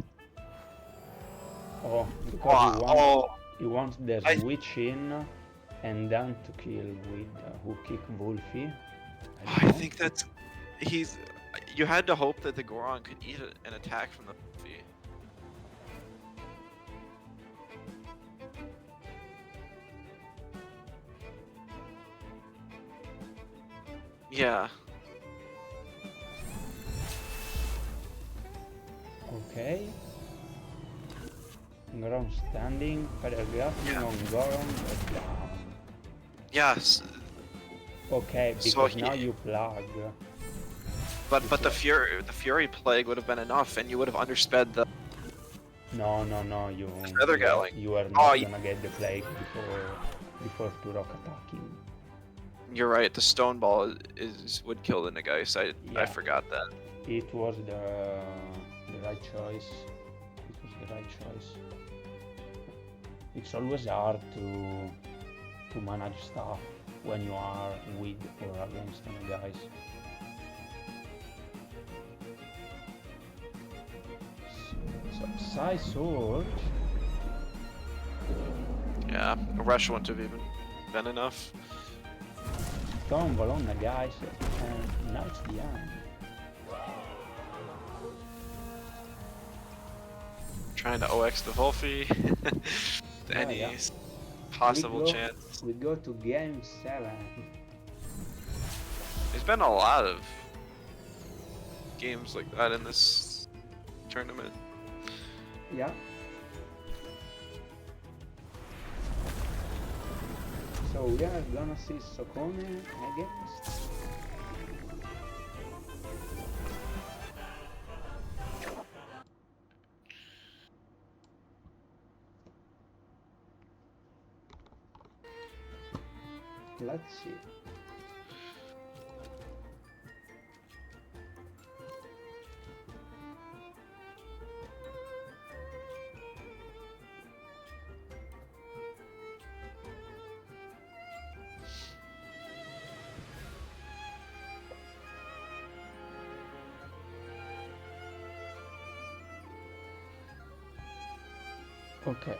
Oh, because Oh, he wants the I- switch in and then to kill with who kick Wolfie. I think that's he's. You had to hope that the Gorong could eat an attack from the Wolfie. Yeah. Okay. Goron standing, paragraphing on Goron but down. Yes, Okay, because So now he- you plug. but the Fury Plague would have been enough, and you would have undersped the. No, you Feather Gatling. you are Oh, not gonna get the plague before Turok attacking. You're right. The Stone Ball would kill the Nagais. I Yeah. forgot that. It was the right choice. It was the right choice. It's always hard to manage stuff when you are with or against any guys. So Psy Sword. Yeah, a rush wouldn't have even been enough. Tumble on the guys, and now it's the end. Trying to OX the Wolfie. Any yeah. possible We go- chance. We go to game 7. There's been a lot of games like that in this tournament. Yeah. So we are gonna see Sokone against. Let's see. Okay.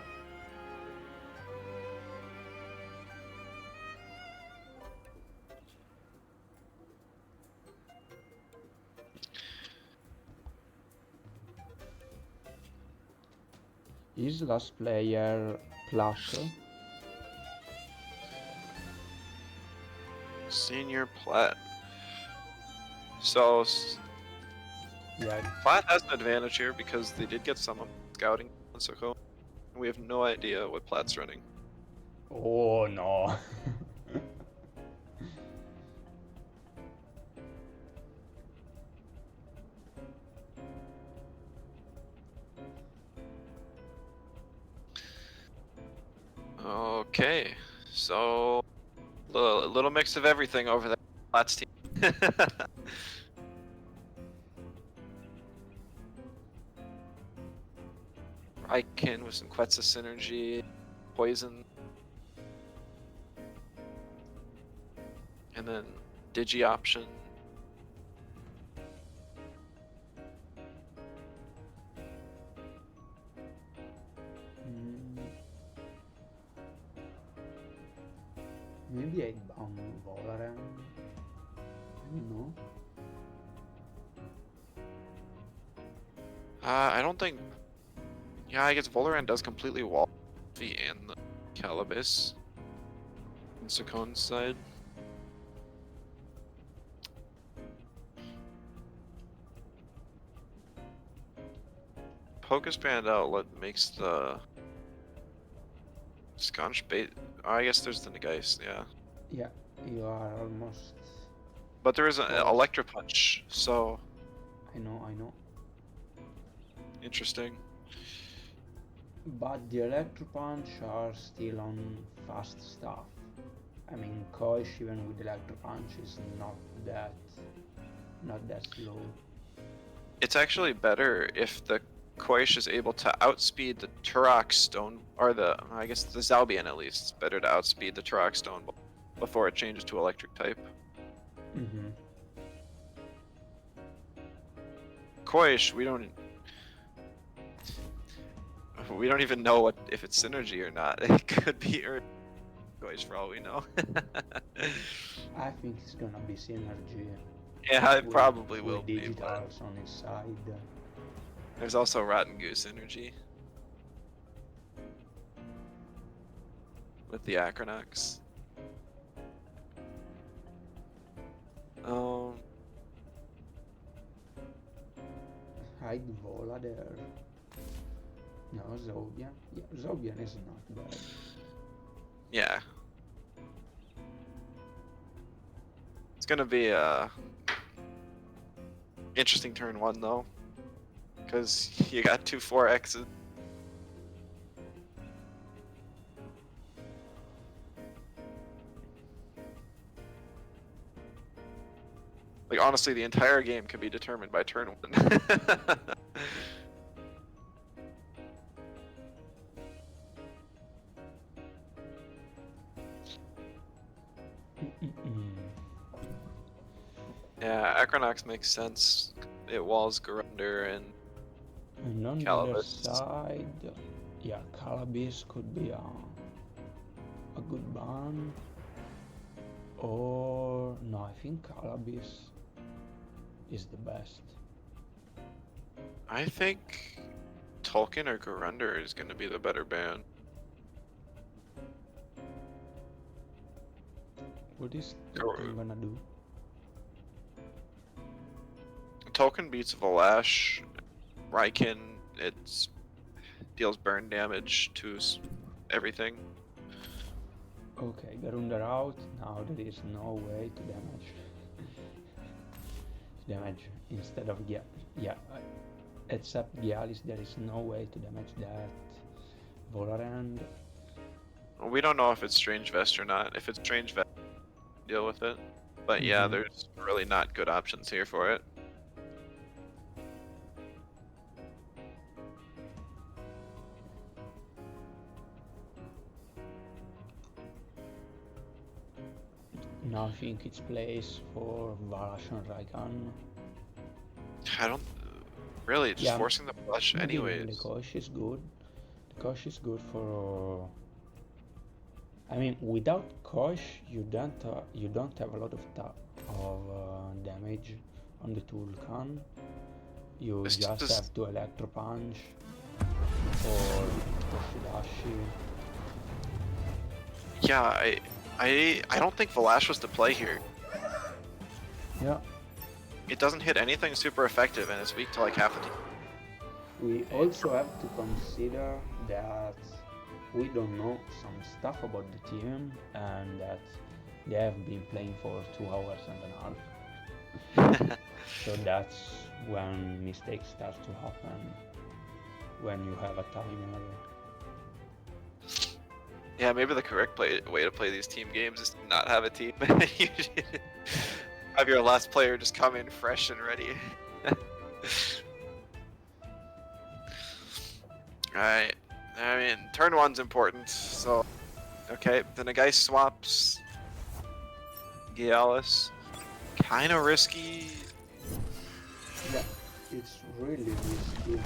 Is last player Plat? Senior Platt. So Yeah. Platt has an advantage here because they did get some scouting on Soko. We have no idea what Platt's running. Oh no. Okay, so a little mix of everything over there. Platt's team. Raikin with some Quetzal synergy, poison, and then Digi option. Maybe I bound Valorant. I don't know. I don't think. Yeah, I guess Valorant does completely wall the and the Calibus on Sakon's side. Focus Band Outlet makes the Scotch bait. Oh, I guess there's the Nagais, yeah. Yeah, you are almost. But there is an close. Electro Punch, so I know. interesting. But the Electro Punch are still on fast stuff. I mean, Koish even with Electro Punch is not that slow. It's actually better if the Koish is able to outspeed the Turok Stone, or I guess the Zalbian at least. It's better to outspeed the Turok Stone before it changes to electric type. Mm-hmm. Koish, we don't even know if it's synergy or not. It could be Koish for all we know. I think it's gonna be synergy. Yeah, it probably will with be. digitals on his side. There's also Rotten Goose energy with the Acronox. Hide Vola there. No, Zobian. Yeah, Zobian is not bad. Yeah. It's gonna be a interesting turn one though, because you got two 4Xs. Like honestly, the entire game can be determined by turn one. Yeah, Acronox makes sense. It walls Garunder and on the other side, yeah, Calibus could be a good ban. Or no, I think Calibus is the best. I think Tolkien or Garunder is going to be the better ban. What is Tolkien gonna do? token beats Valash, Raikin, it deals burn damage to everything. Okay, Garunder out. Now there is no way to damage instead of except Gialis, there is no way to damage that Volarand. We don't know if it's Strange Vest or not. If it's Strange Vest, deal with it. But yeah, there's really not good options here for it. Now I think it's place for Valash and Raikan. I don't really just forcing the flush anyways. The Kosh is good. The Kosh is good for. I mean, without Kosh, you don't have a lot of damage on the Tulkan. You just have to Electro Punch or Toshidashi. Yeah, I don't think Valash was the play here. Yeah. It doesn't hit anything super effective and it's weak to like half the team. We also have to consider that we don't know some stuff about the team and that they have been playing for 2 hours and a half. So that's when mistakes start to happen, when you have a timer. Yeah, maybe the correct way to play these team games is to not have a team. You have your last player just come in fresh and ready. Alright, I mean, turn 1's important, so... Okay, then a guy swaps... Gialis. Kinda risky. Yeah, it's really risky.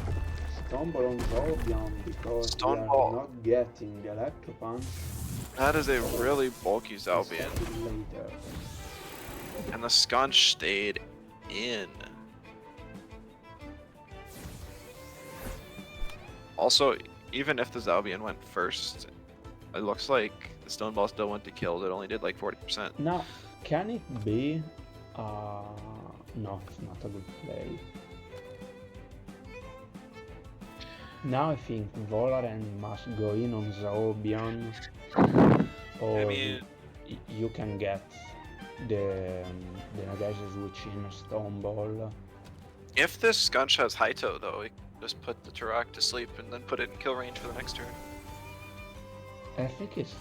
Stumble on Zolbion because we are not getting the Electro Punch. That is a really bulky Zalbian. Later. And the Scunch stayed in. Also, even if the Zalbian went first, it looks like the Stone Ball still went to kills. It only did like 40%. Now, can it be... no, it's not a good play. Now I think Volarand must go in on Zaobian, or you can get the Nagaisa switch in a Stone Ball. If this Scunch has Haito though, we can just put the Turok to sleep and then put it in kill range for the next turn. I think it's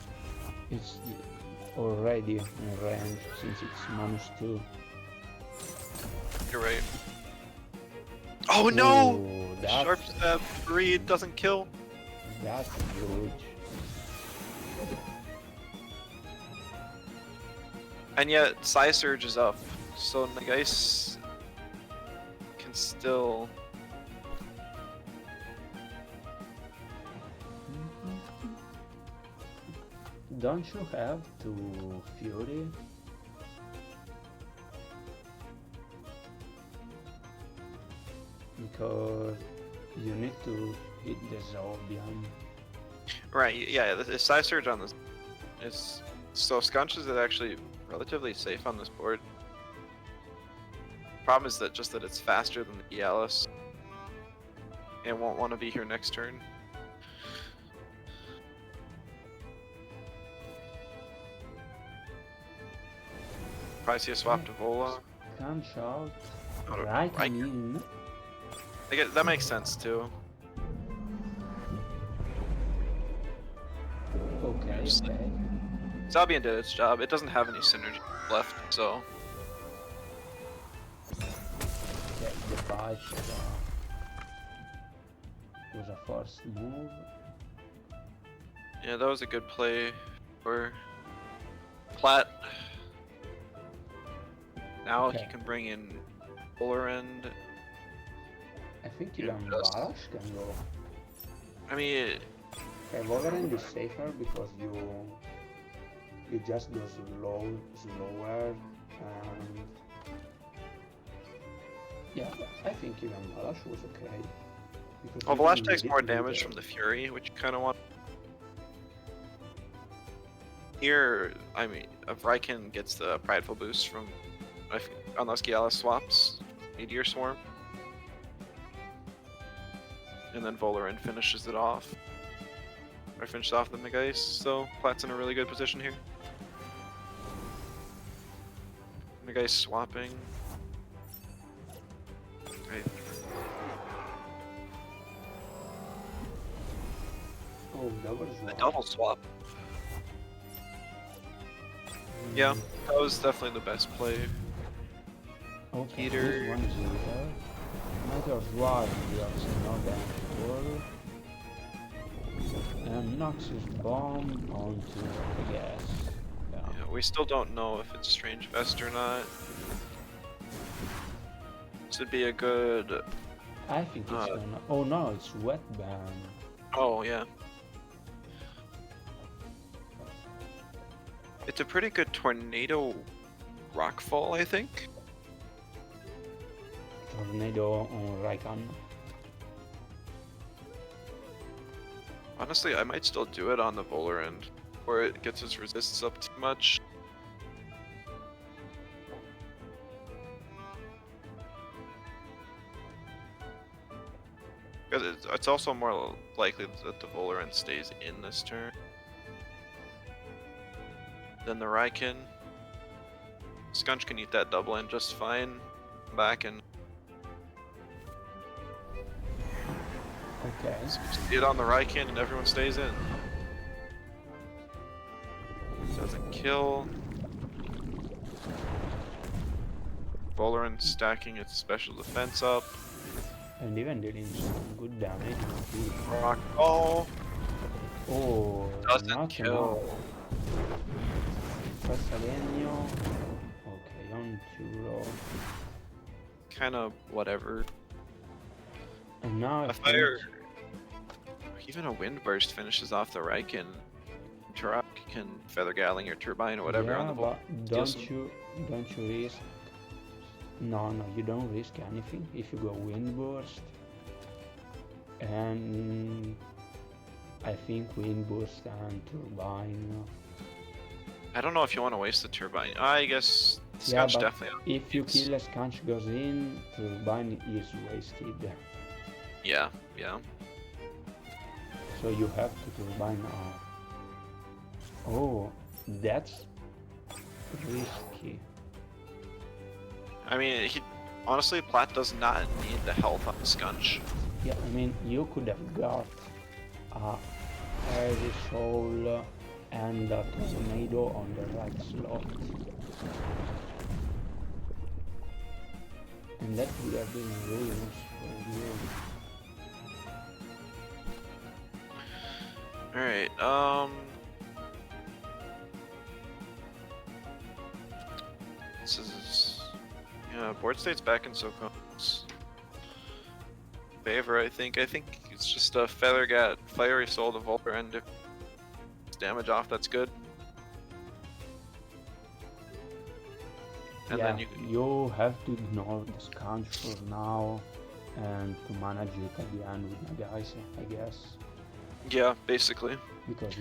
already in range since it's -2. You're right. Oh no! Ooh, Sharp Stab 3 doesn't kill. That's huge. And yet Psy Surge is up, so Nagais can still... Don't you have to Fury? Because you need to hit the Zolbion. Right, yeah, the Psy Surge on this is... So Scunches is actually relatively safe on this board. Problem is that just that it's faster than the Gialis. And won't want to be here next turn. Probably see a swap to Vola. Can't shout. Oh, Right in. That makes sense too. Okay, okay. Zabian did its job. It doesn't have any synergy left, so... Yeah, the bite was a first move. Yeah, that was a good play for Plat. Now he can bring in Volarand. I think even Valash can go. I mean... Okay, Volarand is safer because you just go slower, and yeah, I think even Valash was okay. Well, Valash takes more damage from the Fury, which you kind of want. Here, I mean, Raikin gets the Prideful boost from unless Gialis swaps. Meteor Swarm. And then Volarin finishes it off. Or finishes off the Mega Ice, so Plat's in a really good position here. Mega Ice swapping. Right. Oh, double The swap. double swap. Yeah, that was definitely the best play. Okay, Peter. this one is either. Might as well deals no damage to and knocks his bomb onto the gas. Yeah. Yeah, we still don't know if it's Strange Vest or not. This would be a good. I think it's gonna. Oh no, it's wet ban. Oh yeah. It's a pretty good tornado rockfall, I think. Tornado on Raikan. Honestly, I might still do it on the Bowler end, where it gets its resistance up too much. Because it's also more likely that the Bowler end stays in this turn than the Raikin. Scunch can eat that double end just fine. Back and Okay. see it on the Raikin and everyone stays in. Doesn't kill. Volarin stacking its special defense up. And even dealing some good damage. Rock. Oh, Oh, doesn't not kill. Passalegno. Okay, on Turo. Kind of whatever. And now A I fire. think Even a wind burst finishes off the Raikin. Turok can feather galling or turbine or whatever on the ball. but Steal some- don't you risk? No, you don't risk anything if you go wind burst. And I think wind burst and turbine. I don't know if you want to waste the turbine. I guess Yeah, Scotch but definitely. if you kill a Skunch goes in, turbine is wasted. Yeah, yeah. So you have to turbine now. Oh, that's risky. I mean, honestly, Plat does not need the health on Scunch. Yeah, I mean, you could have got a heavy soul and a tornado on the right slot. And that would have been really useful for you. Alright, this is, yeah, board state's back in Soko's favor, I think. I think it's just a Feathergat, Fiery Soul to Volper, and if it's damage off, that's good. And yeah, then you have to ignore the Skunch for now and to manage it at the end with Nagase, I guess. yeah, basically. Because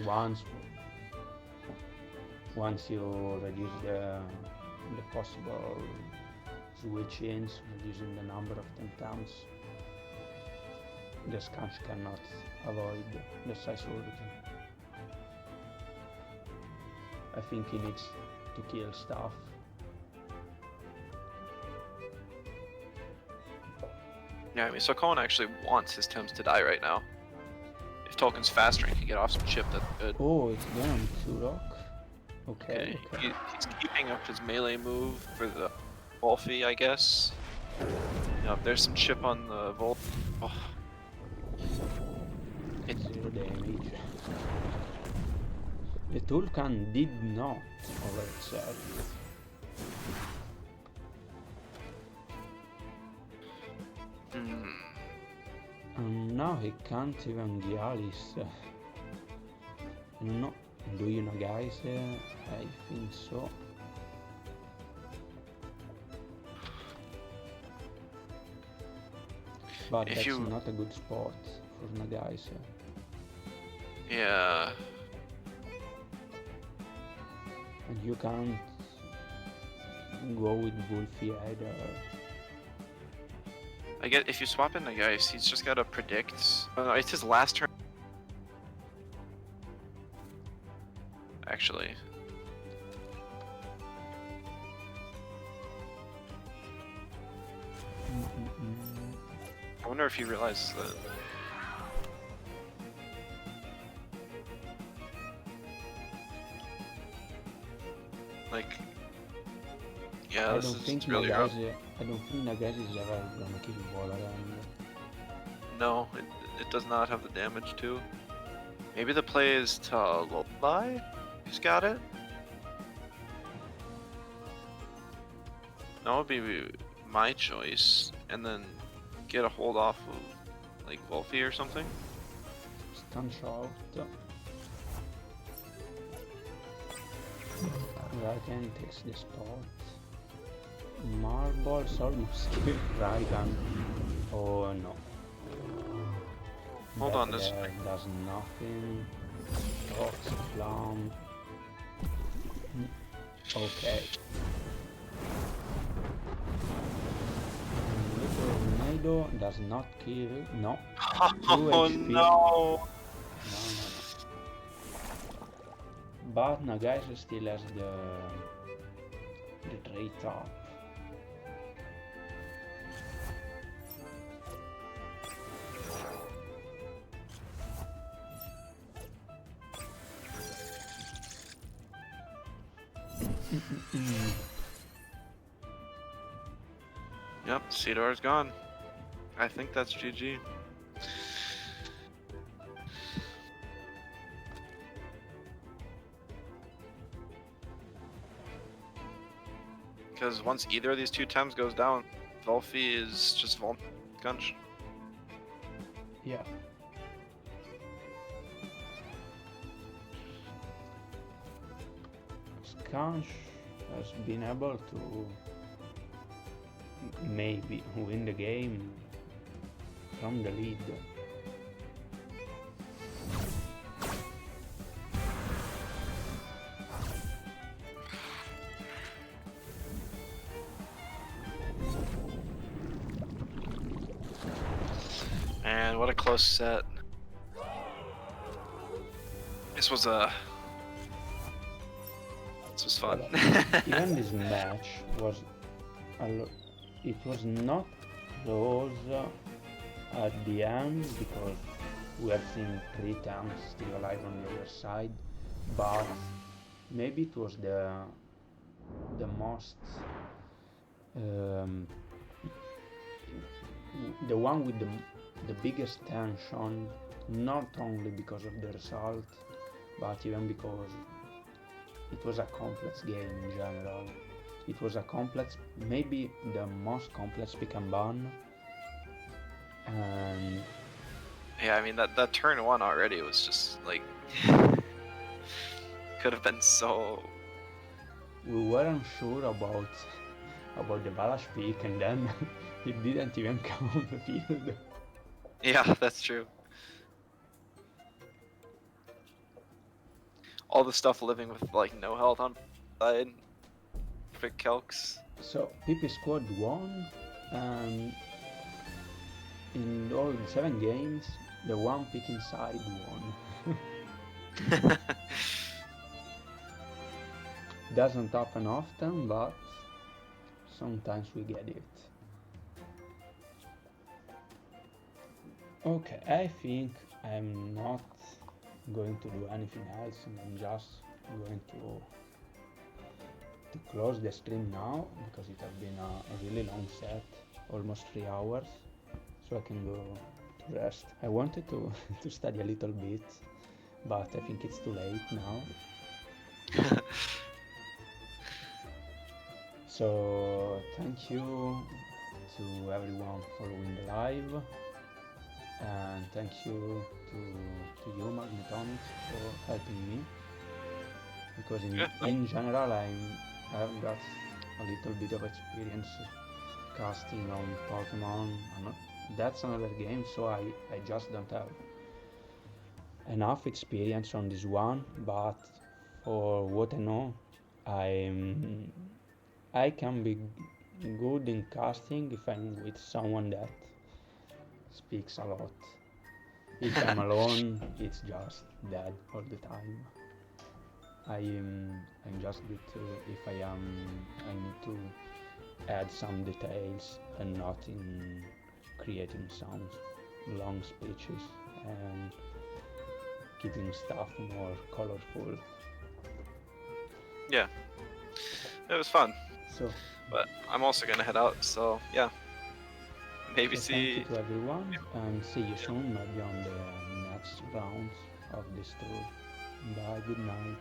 once you reduce the possible switch-ins, reducing the number of TemTems, the Skunch cannot avoid the size origin. I think he needs to kill stuff. Yeah, I mean, so Cohen actually wants his Tems to die right now. If Tolkien's faster and can get off some chip, that's good. Oh, it's down to rock. Okay. He's keeping up his melee move for the Wolfie, I guess. You know, if there's some chip on the Wolf. Oh. Zero damage. The Tulkan did not over itself. And now he can't even Gialis. I don't know. Do you know guys? I think so. But that's not a good spot for Nagase. Yeah. And you can't go with Wolfie either. I get if you swap in the Geist, he's just gotta predict. Oh, no, it's his last turn. Actually, I wonder if he realizes that. Like, yeah, I this don't is think really rough. I don't think Nagase is ever gonna kill Valorant. No, it does not have the damage too. Maybe the play is to Lullaby? Who's got it? That would be my choice, and then get a hold off of like Wolfie or something. Stun shot. Raiden takes the spot. Marbles almost killed Raiden. Oh no. Hold on, this There does nothing. Rocks flam. Okay. Little tornado does not kill. No. Oh HP. no! No. But Nagase still has the trait up. Yep, Cedar's gone. I think that's GG. Because once either of these two Tems goes down, Wolfie is just Gunch. Yeah. Skanch has been able to maybe win the game from the lead. And what a close set. This was fun. Even this match was it was not close at the end because we have seen 3 tanks still alive on the other side, but maybe it was the most the one with the biggest tension, not only because of the result, but even because it was a complex game in general. It was a complex, maybe the most complex pick and ban. And yeah, I mean that turn 1 already was just like could have been so. we weren't sure about the Balash pick, and then it didn't even come on the field. Yeah, that's true. All the stuff living with like no health on side. Perfect calcs. So PP squad won, and in all 7 games, the one pick inside won. Doesn't happen often, but sometimes we get it. Okay, I think I'm not going to do anything else, and I'm just going to close the stream now because it has been a really long set, almost 3 hours, so I can go to rest. I wanted to to study a little bit, but I think it's too late now. So thank you to everyone following the live, and thank you to you, Magnetomics, for helping me, because in general I've got a little bit of experience casting on Pokemon. That's another game, so I just don't have enough experience on this one, but for what I know, I can be good in casting if I'm with someone that speaks a lot. If I'm alone, it's just dead all the time. I'm just good to, if I need to add some details and not in creating some long speeches and keeping stuff more colorful. Yeah, it was fun. So, But I'm also gonna head out, so yeah. Maybe so thank you see. to everyone and see you soon, maybe on the next rounds of this tour. Bye, good night.